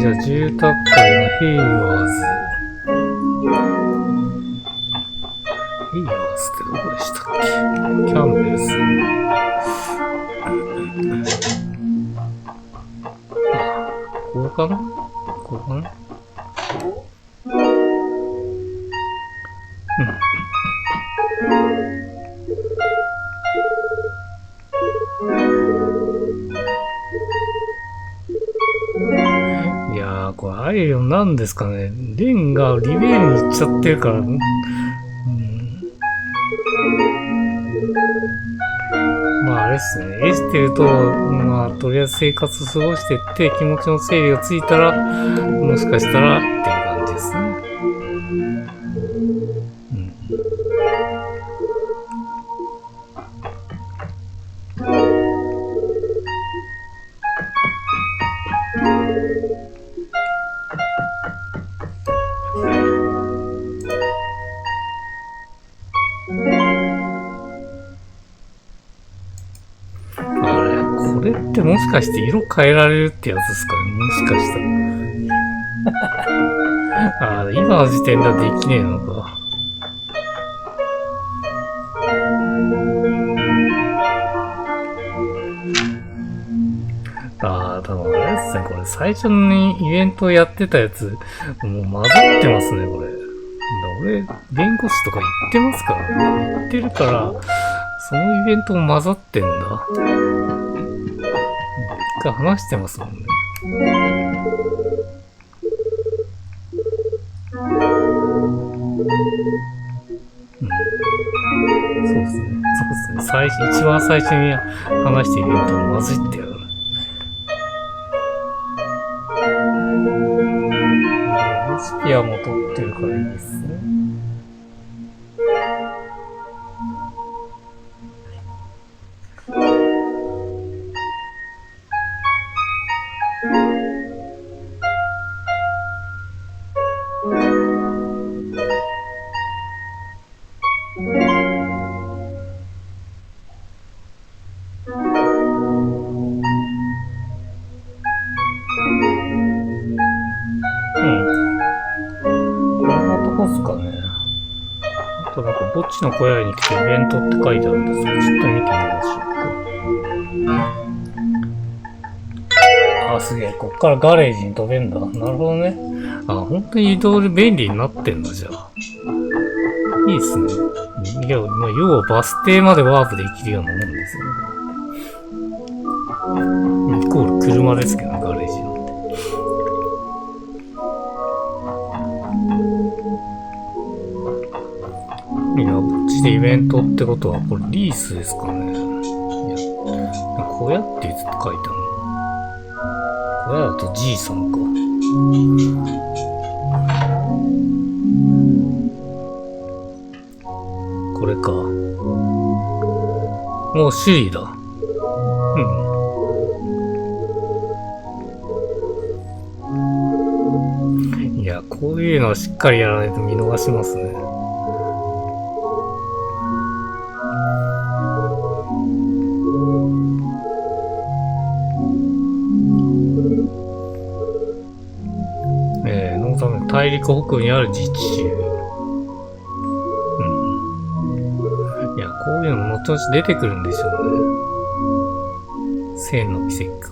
じゃあ、住宅街のヘイワーズ。ヘイワーズってどこでしたっけ？キャンベルス。ここかな？ここかな？いやー、これアイロンなんですかね。レンがリベールに行っちゃってるから、まああれっすね。エステルと、まあとりあえず生活過ごしてって気持ちの整理がついたら、もしかしたらっていう感じですね。これってもしかして色変えられるってやつですかね、もしかしたら。ああ、今の時点ではできねえのか。ああ、多分あれですね、これ最初にイベントやってたやつ、もう混ざってますね、これ。俺、弁護士とか言ってますからね。言ってるから、そのイベントも混ざってんだ。一回話してますもんね。そうですね。一番最初に話しているイベントも混じってやる。レシピはもう取ってるからいいですね。墓地の小屋に来てイベントって書いてあるんですけど、ちょっと見てみましょうか。あ、すげえ。こっからガレージに飛べんだ。なるほどね。あ、本当に移動で便利になってんだ、じゃあ。いいっすね。いや、まあ、要はバス停までワープできるようなもんですよね。イコール車ですけどね、ガレージなんて。いや、こっちでイベントってことは、これリースですかね。いや、小屋っていつって書いてあるの？小屋だとじいさんか。これか。もう首位だ。いや、こういうのはしっかりやらないと見逃しますね。大陸北部にある自治州。いや、こういうのも後々出てくるんでしょうね。千の奇跡か。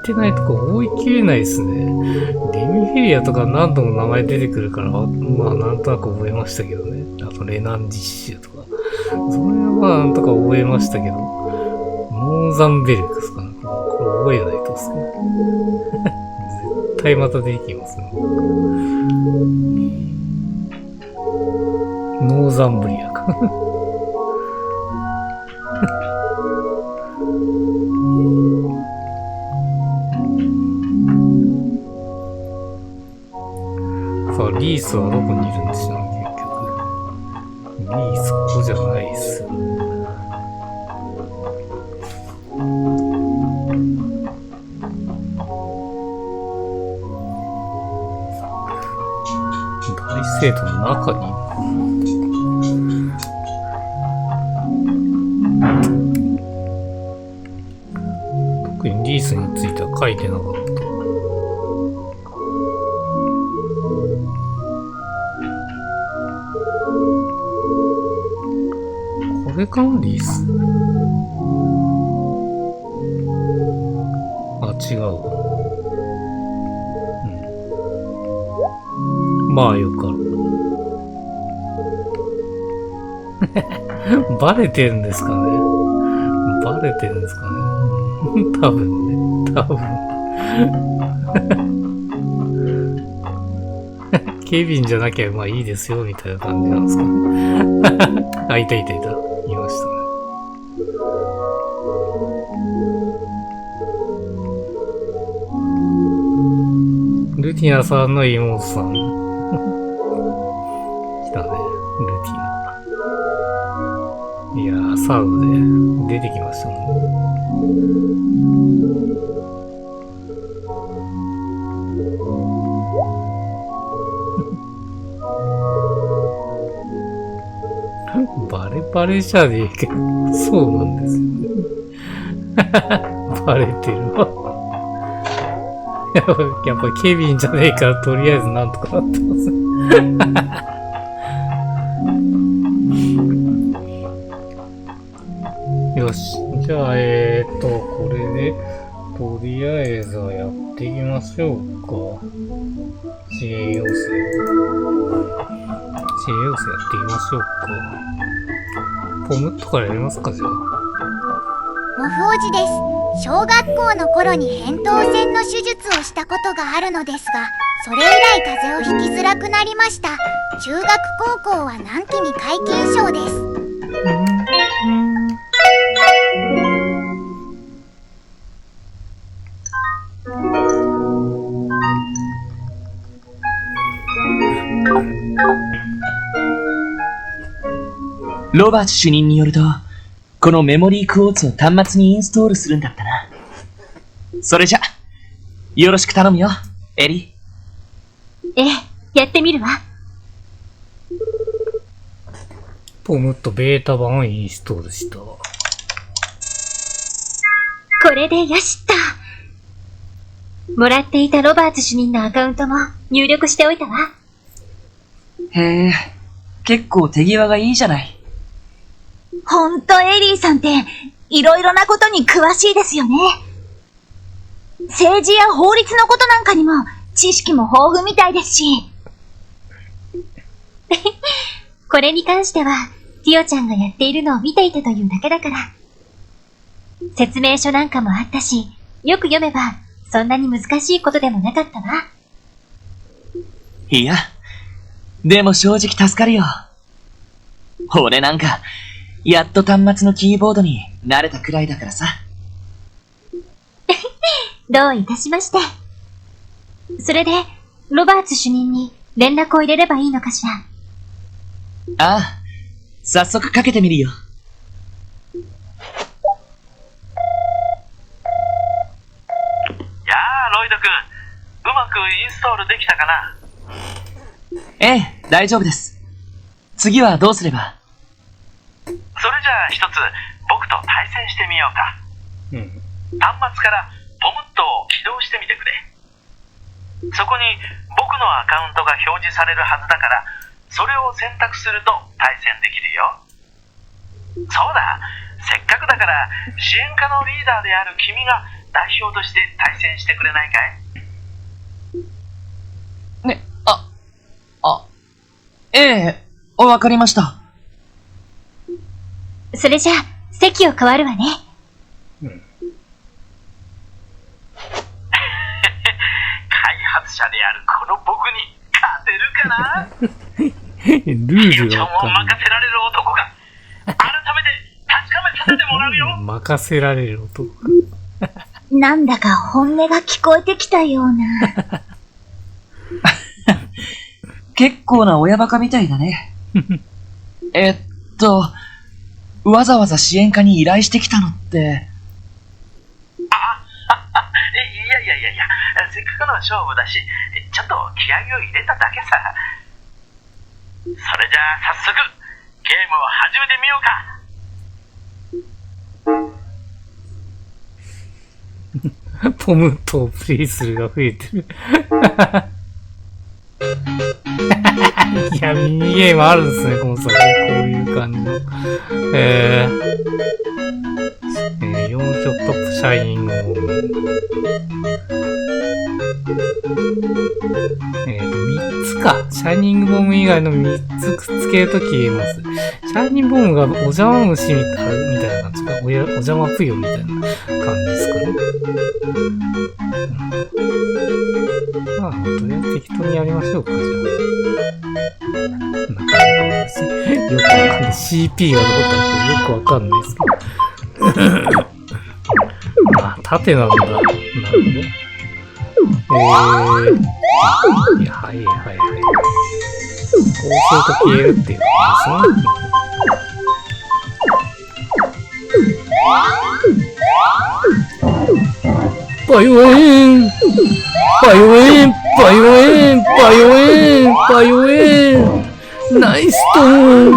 行ってないとこ追い切れないですね。レミフェリアとか何度も名前出てくるから、まあなんとなく覚えましたけどね。あとレナンジ州とか。それはまあなんとか覚えましたけど、モーザンベルクですかね。これ覚えないとですね。絶対また出てきますね。ノーザンブリアか。さあ、リースはどこにいるんでしょうね、結局。リース、ここじゃないっす。大聖堂の中に特にリースについては書いてなかった。これかな、リース。あ、違うわ。まあよくある。バレてるんですかね。バレてるんですかね。多分ね。多分。ケビンじゃなきゃまあいいですよ、みたいな感じなんですかね。あ、いたいたいた。いましたね。ルティナさんの妹さん。来たね、ルティナ。いやー、サウドで出てきましたね。バレちゃねえけど、そうなんですよね。バレてるわ。やっぱケビンじゃねえから、とりあえずなんとかなってます。よし。じゃあ、これで、とりあえずはやっていきましょうか。支援要請。支援要請やっていきましょうか。ポムットからやりますか、じゃあ。モフおじです。小学校の頃に扁桃腺の手術をしたことがあるのですが、それ以来風邪をひきづらくなりました。中学高校は南紀に皆勤賞です。ロバーツ主任によると、このメモリークォーツを端末にインストールするんだったな。それじゃ、よろしく頼むよ、エリ。ええ、やってみるわ。ポムットベータ版をインストールした。これでよしっと。もらっていたロバーツ主任のアカウントも入力しておいたわ。へえ、結構手際がいいじゃない。ほんとエリーさんって、いろいろなことに詳しいですよね。政治や法律のことなんかにも、知識も豊富みたいですし。これに関しては、ティオちゃんがやっているのを見ていたというだけだから。説明書なんかもあったし、よく読めば、そんなに難しいことでもなかったわ。いや、でも正直助かるよ。俺なんか、やっと端末のキーボードに慣れたくらいだからさ。どういたしまして。それで、ロバーツ主任に連絡を入れればいいのかしら。ああ、早速かけてみるよ。やあ、ロイド君。うまくインストールできたかな？ええ、大丈夫です。次はどうすれば？それじゃあ一つ、僕と対戦してみようか。端末からポムットを起動してみてくれ。そこに僕のアカウントが表示されるはずだから、それを選択すると対戦できるよ。そうだ、せっかくだから支援課のリーダーである君が代表として対戦してくれないかい？ね、ええ、わかりました。それじゃあ、席を変わるわね。開発者であるこの僕に勝てるかな？ルールちゃんをわかんない。任せられる男が改めて確かめさせてもらうよ。任せられる男。なんだか本音が聞こえてきたような。結構な親バカみたいだね。わざわざ支援課に依頼してきたのって。いや、せっかくの勝負だし、ちょっと気合を入れただけさ。それじゃあ早速、ゲームを始めてみようか。ポムットをプレイするが増えてる。いや、ミニゲームあるんですね、この先。こういう感じの。4曲トップシャイニングボム。3つか。シャイニングボム以外の3つくっつけると消えます。シャイニングボムがお邪魔虫みたいな感じか。お邪魔ぷよみたいな感じですかね。まあ、とりあえず適当にやりましょうか、じゃあ。なんかですね。よくわかんない。CP がどこだかよくわかんないですけど。あ、縦なんだ。なるほど。いや、はい。こうすると消えるっていうことですね。バイオエンナイストーン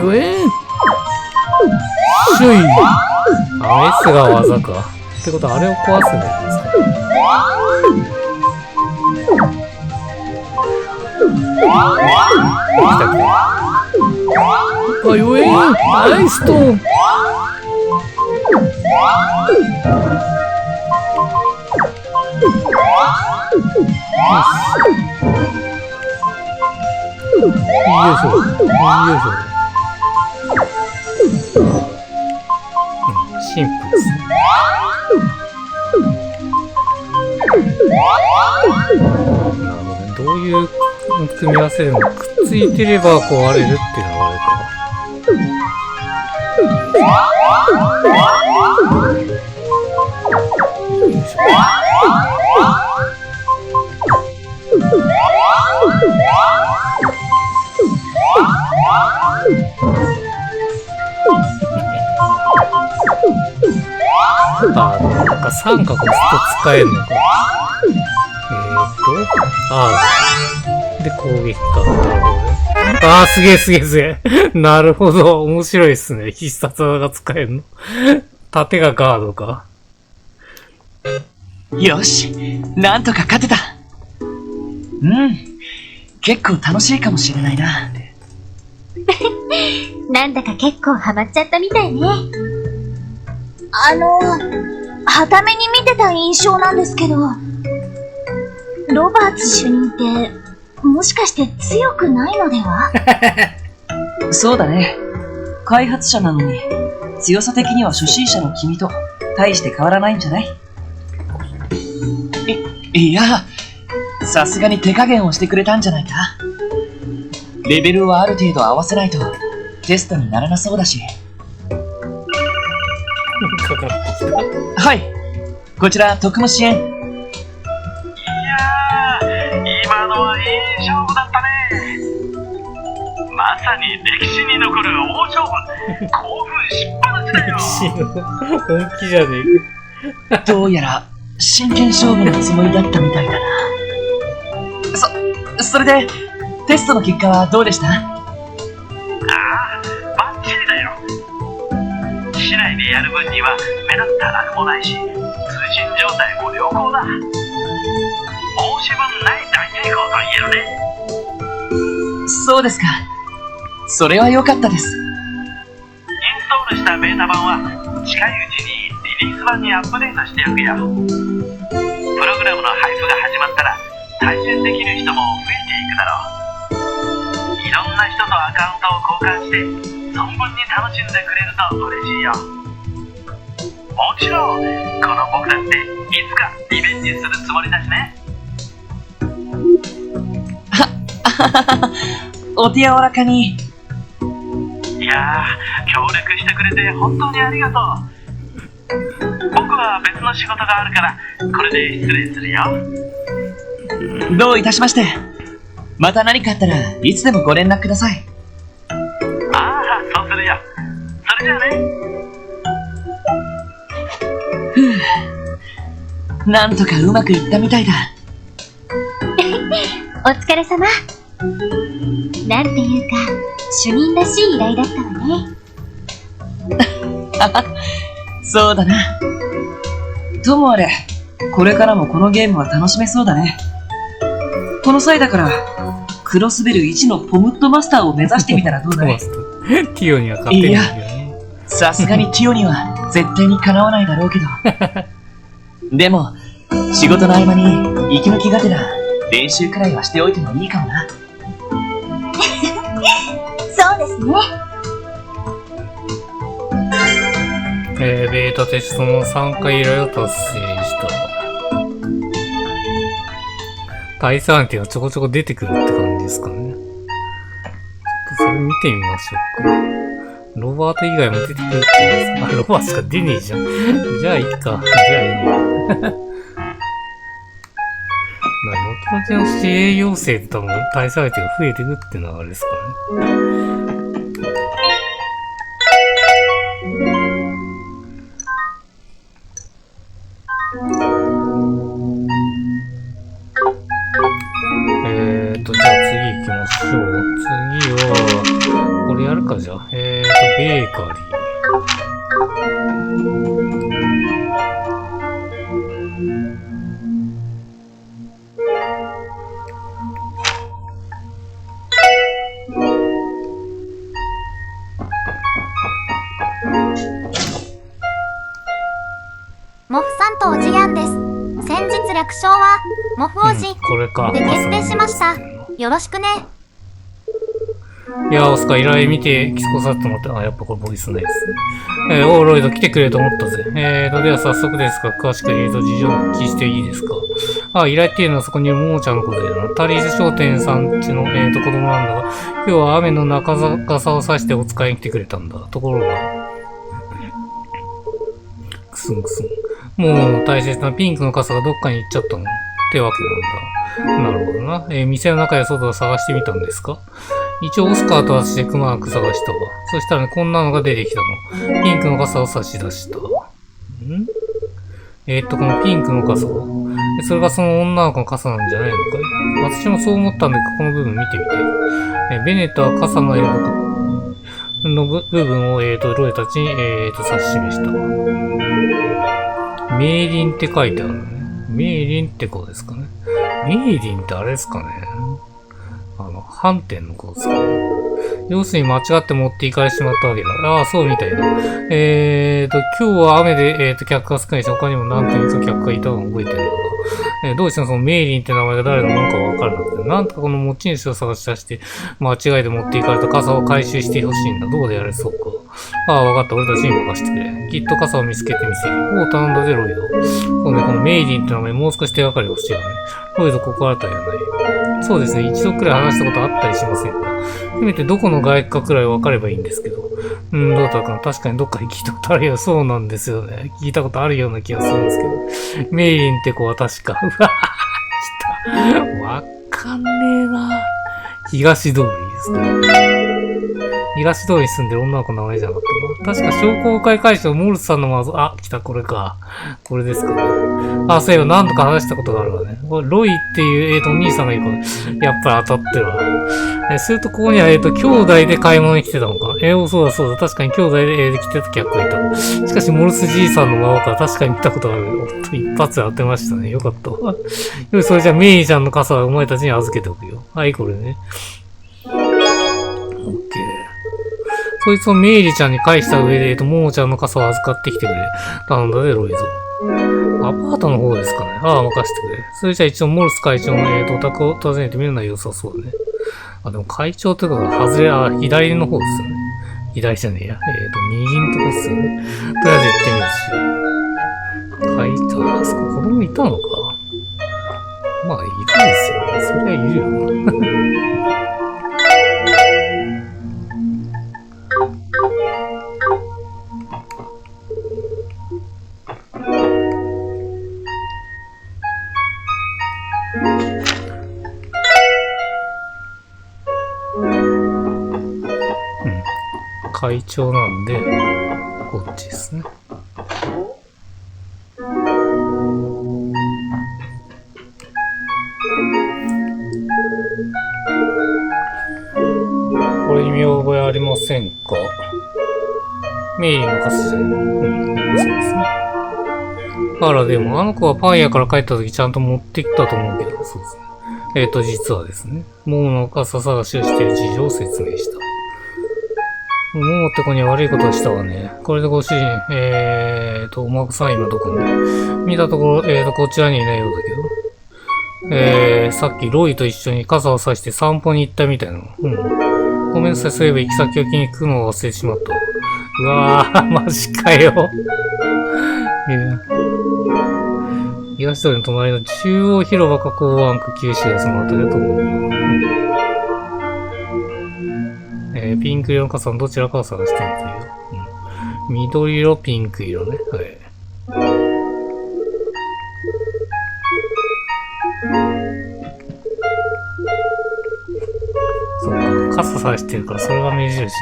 よえん。しょい。あ、S が技か。ってことはあれを壊すんじゃないですか。来た来た。あ、よえん。ナイストーン。よいしょ。よいしょ。シンプルですね。なるほどね。どういう組み合わせでもくっついてれば壊れるっていうのがあるか。よいしょ。あ、なんか三角をずっと使えるのか。で、攻撃か。なるほどね。あー、すげえすげえすげえ。なるほど。面白いっすね。必殺技が使えるの。盾がガードか。よし、なんとか勝てた。結構楽しいかもしれないな。なんだか結構ハマっちゃったみたいね。はために見てた印象なんですけど、ロバーツ主任ってもしかして強くないのでは？そうだね。開発者なのに強さ的には初心者の君と大して変わらないんじゃない？いや、さすがに手加減をしてくれたんじゃないか。レベルはある程度合わせないとテストにならなそうだし。かかってきた。はい、こちら特務支援。いやー、今のはいい勝負だったね。まさに歴史に残る大勝負。興奮しっぱなしだよ。歴史の本気じゃねえか。どうやら真剣勝負のつもりだったみたいだな。それでテストの結果はどうでした？ああ、バッチリだよ。市内でやる分には目立ったラグもないし、通信状態も良好だ。申し分ない大成功と言えるね。そうですか。それは良かったです。インストールしたベータ版は近いうちにリリース版にアップデートしておくよ。プログラムの配布が始まったら対戦できる人も増えていくだろう。いろんな人とアカウントを交換して存分に楽しんでくれると嬉しいよ。もちろんこの僕だっていつかリベンジするつもりだしね。お手柔らかに。いやー、協力してくれて本当にありがとう。僕は別の仕事があるからこれで失礼するよ。どういたしまして。また何かあったらいつでもご連絡ください。ああ、そうするよ。それじゃあね。なんとかうまくいったみたいだ。お疲れ様。なんていうか、主任らしい依頼だったわね。そうだな。ともあれ、これからもこのゲームは楽しめそうだね。この際だから、クロスベル1のポムットマスターを目指してみたらどうだい？ティオには勝てないんだよね。さすがにティオには絶対にかなわないだろうけど。でも、仕事の合間に息抜きがてら練習くらいはしておいてもいいかもな。そうですね。ベータテストの3回依頼を達成した。対戦相手がちょこちょこ出てくるって感じですかね。ちょっとそれ見てみましょうか。ロバート以外も出てくるって言うんですか？あ、ロバートしか出ねえじゃん。じゃあいいか。じゃあいいや。後々の指令要請で多分対戦相手が増えてくっていうのはあれですかね。じゃあ次行きましょう。次は、これややるか、じゃあ。ベーカリー。モフさんとおじやんです。先日略称はモフ王子これか。で決定しました。よろしくね。いや、オスカー依頼見て、キスコさって思って、あ、やっぱこれボイスないですね。オーロイド来てくれと思ったぜ。では早速ですが、詳しく事情をお聞きしていいですか。依頼っていうのはそこにいるモモちゃんのことだよな。タリーズ商店さんちの、子供なんだが、今日は雨の中傘を差してお使いに来てくれたんだ。ところが、くすんくすん。もう大切なピンクの傘がどっかに行っちゃったのってわけなんだ。なるほどな。店の中や外を探してみたんですか。一応オスカーと私でくまなく探したわ。そしたらね、こんなのが出てきたの。ピンクの傘を差し出した。このピンクの傘はそれがその女の子の傘なんじゃないのかい。私もそう思ったんだけど、この部分見てみて。ベネットは傘のの部分を、ロイたちに、指し示した。メイリンって書いてあるね。メイリンって子ですかね。メイリンってあれですかね。反転の子ですかね。要するに間違って持っていかれてしまったわけだ。ああ、そうみたいだ。今日は雨で、客が少ないし、他にも何組か客がいたのを覚えてるんだが、どうしてもそのメイリンって名前が誰のものかわからなくて、なんとかこの持ち主を探し出して、間違いで持っていかれた傘を回収してほしいんだ。どうでやれそうか。ああ、わかった。俺たちに任せてくれ。きっと傘を見つけてみせる。おう、頼んだぜ、ロイド。そうね、このメイリンって名前もう少し手がかり欲しいよね。ロイド、ここあたりはない。そうですね。一度くらい話したことあったりしませんか。せめてどこの外区かくらい分かればいいんですけど。どうだったかな。確かにどっかで聞いたことあるよ。そうなんですよね。聞いたことあるような気がするんですけど。メイリンって子は確か。うわぁ、来た。わかんねえな。東通りですね。東通りに住んでる女の子の名前じゃなかったな。確か商工会会長モルスさんの来た、これか。これですかね。そういえば何度か話したことがあるわね。ロイっていう、お兄さんがいるから、やっぱり当たってるわ。すると、ここには、兄弟で買い物に来てたのか。そうだそうだ。確かに兄弟で来てた客がいた。しかし、モルスじいさんの孫から確かに見たことがある。一発で当てましたね。よかったわ。よし、それじゃあ、メイちゃんの傘はお前たちに預けておくよ。はい、これね。オッケー。そいつをメイリちゃんに返した上で、モモちゃんの傘を預かってきてくれ。頼んだぜ、ロイゾ。アパートの方ですかね。任せてくれ。それじゃあ一応モルス会長の、お宅を訪ねてみるのは良さそうだね。でも会長ってことは、左の方ですよね。左じゃねえや。右のとこですよね。とりあえず行ってみるし。会長、あそこ子供いたのか。まあ、いるんですよね。そりゃいるよ。会長なんで、こっちですね。これに見覚えありませんか？メイリーの傘じゃない。そうですね。でも、あの子はパン屋から帰った時ちゃんと持ってきたと思うけど、そうですね。実はですね、モモの傘探しをしている事情を説明した。モモって子には悪いことをしたわね。これでご主人、お孫さん今どこに？見たところ、こちらにいないようだけど。さっきロイと一緒に傘を差して散歩に行ったみたいなの。ごめんなさい、そういえば行き先を気に聞くのを忘れてしまった。うわぁ、マジかよ。東通りの隣の中央広場か港湾区九州でそのあたりだと思う。ピンク色の傘のどちらかを探してみてよ。緑色、ピンク色ね。はい。そうか、傘さしてるからそれが目印になるのか。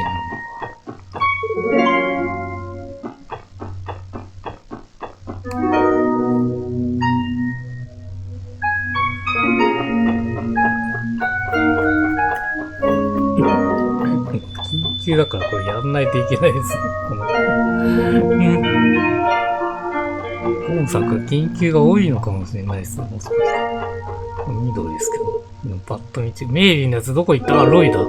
急だからこれやんないといけないですね。この。今作は緊急が多いのかもしれないですね。もしかして。緑ですけど。パッと見て、メイリーのやつどこ行った？あ、ロイだ。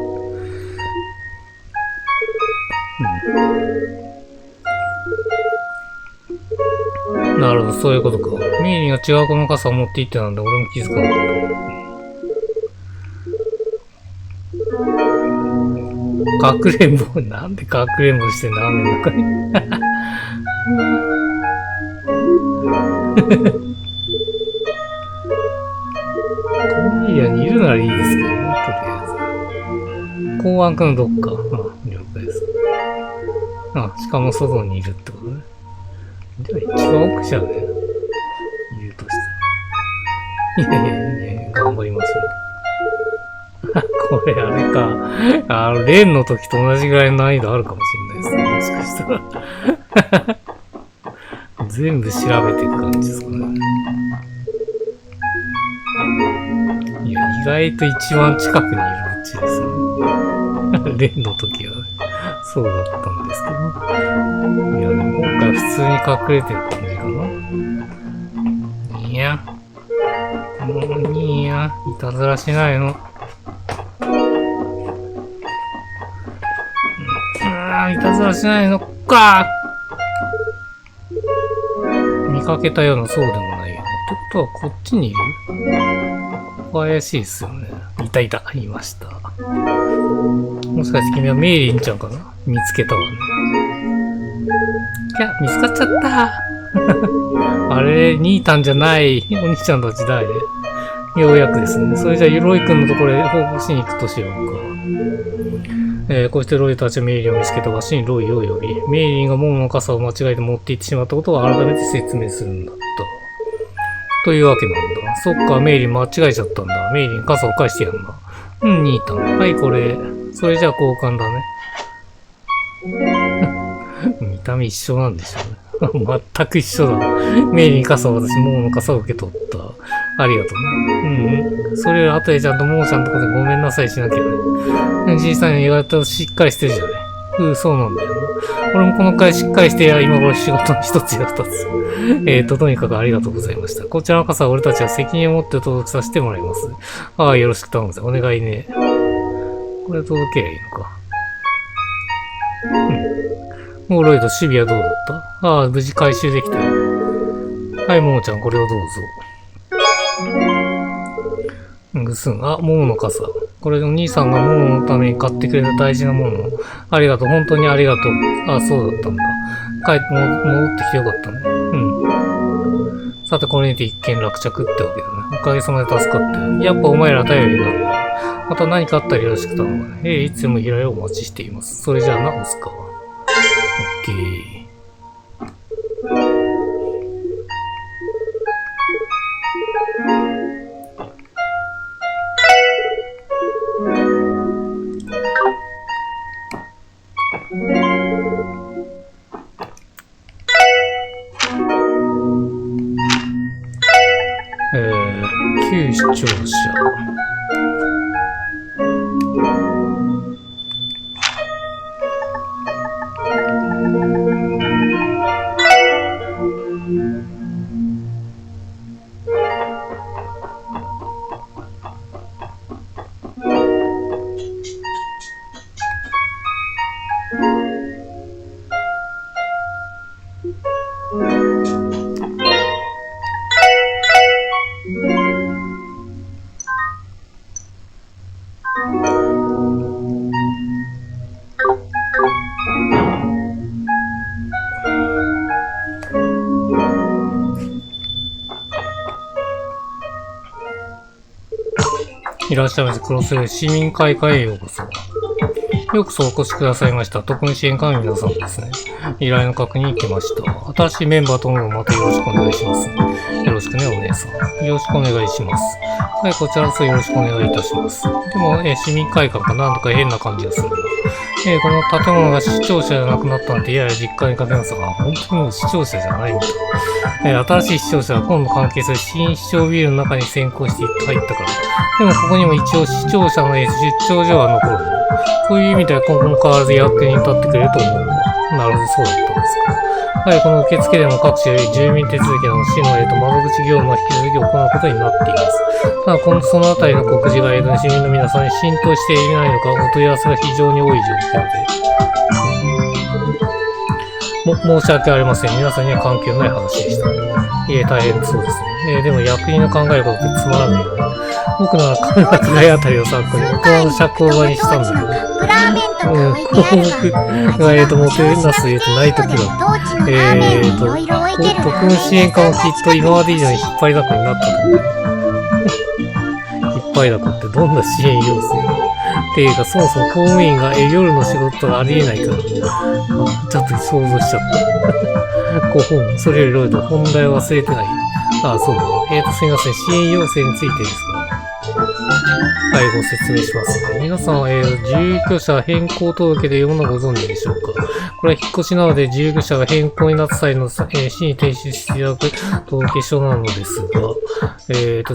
なるほど、そういうことか。メイリーが違うこの傘を持って行ってたんで、俺も気づかなかった。かくれんぼ、なんでかくれんぼしてんの雨の中に。このエリアにいるならいいですけどね、とりあえず。公安区のどっか。了解です。しかも外にいるってことね。では一番奥じゃねえ。言うとしたら。いや、頑張りますよ。これあれか。レンの時と同じぐらいの難易度あるかもしれないですね。もしかしたら。全部調べていく感じですかね。いや、意外と一番近くにいるうちですね。レンの時はね、そうだったんですけど。いや、でも今回普通に隠れてる感じかな。いや。もういいや。いたずらしないの。いたずらしないのか。見かけたような、そうでもないよ。ってことは、こっちにいる？ここ怪しいっすよね。いた、いました。もしかして君はメイリンちゃんかな？見つけたわね。いや、見つかっちゃった。あれ、ニータンじゃないお兄ちゃんたちだいね。ようやくですね。それじゃあ、ロイ君のところへ報告しに行くとしようか。こうしてロイたちはメイリンを見つけた場所にロイを呼び、メイリンがモモの傘を間違えて持って行ってしまったことを改めて説明するんだった。というわけなんだ。そっか、メイリン間違えちゃったんだ。メイリン傘を返してやんな。ニータン。はい、これ。それじゃあ交換だね。見た目一緒なんでしょうね。全く一緒だ。メイリン傘を私、モモの傘を受け取った。ありがとうね。それより後でちゃんとモモちゃんのとこでごめんなさいしなきゃね。じいさんの言われたらしっかりしてるじゃない。そうなんだよな。俺もこの回しっかりしてや、今頃仕事の一つや二つ。とにかくありがとうございました。こちらの傘は俺たちは責任を持って届けさせてもらいます。ああ、よろしく頼むぜ。お願いね。これ届けりゃいいのか。もうロイド、守備はどうだった？ああ、無事回収できたよ。はい、ももちゃん、これをどうぞ。ぐすん。あ、モモの傘。これお兄さんがモモのために買ってくれた大事なもの。ありがとう。本当にありがとう。あ、そうだったんだ。帰って戻ってきてよかったね。さて、これにて一件落着ってわけだね。おかげさまで助かってる。やっぱお前ら頼りになるよ。また何かあったらよろしく頼むね。いつでも平井をお待ちしています。それじゃあな、オスカー。オッケー。旧視聴者。いらっしゃいませ。クロスレ市民会館へようこそ。よくそお越しくださいました。特に支援官の皆さんですね。依頼の確認に来ました。新しいメンバーともまたよろしくお願いします。よろしくね、お姉さん。よろしくお願いします。はい、こちらこそよろしくお願いいたします。でも、市民会館かなんとか変な感じがするな。この建物が市庁舎じゃなくなったなんて、いやいや実家にかけますが、本当にもう市庁舎じゃないんだ。新しい市庁舎は今度関係する新市庁ビルの中に先行して入ったから。でもここにも一応市庁舎の出張所は残る。そういう意味では今後も変わらず役に立ってくれると思うわ。なるほど、そうだったんですか。はい、この受付でも各種住民手続きの市の窓口業務は引き続き行うことになっています。ただ、そのあたりの告示が市民の皆さんに浸透していないのか、お問い合わせが非常に多い状況で。申し訳ありません。皆さんには関係のない話でした。いえ、大変そうですね。でも役人の考えることってつまらないよね。僕なら神が違いあたりを参考に大人の社交場にしたんだけど。僕がモテなすないときは、特務支援課もきっと今まで以上に引っ張りだこになったと思う。引っ張りだこってどんな支援要請っていうか、そもそも公務員が夜の仕事がありえないから、ちょっと想像しちゃった。それよりロイド、本題を忘れてない。あ、そうだ。すみません。支援要請についてですが。はい、ご説明しますね。皆さんは、住居者変更届で読むのご存知でしょうか。これは引っ越しなどで住居者が変更になった際の、市に提出していただく届書なのですが、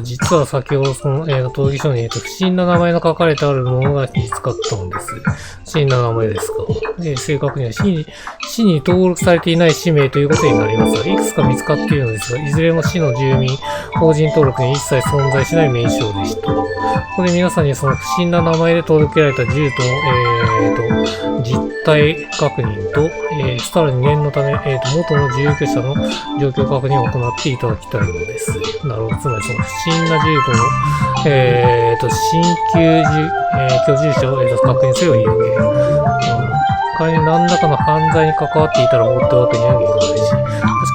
実は先ほどその、届書に、不審な名前の書かれてあるものが見つかったのです。不審な名前ですか。正確には市に登録されていない氏名ということになりますが、いくつか見つかっているのですが、いずれも市の住民、法人登録に一切存在しない名称でした。ここで皆さんにその不審な名前で届けられた住との、実態確認と、さらに念のため、元の住居者の状況確認を行っていただきたいのです。なるほど。つまりその不審な住との、新旧居住者を、確認すればいいわけ。仮に何らかの犯罪に関わっていたら放ってわけにはいかないし、確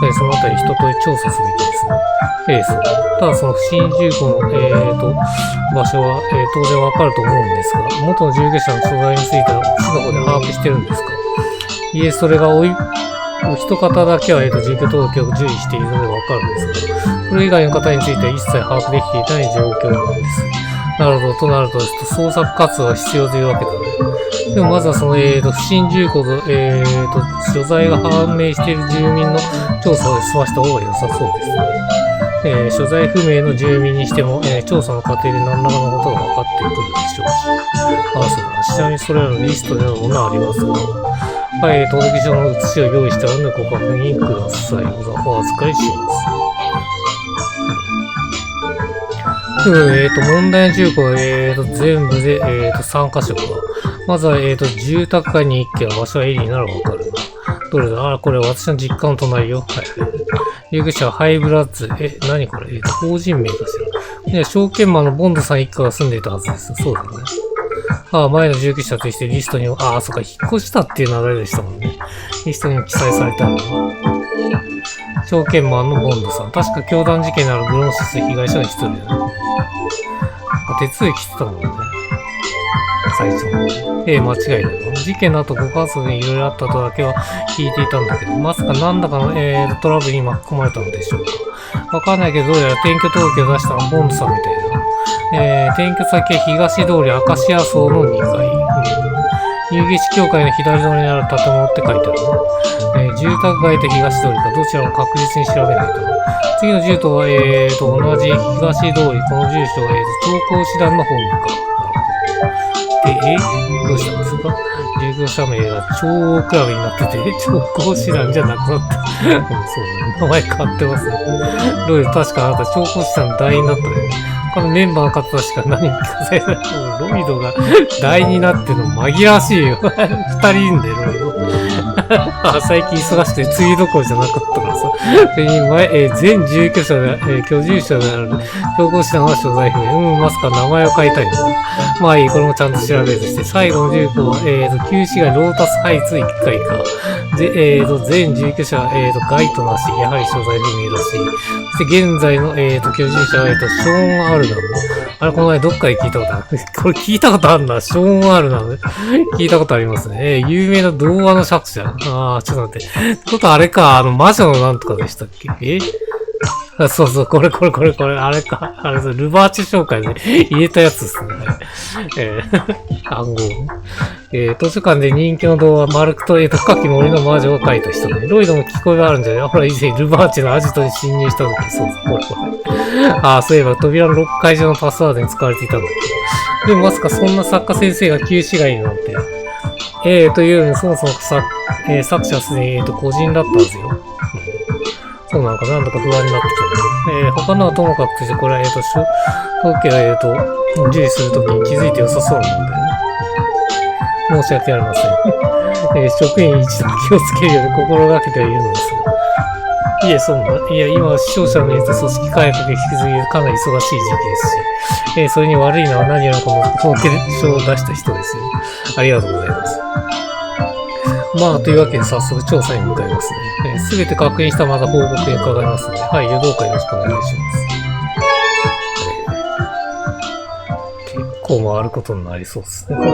かにそのあたり一通り調査すべきですね。そう。ただその不審住戸の、場所は、当然わかると思うんですが、元の住居者の所在については市の方で把握してるんですか？いえ、それがお一方だけは、住居届を受理しているのでわかるんですが、それ以外の方については一切把握できていない状況なんです。なるほど。となると、捜索活動が必要というわけだね。でもまずはその、不審住戸と、所在が判明している住民の調査を済ました方が良さそうですね。所在不明の住民にしても、調査の過程で何らかのことが分かってくるでしょうし。そうだ。ちなみにそれらのリストでのものはありますが、はい、届書の写しを用意したのでご確認ください。お預かりします。問題の住戸は、全部で、3箇所か。まずは、住宅街に1軒、場所はエリーならわかるな。どれだ？これ私の実家の隣よ。はい。入居者はハイブラッズ。何これ？法人名かしら。証券マンのボンドさん一家が住んでいたはずです。そうだね。前の住居者としてリストにも、そうか、引っ越したっていう流れでしたもんね。リストにも記載されてあるの。証券マンのボンドさん。確か教団事件のあるグロンシス被害者の一人だね。手続きしてたもんね。最初の。間違いないの。事件の後ご家族にいろいろあったとだけは聞いていたんだけど、まさか何らかの、トラブルに巻き込まれたのでしょうか。わかんないけど、どうやら転居届を出したのはボンドさんみたいだ。転居先は東通りアカシア荘の2階。入下式教会の左隣にある建物って書いてあるね。住宅街と東通りかどちらも確実に調べないと。次の住とは、同じ東通り、この住所は、長江師団の本部か。で、どうしたんですか？住居者名が長江クラブになってて、長江師団じゃなくなった。そうだね。名前変わってますね。ロイド、確かあなた長江師団の団員だったね。他のメンバーの方しか何も聞かせない。ロイドが団員になってるの紛らわしいよ。二人いるんだよ、ロイド。最近忙しくて梅雨どころじゃなかったからさ。全住居者が、居住者である、強行師団は所在不明。まさか名前を変えたいの。まあいい、これもちゃんと調べるとして、最後の住居は、旧市街ロータスハイツ1階か。で、全住居者は、ガイドなし、やはり所在不明らしい。そして現在の、居住者は、ショーン・アルナム。あれ、この前どっかで聞いたことある。これ聞いたことあるな。ショーン・アルナム。聞いたことありますね。有名な童話の作者。ちょっと待って。ってことはあれか、魔女のなんとかでしたっけ？そうそう、これ、あれか。あれ、ルバーチ紹介で入れたやつですね。暗号。図書館で人気の童話、マルクと深き森の魔女を書いた人ね。ロイドも聞こえがあるんじゃないほら、以前ルバーチのアジトに侵入した時、そうそう、ああ、そういえば扉のロック解除のパスワードに使われていたんだっけ。でもまさかそんな作家先生が旧市街になんて。というのに、そもそも作者はすでに、個人だったんですよ。そうなのか、なんだか不安になってきたんだけど。他のはともかくとして、これは、当家が受理するときに気づいて良さそうなんだよね。申し訳ありません。職員一同気をつけるように心がけてはいるのですが。いえ、そうなんだ。いや、今は視聴者の見ると組織改革が引き継ぎでかなり忙しい時期ですし、それに悪いのは何よりこの手帳を出した人ですよ。ありがとうございます。まあ、というわけで早速調査に向かいますね。すべて確認したらまた報告に伺いますので、はい、どうかよろしくお願いします。結構回ることになりそうですね、これ。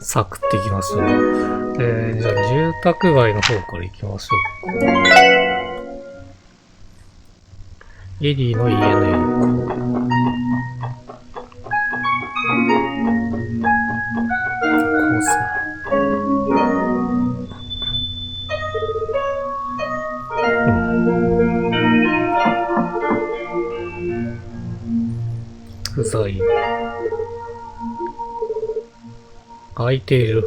サクっていきましょう。じゃあ、住宅街の方から行きましょう。エリーの家の横。不在。開いている。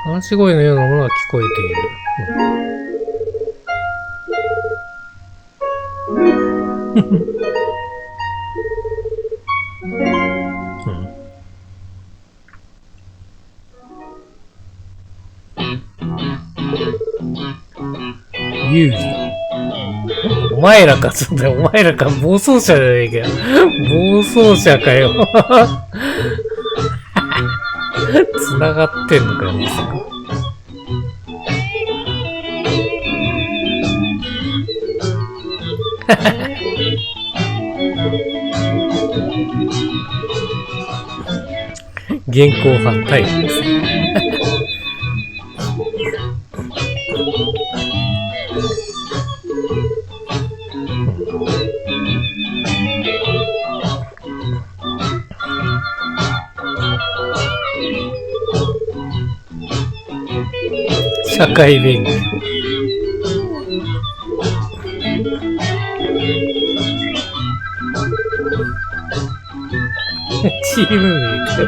話し声のようなものが聞こえている。有利。お前らか、ちょっとお前らか、暴走車じゃねえかよ。暴走車かよ。繋がってんのかよ、まさか。現行犯逮捕です。社会勉強。チームメイト。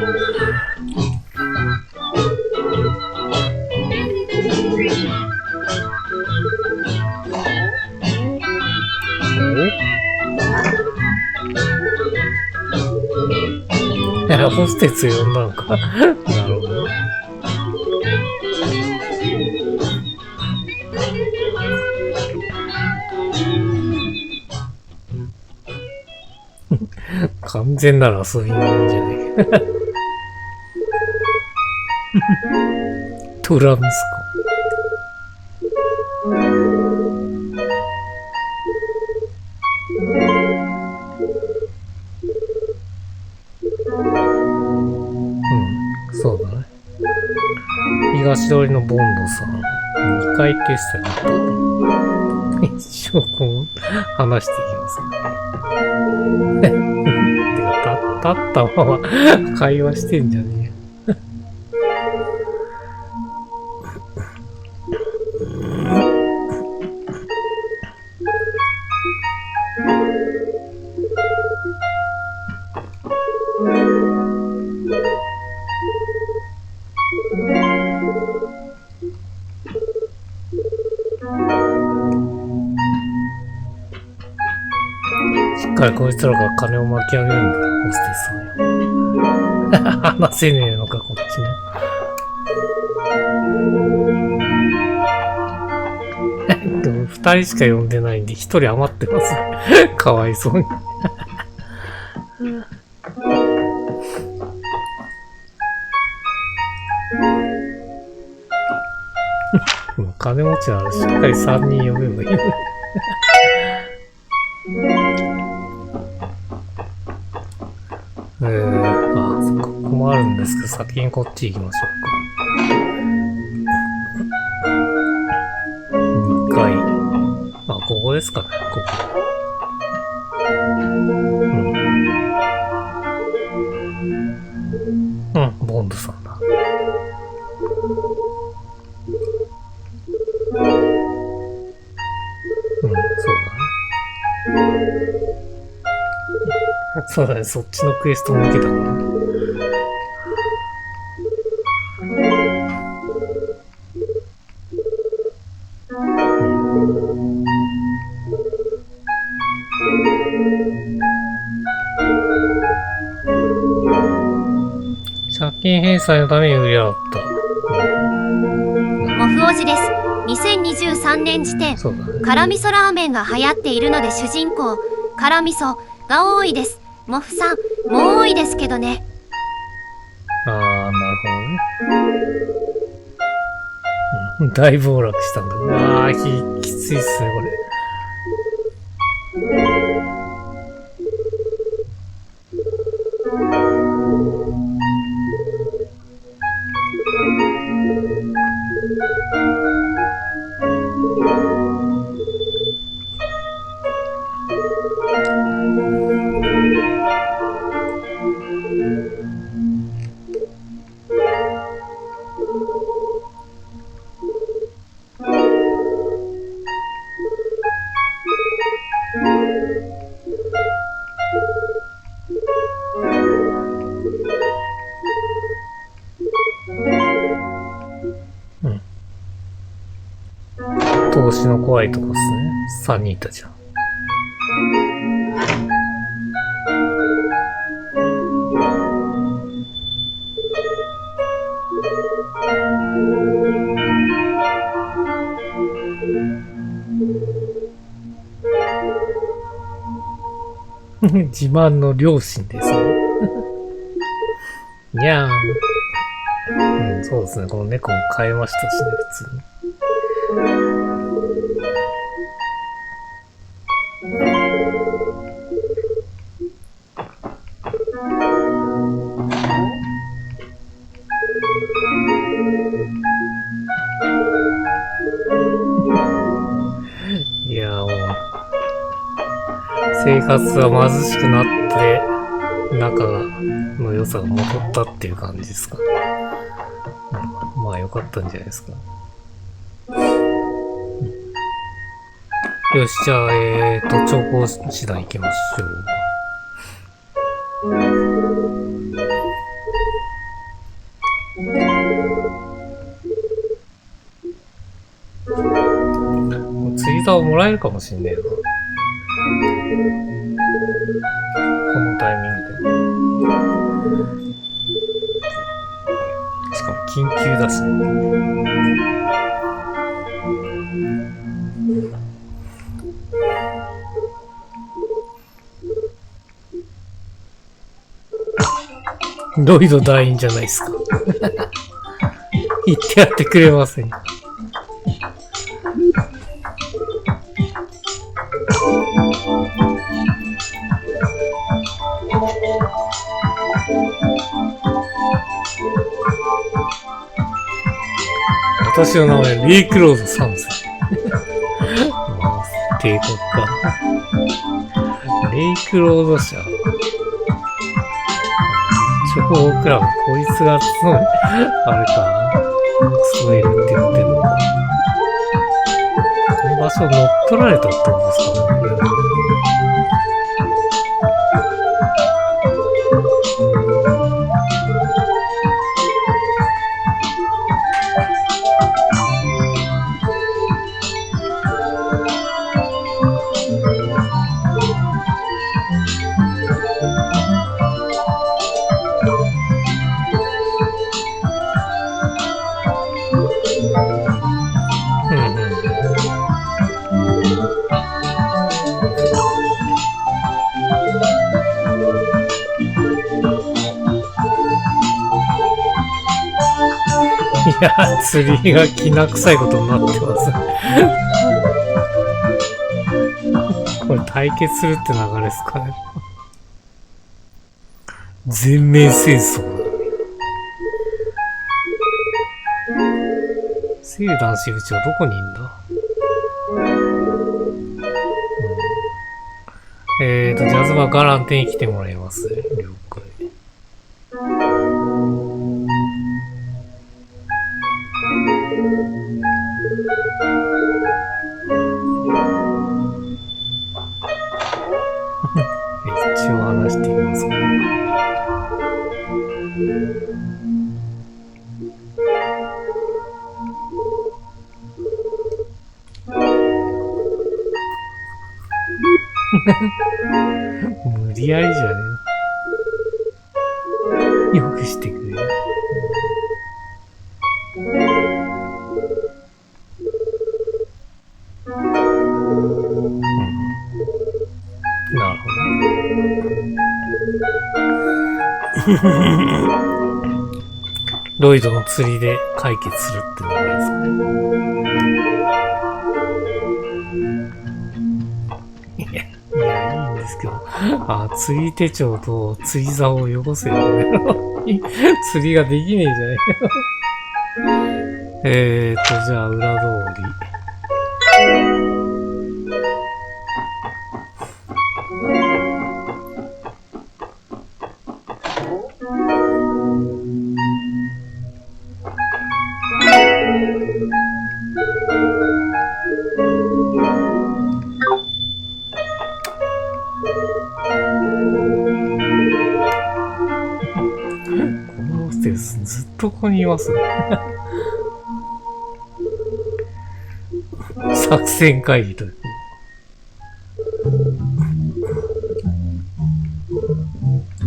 ホステス呼んだのか。なるほど。完全なら遊びなんじゃねえか。トランスコ。そうだね。東通りのボンドさん。2回テストになった。一応こう、話していきますね。てか、立ったまま会話してんじゃねえよ。しっかりこいつらが金を巻き上げるんだ、ホステスさんよ。話せねえのか、こっちに。でも2人しか呼んでないんで、1人余ってますね。かわいそうに。金持ちならしっかり3人呼べばいいのに。あ、そっか、ここもあるんですけど、先にこっち行きましょうか。2階。あ、ここですかね、ここ。そうだね、そっちのクエストも受けたもんね。借金返済のために売り払った。モフ王子です。2023年時点、そうだね。辛味噌ラーメンが流行っているので主人公、辛味噌が多いです。モフさん、もう多いですけどね。あー、なるほどね。だいぶ暴落したんだ。うわー、きついっすね、これ。投資の怖いとこっすね。3人いたじゃん。自慢の両親ですね。にゃーん。うん、そうですね。この猫も飼えましたしね、普通に。いやーもう、生活は貧しくなって、仲の良さが戻ったっていう感じですか。まあ良かったんじゃないですか。よし、じゃあ、調校次第行きましょう。釣り竿もらえるかもしんねえな。このタイミングで。しかも緊急だし。ロイド団員じゃないですか。言ってやってくれません。私の名前、レイクロード3世。帝国か。レイクロード社。チョコクラブ、こいつが勤め、あれか。勤めるって言ってんのか。この場所乗っ取られたってことですかね。いや、釣りがきな臭いことになってます。これ対決するって流れですかね。全面戦争だ。セーダン支部長どこにいんだ？ジャズバーガランテに来てもらいます。了解。を話しています。無理やりじゃねえ。よくしてくれる。なるほど。ロイドの釣りで解決するってのがですかね。いや、いいんですけど。あ、釣り手帳と釣り竿をよこせよ、ね。釣りができねえじゃねえか。じゃあ、裏通り。ずっとここにいますね。作戦会議という。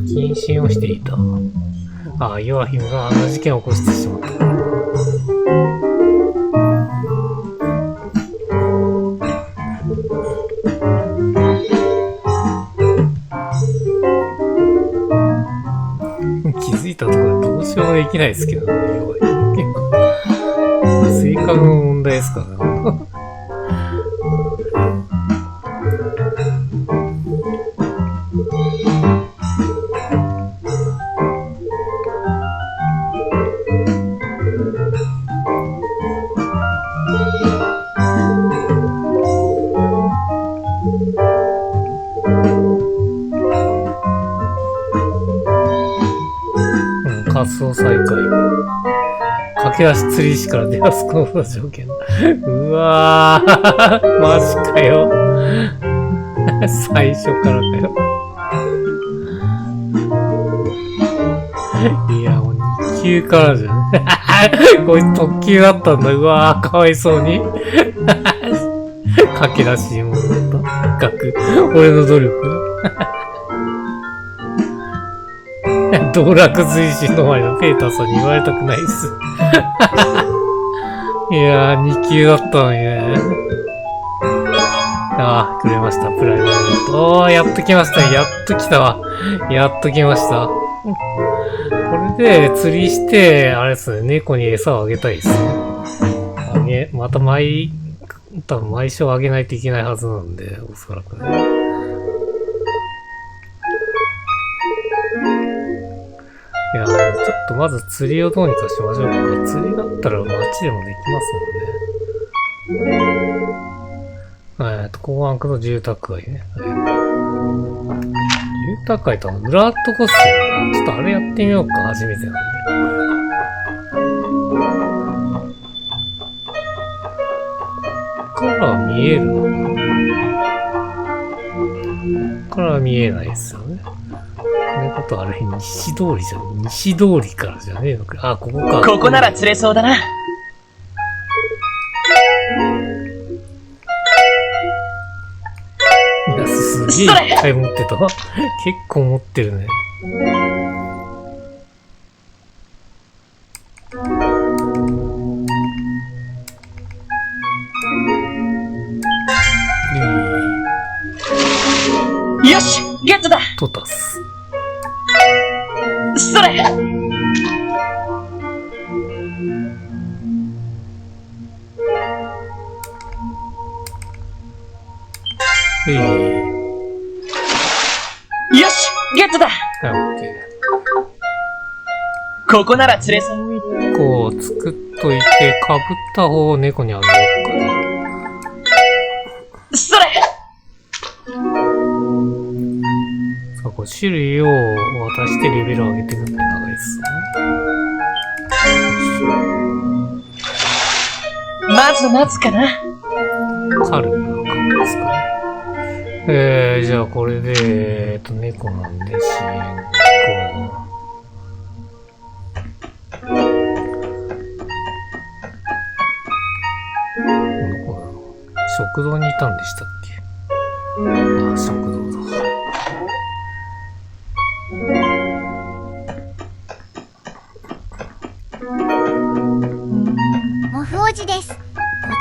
謹慎をしていた。ああ、ヨアヒムがあんな事件を起こしてしまった。気づいたところでどうしようもできないですけどね、ヨアヒム結構。性格の問題ですからね。活動再開。駆け出し釣り石から出ますこの条件。うわーマジかよ。最初からかよ。いや、もう2級からじゃん。こいつ特級だったんだ。うわーかわいそうに。駆け出しに戻った。額。俺の努力。道楽随心の前のペーターさんに言われたくないっす。いやー、2級だったのにね。あー、くれました。プライマルド。おー、やっと来ましたね。やっと来たわ。やっと来ました。これで釣りして、あれですね、猫に餌をあげたいですね。また多分毎週あげないといけないはずなんで、おそらくね。いや、ちょっとまず釣りをどうにかしましょうか。釣りだったら街でもできますもんね。公安区の住宅街ね。住宅街と裏っとこっすよ。ちょっとあれやってみようか、初めてなんで。から見えるのから見えないですよね。ということはあれ、西通りじゃん。西通りからじゃねえのか。あ、ここか。ここなら釣れそうだな。いや、すげえいっぱい持ってた。結構持ってるね。よしゲットだトタス。それよしゲットだ。オッケー。ここなら釣れそう。もう一個作っといて、被った方を猫にあげようか。それさあ、こう種類を渡してレベルを上げていくって長いっすね。まずかな。カルムの顔ですかね。じゃあこれで、猫なんで、支援どこだろう。食堂にいたんでしたっけ？あ、食堂だ。モフおじです。こ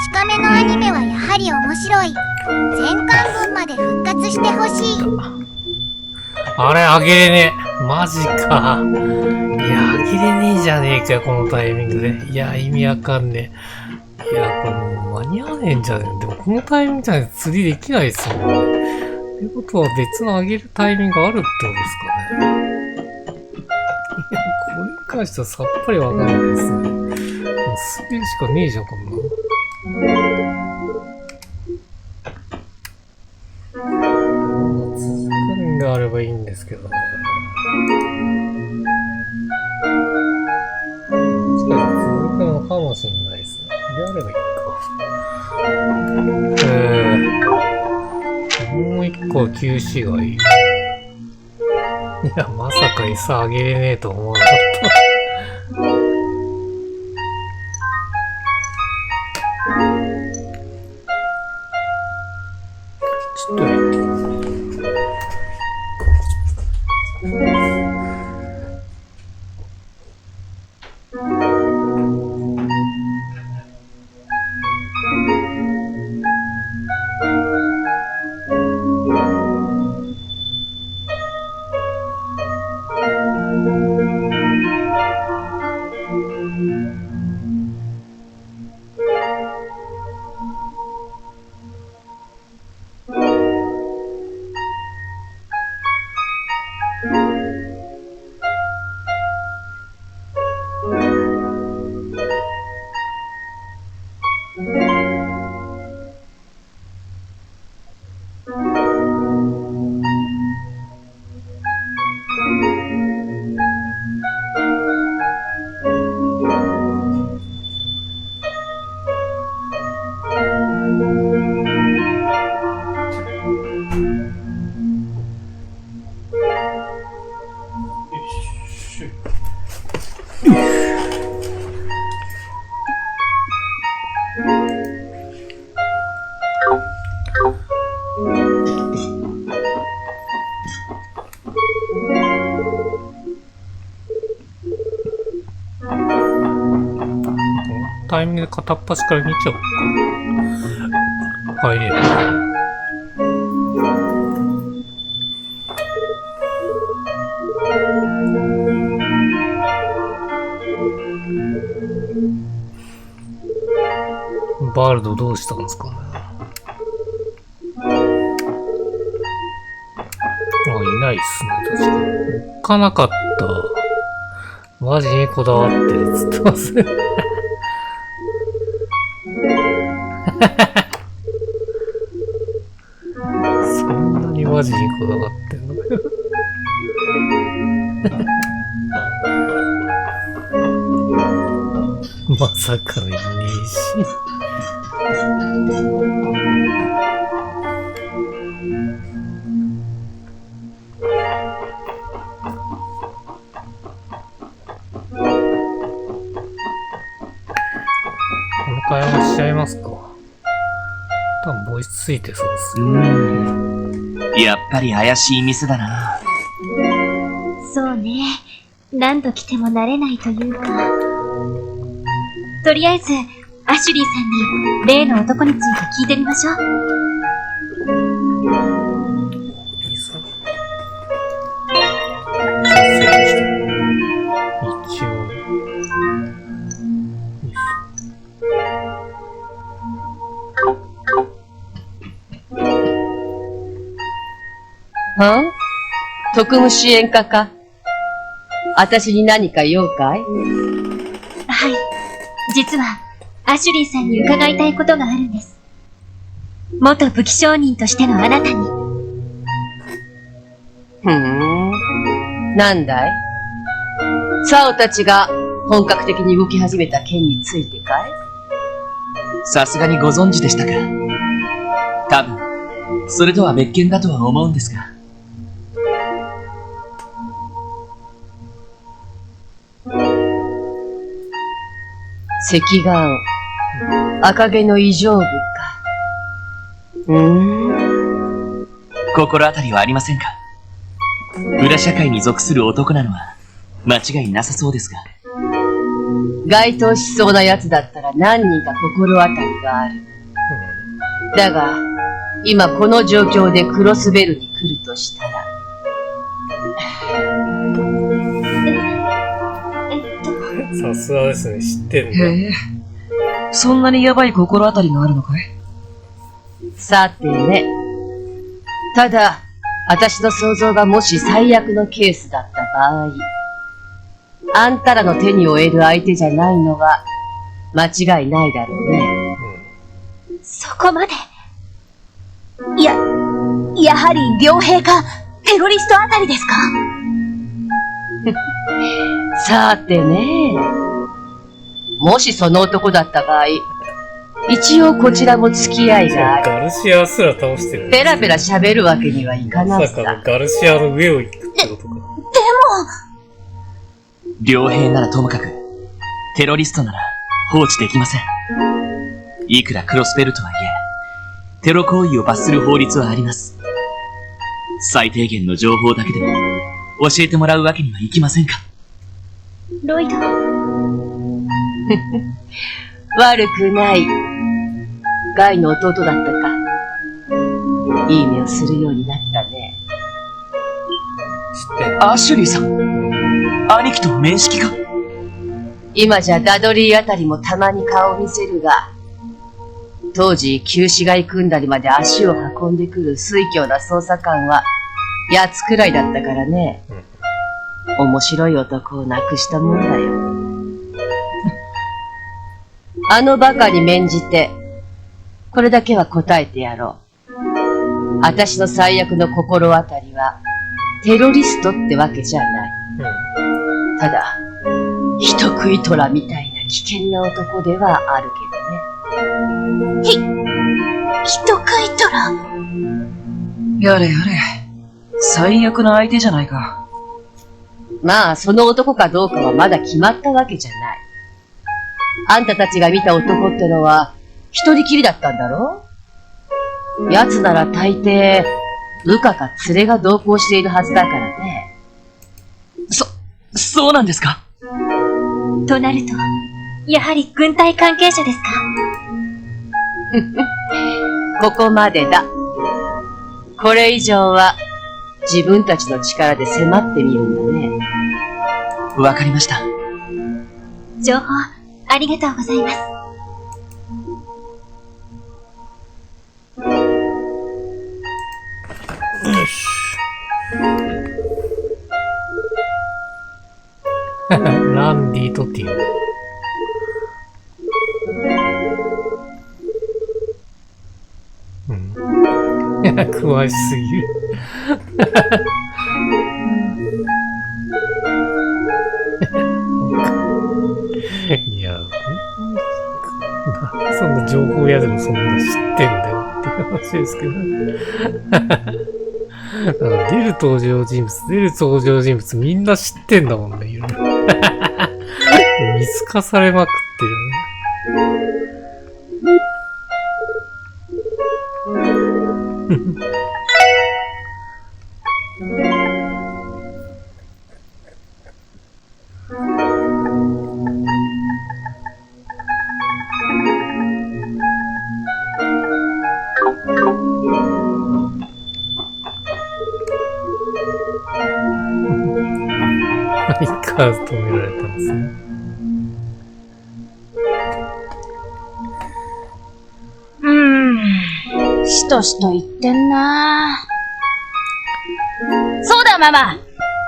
ち亀のアニメはやはり面白い。全巻分まで復活してほしい。あれ、あげれねえ。マジか。いや、あげれねえじゃねえかよ、このタイミングで。いや、意味わかんねえ。いや、これもう間に合わねえんじゃねえ。でもこのタイミングじゃないと釣りできないですもんね。ってことは別のあげるタイミングがあるってことですかね。いや、これに関してはさっぱりわかんないですね。もうすげえしかねえじゃん、こんなの。続くんであればいいんですけどね。確かに続くのかもしれないですね。であればいいか。もう一個は QC がいい。いや、まさか餌あげれねえと思わなかった。ちょっと待って。タイミングで片っ端から見ちゃおうか。入れる。バールドどうしたんですかね。あ、いないっすね、確かに。おっかなかった。マジにこだわってるっつってますね。そんなにマジにこだわってんのかよ。まさかのいねえし。この会話しちゃいますか。多分ボイスついてそうです。やっぱり怪しい店だな。そうね。何度来ても慣れないというか。とりあえず、アシュリーさんに例の男について聞いてみましょう。いいさ。一応。はあ？特務支援課か？私に何か用かい？はい。実は、アシュリーさんに伺いたいことがあるんです。元武器商人としてのあなたに。なんだい？サオたちが本格的に動き始めた件についてかい？さすがにご存知でしたか。多分、それとは別件だとは思うんですが。赤眼、赤毛の異常部か。心当たりはありませんか？裏社会に属する男なのは間違いなさそうですが。該当しそうな奴だったら何人か心当たりがある。だが、今この状況でクロスベルに来るとしたら。さすがですね、知ってんだ。へえ。そんなにヤバい心当たりがあるのかい？さてね。ただ、私の想像がもし最悪のケースだった場合、あんたらの手に負える相手じゃないのは間違いないだろうね。そこまで。やはり両兵かテロリストあたりですか？さてね。もしその男だった場合、一応こちらも付き合いがある。ガルシアすら倒してる。ペラペラ喋るわけにはいかないさ。まさかのガルシアの上を行くってことか。両兵ならともかく、テロリストなら放置できません。いくらクロスベルとはいえ、テロ行為を罰する法律はあります。最低限の情報だけでも教えてもらうわけにはいきませんか？ロイド。悪くない。ガイの弟だったか。いい目をするようになったね。知ってアシュリーさん、兄貴と面識か？今じゃダドリーあたりもたまに顔を見せるが、当時旧市街組んだりまで足を運んでくる酔狂な捜査官は8つくらいだったからね。面白い男を亡くしたもんだよ。あのバカに免じて、これだけは答えてやろう。私の最悪の心当たりは、テロリストってわけじゃない。ただ、人食い虎みたいな危険な男ではあるけどね。人食い虎？やれやれ。最悪な相手じゃないか。まあ、その男かどうかはまだ決まったわけじゃない。あんたたちが見た男ってのは、一人きりだったんだろ？奴なら大抵、部下か連れが同行しているはずだからね。そうなんですか？となると、やはり軍隊関係者ですか？ここまでだ。これ以上は、自分たちの力で迫ってみるんだね。わかりました。情報、ありがとうございます。よし。ランディとティオ。いや、詳しすぎる。いや、そんな情報屋でもそんな知ってんだよっていう話ですけど。出る登場人物みんな知ってんだもんね、いろいろ。見透かされまくってるね。マイカー止められたんですね。しとしと言ってんな。そうだママ、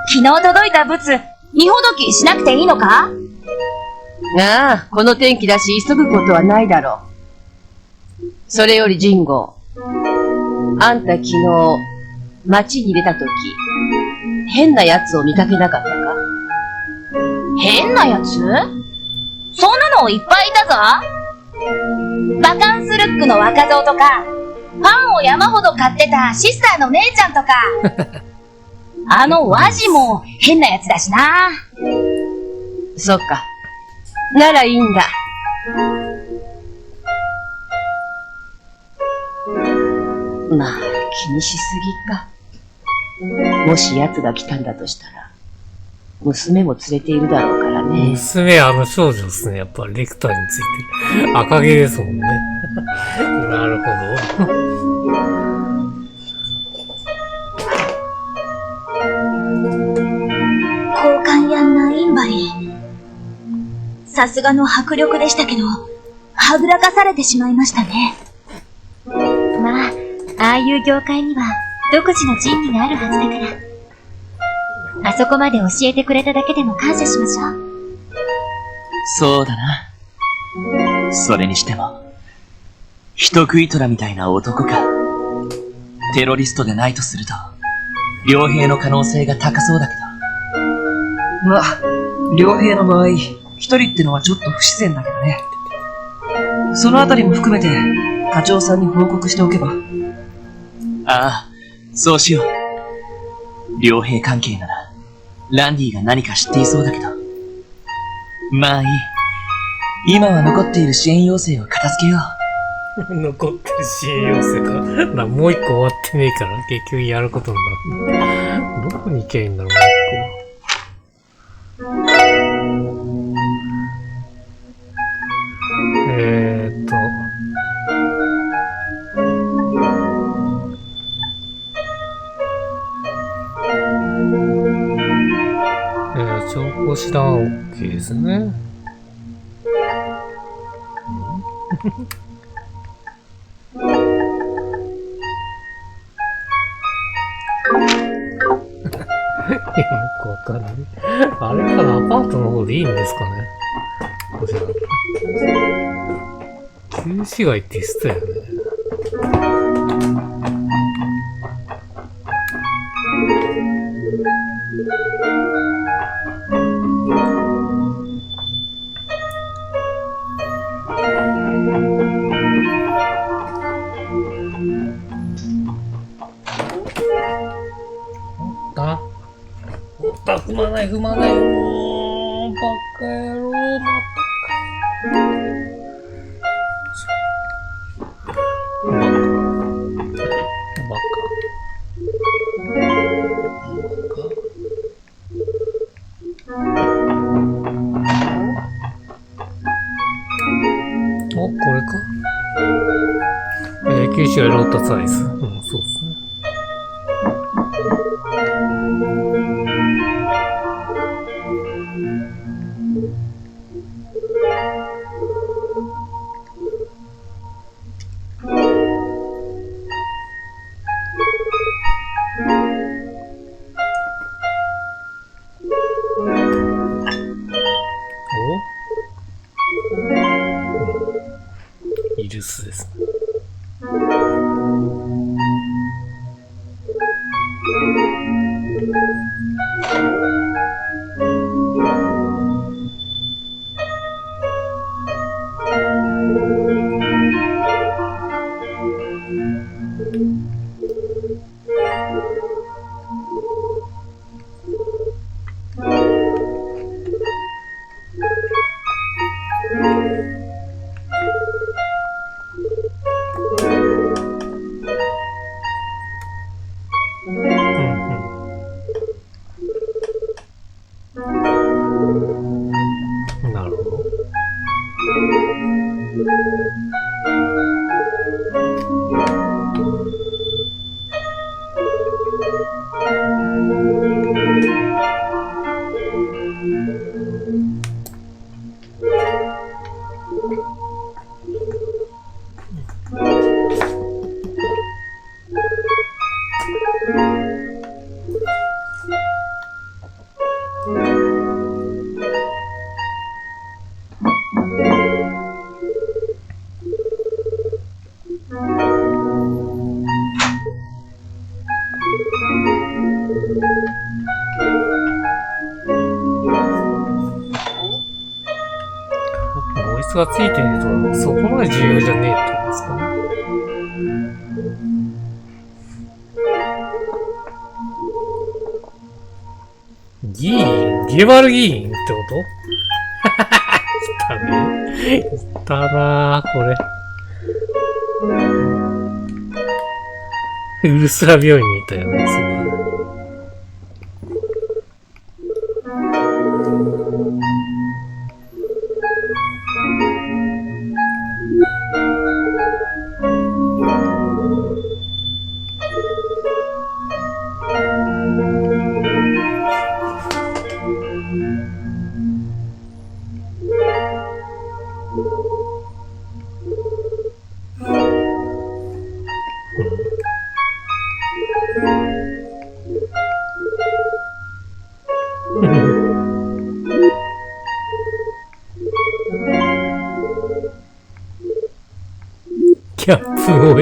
昨日届いた物、荷ほどきしなくていいのか？ああ、この天気だし急ぐことはないだろう。それよりジンゴ、あんた昨日町に出たとき、変な奴を見かけなかったか？変なやつ？そんなのいっぱいいたぞ。バカンスルックの若造とか、パンを山ほど買ってたシスターの姉ちゃんとか。和ジも変なやつだしな。そっか。ならいいんだ。まあ、気にしすぎか。もし奴が来たんだとしたら、娘も連れているだろうからね。娘は少女ですね。やっぱレクターについてる。赤毛ですもんね。なるほど。交換やナインバリ。さすがの迫力でしたけど、はぐらかされてしまいましたね。まあ、ああいう業界には独自の仁義があるはずだから。あそこまで教えてくれただけでも感謝しましょう。そうだな。それにしても、人食い虎みたいな男か。テロリストでないとすると、傭兵の可能性が高そうだけど。まあ、傭兵の場合、一人ってのはちょっと不自然だけどね。そのあたりも含めて、課長さんに報告しておけば。ああ、そうしよう。傭兵関係なら、ランディが何か知っていそうだけど。まあいい。今は残っている支援要請を片付けよう。残ってる支援要請か。もう一個終わってねえから、結局やることになった。どこに行けばいいんだろう、もう一個。情報手段は OK ですね。よくわかんない。あれかな、アパートの方でいいんですかね。こちら。旧市街って言ってたよね。踏まない、踏まない。バカ野郎、またかよ。バカ。お、これか。九州はロータサイズ。そうですね。イルスですね。なるほど。ボイスがついてるとそこまで重要じゃねえってことですかね。議員ゲバル議員ってこと来たね。来たなぁ、これ。ウルスラ病院にいたよね、そうだね。キャップを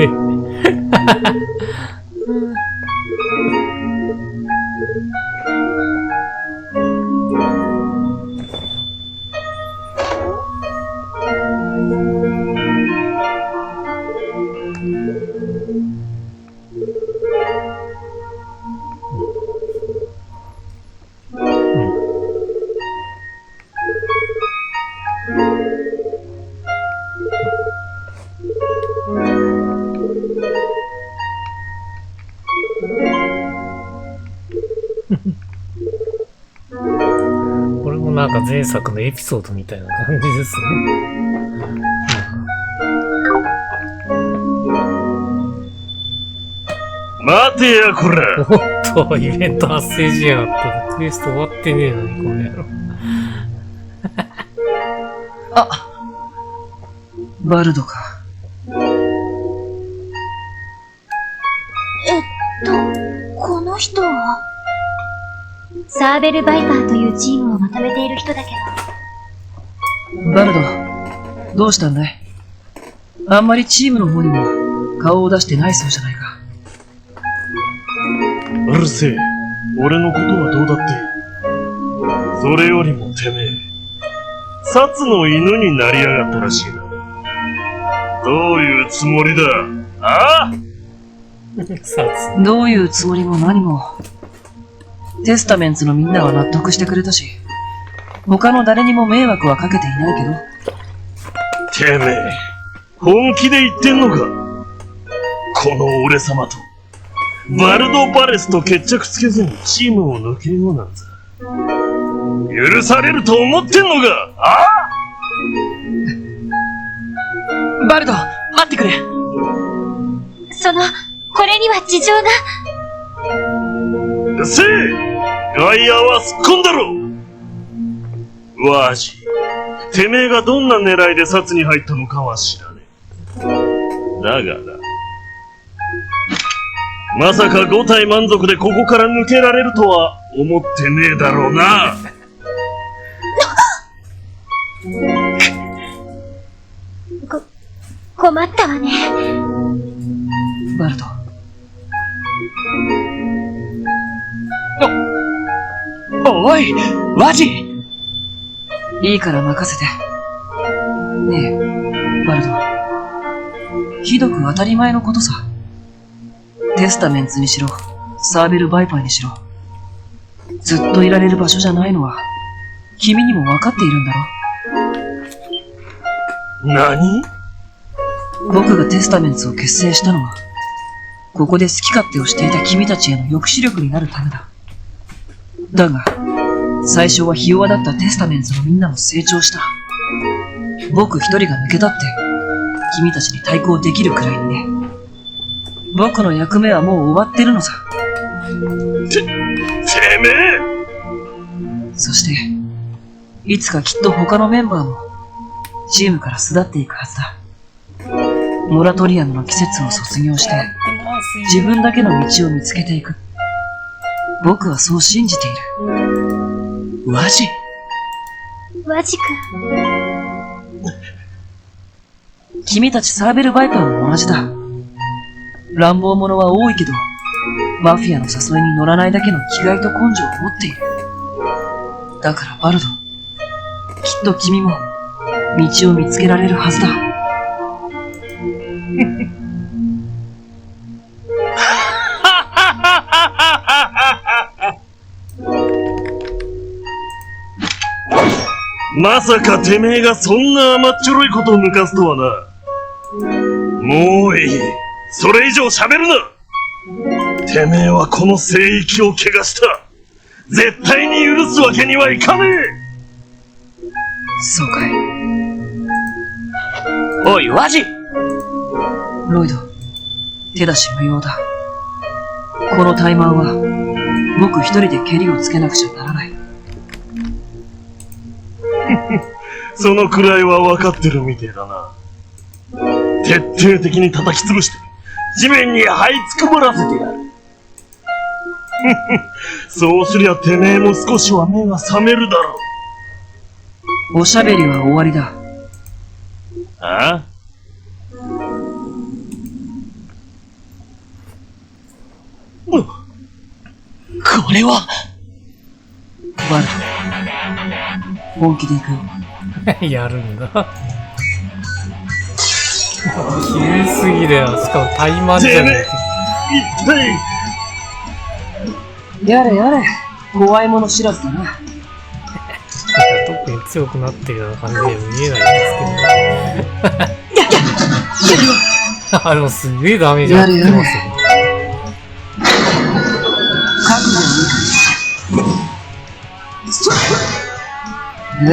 これもなんか前作のエピソードみたいな感じですね。待てやこら。おっと、イベント発生しやがった。クエスト終わってねえのに、これやろ。あ、バルドか。この人はサーベル・バイパーというチームをまとめている人だけど。バルド、どうしたんだい？あんまりチームの方にも顔を出してないそうじゃないか。うるせえ。俺のことはどうだっていい。それよりもてめえ、殺の犬になりやがったらしいな。どういうつもりだ？ああどういうつもりも何も。テスタメンツのみんなは納得してくれたし、他の誰にも迷惑はかけていないけど。てめえ、本気で言ってんのか？この俺様と、バルド・バレスと決着つけずにチームを抜けようなんざ、許されると思ってんのか？ああ！バルド、待ってくれ！これには事情が。うっせえ！ガイアはすっ込んだろ！ワージ、てめえがどんな狙いで殺に入ったのかは知らねえ。だがな、まさか5体満足でここから抜けられるとは思ってねえだろうな。困ったわね。バルド。おい、ワジ！いいから任せて。ねえ、バルド。ひどく当たり前のことさ。テスタメンツにしろ、サーベル・バイパーにしろ。ずっといられる場所じゃないのは、君にも分かっているんだろ。何？僕がテスタメンツを結成したのは、ここで好き勝手をしていた君たちへの抑止力になるためだ。だが、最初はひ弱だったテスタメンツのみんなも成長した。僕一人が抜けたって、君たちに対抗できるくらいにね。僕の役目はもう終わってるのさ。てめえ！そして、いつかきっと他のメンバーも、チームから巣立っていくはずだ。モラトリアムの季節を卒業して、自分だけの道を見つけていく。僕はそう信じている。ワジ君。君たちサーベル・バイパーも同じだ。乱暴者は多いけど、マフィアの誘いに乗らないだけの気概と根性を持っている。だからバルド、きっと君も道を見つけられるはずだ。まさかてめえがそんな甘っちょろいことを抜かすとはな。もういい。それ以上喋るな。てめえはこの聖域を汚した。絶対に許すわけにはいかねえ。そうかい。おい、ワジ。ロイド、手出し無用だ。このタイマーは、僕一人でケリをつけなくちゃならない。そのくらいは分かってるみてえだな。徹底的に叩き潰して、地面に這いつくばらせてやる。そうすりゃてめえも少しは目が覚めるだろう。おしゃべりは終わりだ。ああ？これはバル、本気で行くよ。やるんだ。急すぎだよ。しかもタイマンじゃねえ。やれやれ、怖いもの知らずだな。いや、特に強くなってるような感じで見えないんですけど。あ、でもすげえダメージ当たってますよ。ま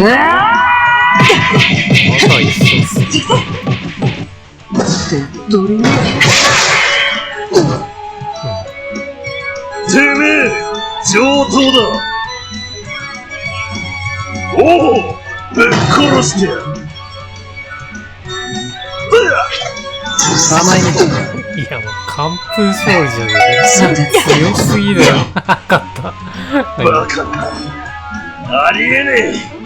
た一緒っすね。てめえ、上等だ。おお、ぶっ殺してやる。甘いね。いやもう完封勝利じゃねえか。強すぎだよ。勝った。バカだ。ありえねえ。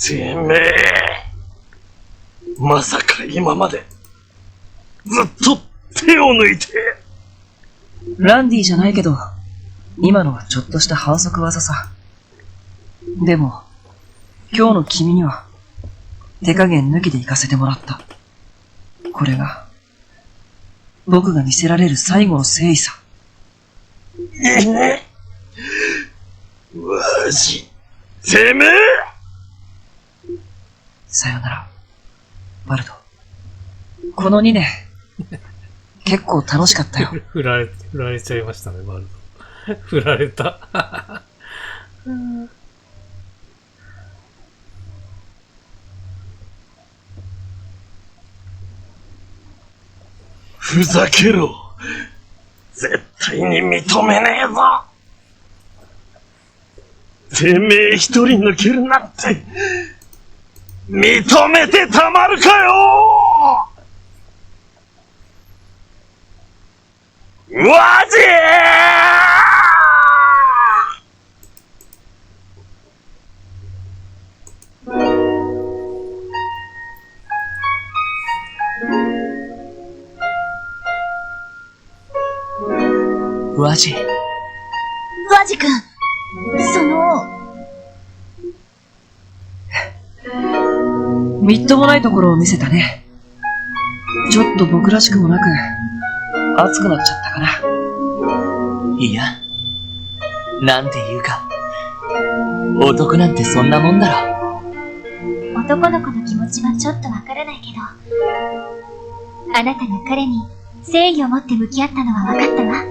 てめえ、まさか今までずっと手を抜いて。ランディじゃないけど、今のはちょっとした反則技さ。でも、今日の君には手加減抜きで行かせてもらった。これが僕が見せられる最後の誠意さ。わし、てめえ。さよなら、バルド。この2年、結構楽しかったよ。振られちゃいましたね、バルド。振られた。ふざけろ。絶対に認めねえぞ。てめえ一人抜けるなんて、認めてたまるかよ。わじワジ。ワジ君、みっともないところを見せたね。ちょっと僕らしくもなく、熱くなっちゃったかな。いや、なんていうか、男なんてそんなもんだろ。男の子の気持ちはちょっとわからないけど、あなたが彼に誠意を持って向き合ったのは分かったわ。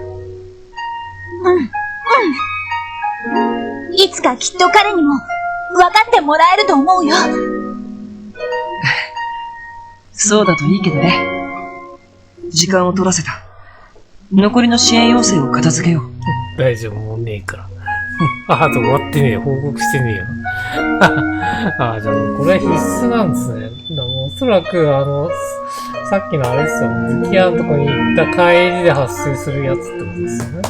いつかきっと彼にも分かってもらえると思うよ。そうだといいけどね。時間を取らせた。残りの支援要請を片付けよう。大丈夫、もうねえから。あと終わってねえ。報告してねえよ。あ、じゃあこれは必須なんですね。おそらくさっきのあれですよ。武器屋のとこに行った帰りで発生するやつってことですよね。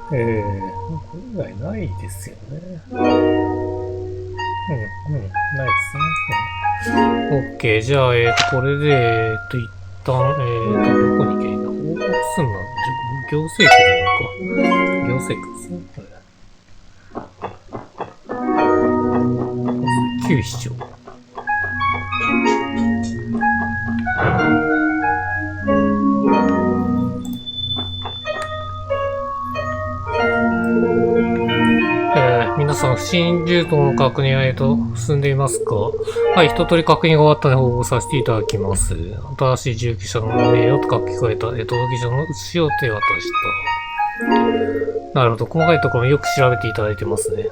これ以外ないですよね。ないですね。OK。じゃあ、これで、一旦、どこに行けばいいんだ？報告すんの？行政区でいいのか。行政区ですね。旧市長。皆さん、不審ルートの確認は進んでいますか？はい、一通り確認が終わったので報告させていただきます。新しい住居者の名誉と書き換えた、届け書の写しを手渡した。なるほど、細かいところよく調べていただいてますね。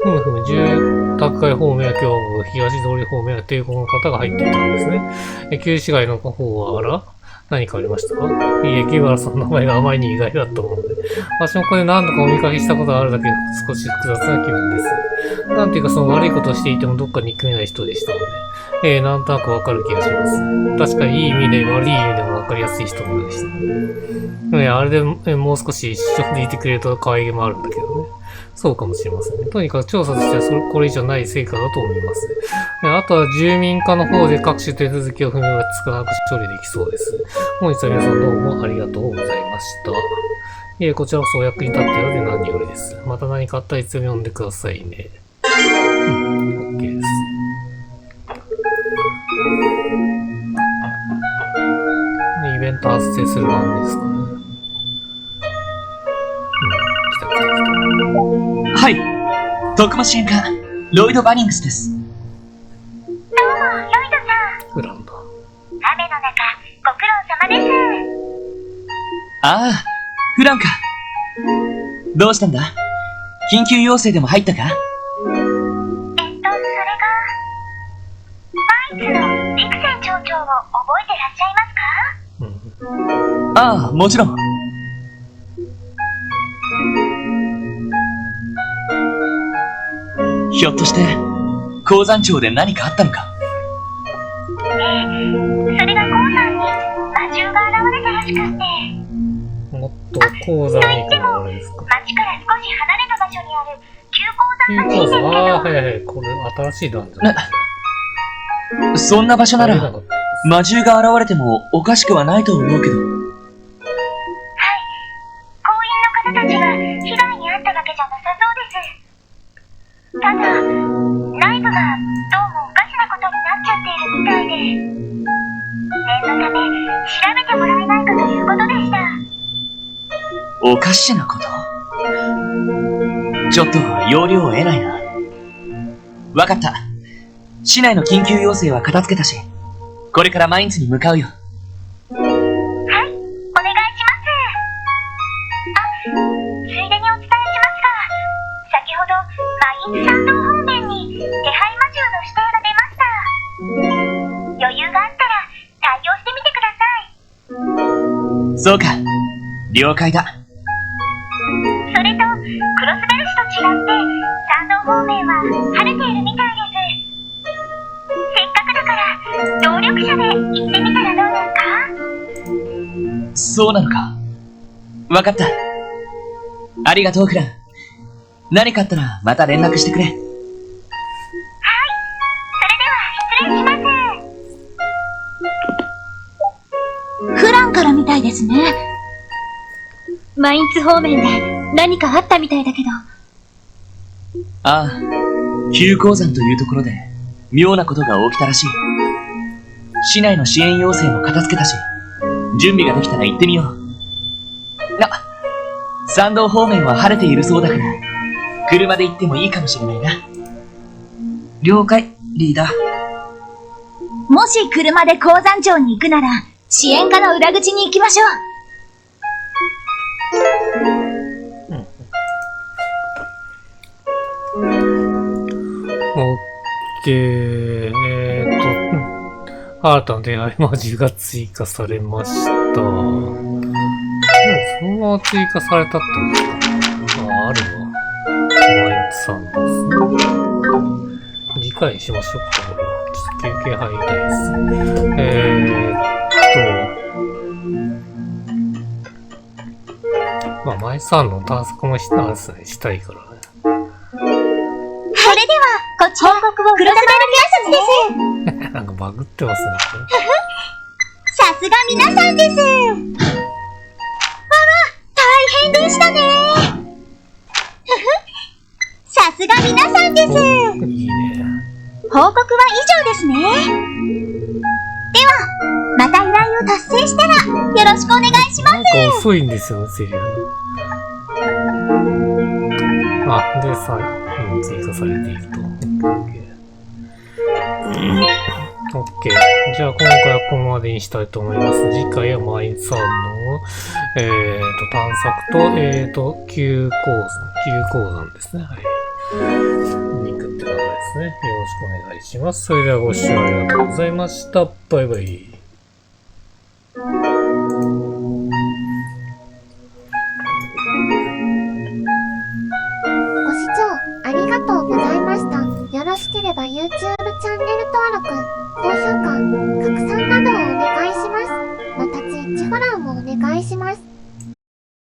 住宅街方面や共和国、東通り方面や抵抗の方が入っていたんですね。旧市街の方は、あら？何かありましたか？いいえ、木原さんの名前があまりに意外だったもので。私もこれ何度かお見かけしたことがあるだけで少し複雑な気分です。なんていうかその悪いことをしていてもどっか憎めない人でしたので。なんとなくわかる気がします。確かにいい意味で悪い意味でもわかりやすい人でしたね。あれでもう少し一緒にいてくれると可愛げもあるんだけどね。そうかもしれませんね。とにかく調査としてはこれ以上ない成果だと思います。あとは住民課の方で各種手続きを踏めば少なく処理できそうです。本日は皆さんどうもありがとうございました。こちらこそお役に立ったようで何よりです。また何かあったらいつでも読んでくださいね。OK です。イベント発生する番ですかね。はい。特務支援課、ロイド・バニングスです。どうも、ロイドさん。フランだ。雨の中、ご苦労様です。ああ、フランか。どうしたんだ？緊急要請でも入ったか？それが、バイツのビクセン町長を覚えてらっしゃいますか？ああ、もちろん。ひょっとして、鉱山町で何かあったのか？それが鉱山に魔獣が現れたらしくって。もっと鉱山に行くのあれですか？町から少し離れた場所にある旧鉱山らしいんですけど。ああ、はいはい、これ新しいダンジョン。そんな場所なら、魔獣が現れてもおかしくはないと思うけど。はい。工員の方たちが被害に遭ったわけじゃなさそうです。ただ、内部がどうもおかしなことになっちゃっているみたいで、念のため調べてもらえないかということでした。おかしなこと？ちょっと要領を得ないな。わかった。市内の緊急要請は片付けたし、これからマインツに向かうよ。はい、お願いします。ついでにお伝えしますが、先ほどマインツ山道方面に手配魔獣の指定が出ました。余裕があったら対応してみてください。そうか、了解だ。それと、クロスベルシと違って山道方面は晴れているみたいです。せっかくだから協力者で行ってみたらどうですか？そうなのか。わかった。ありがとう、フラン。何かあったらまた連絡してくれ。はい。それでは失礼します。フランからみたいですね。マインツ方面で何かあったみたいだけど。ああ、旧鉱山というところで妙なことが起きたらしい。市内の支援要請も片付けたし、準備ができたら行ってみよう。山道方面は晴れているそうだから、車で行ってもいいかもしれないな。了解、リーダー。もし車で鉱山町に行くなら、支援課の裏口に行きましょう。オッケー。新たな出会い魔獣が追加されました。そのまま追加されたってことか。あるわ。マインツさんです。次回にしましょうか、これは。ちょっと休憩入りたいです。まあ、マインツさんの探索もしたですね、したいからね。それでは、こちら、報告をクロスベルキャスです。なんかバグってますね。さすが皆さんです。大変でしたね。さすが皆さんです。いいね。報告告は以上ですね。では、また依頼を達成したらよろしくお願いします。なんか遅いんですよ、セリフ。あ、で、追加されていると。OK。じゃあ今回はここまでにしたいと思います。次回はマインさんの、探索と、急鉱山ですね。はい。に行くってことですね。よろしくお願いします。それではご視聴ありがとうございました。バイバイ。ご視聴ありがとうございました。よろしければ YouTube チャンネル登録、高評価、拡散などをお願いします。また Twitch フォローもお願いします。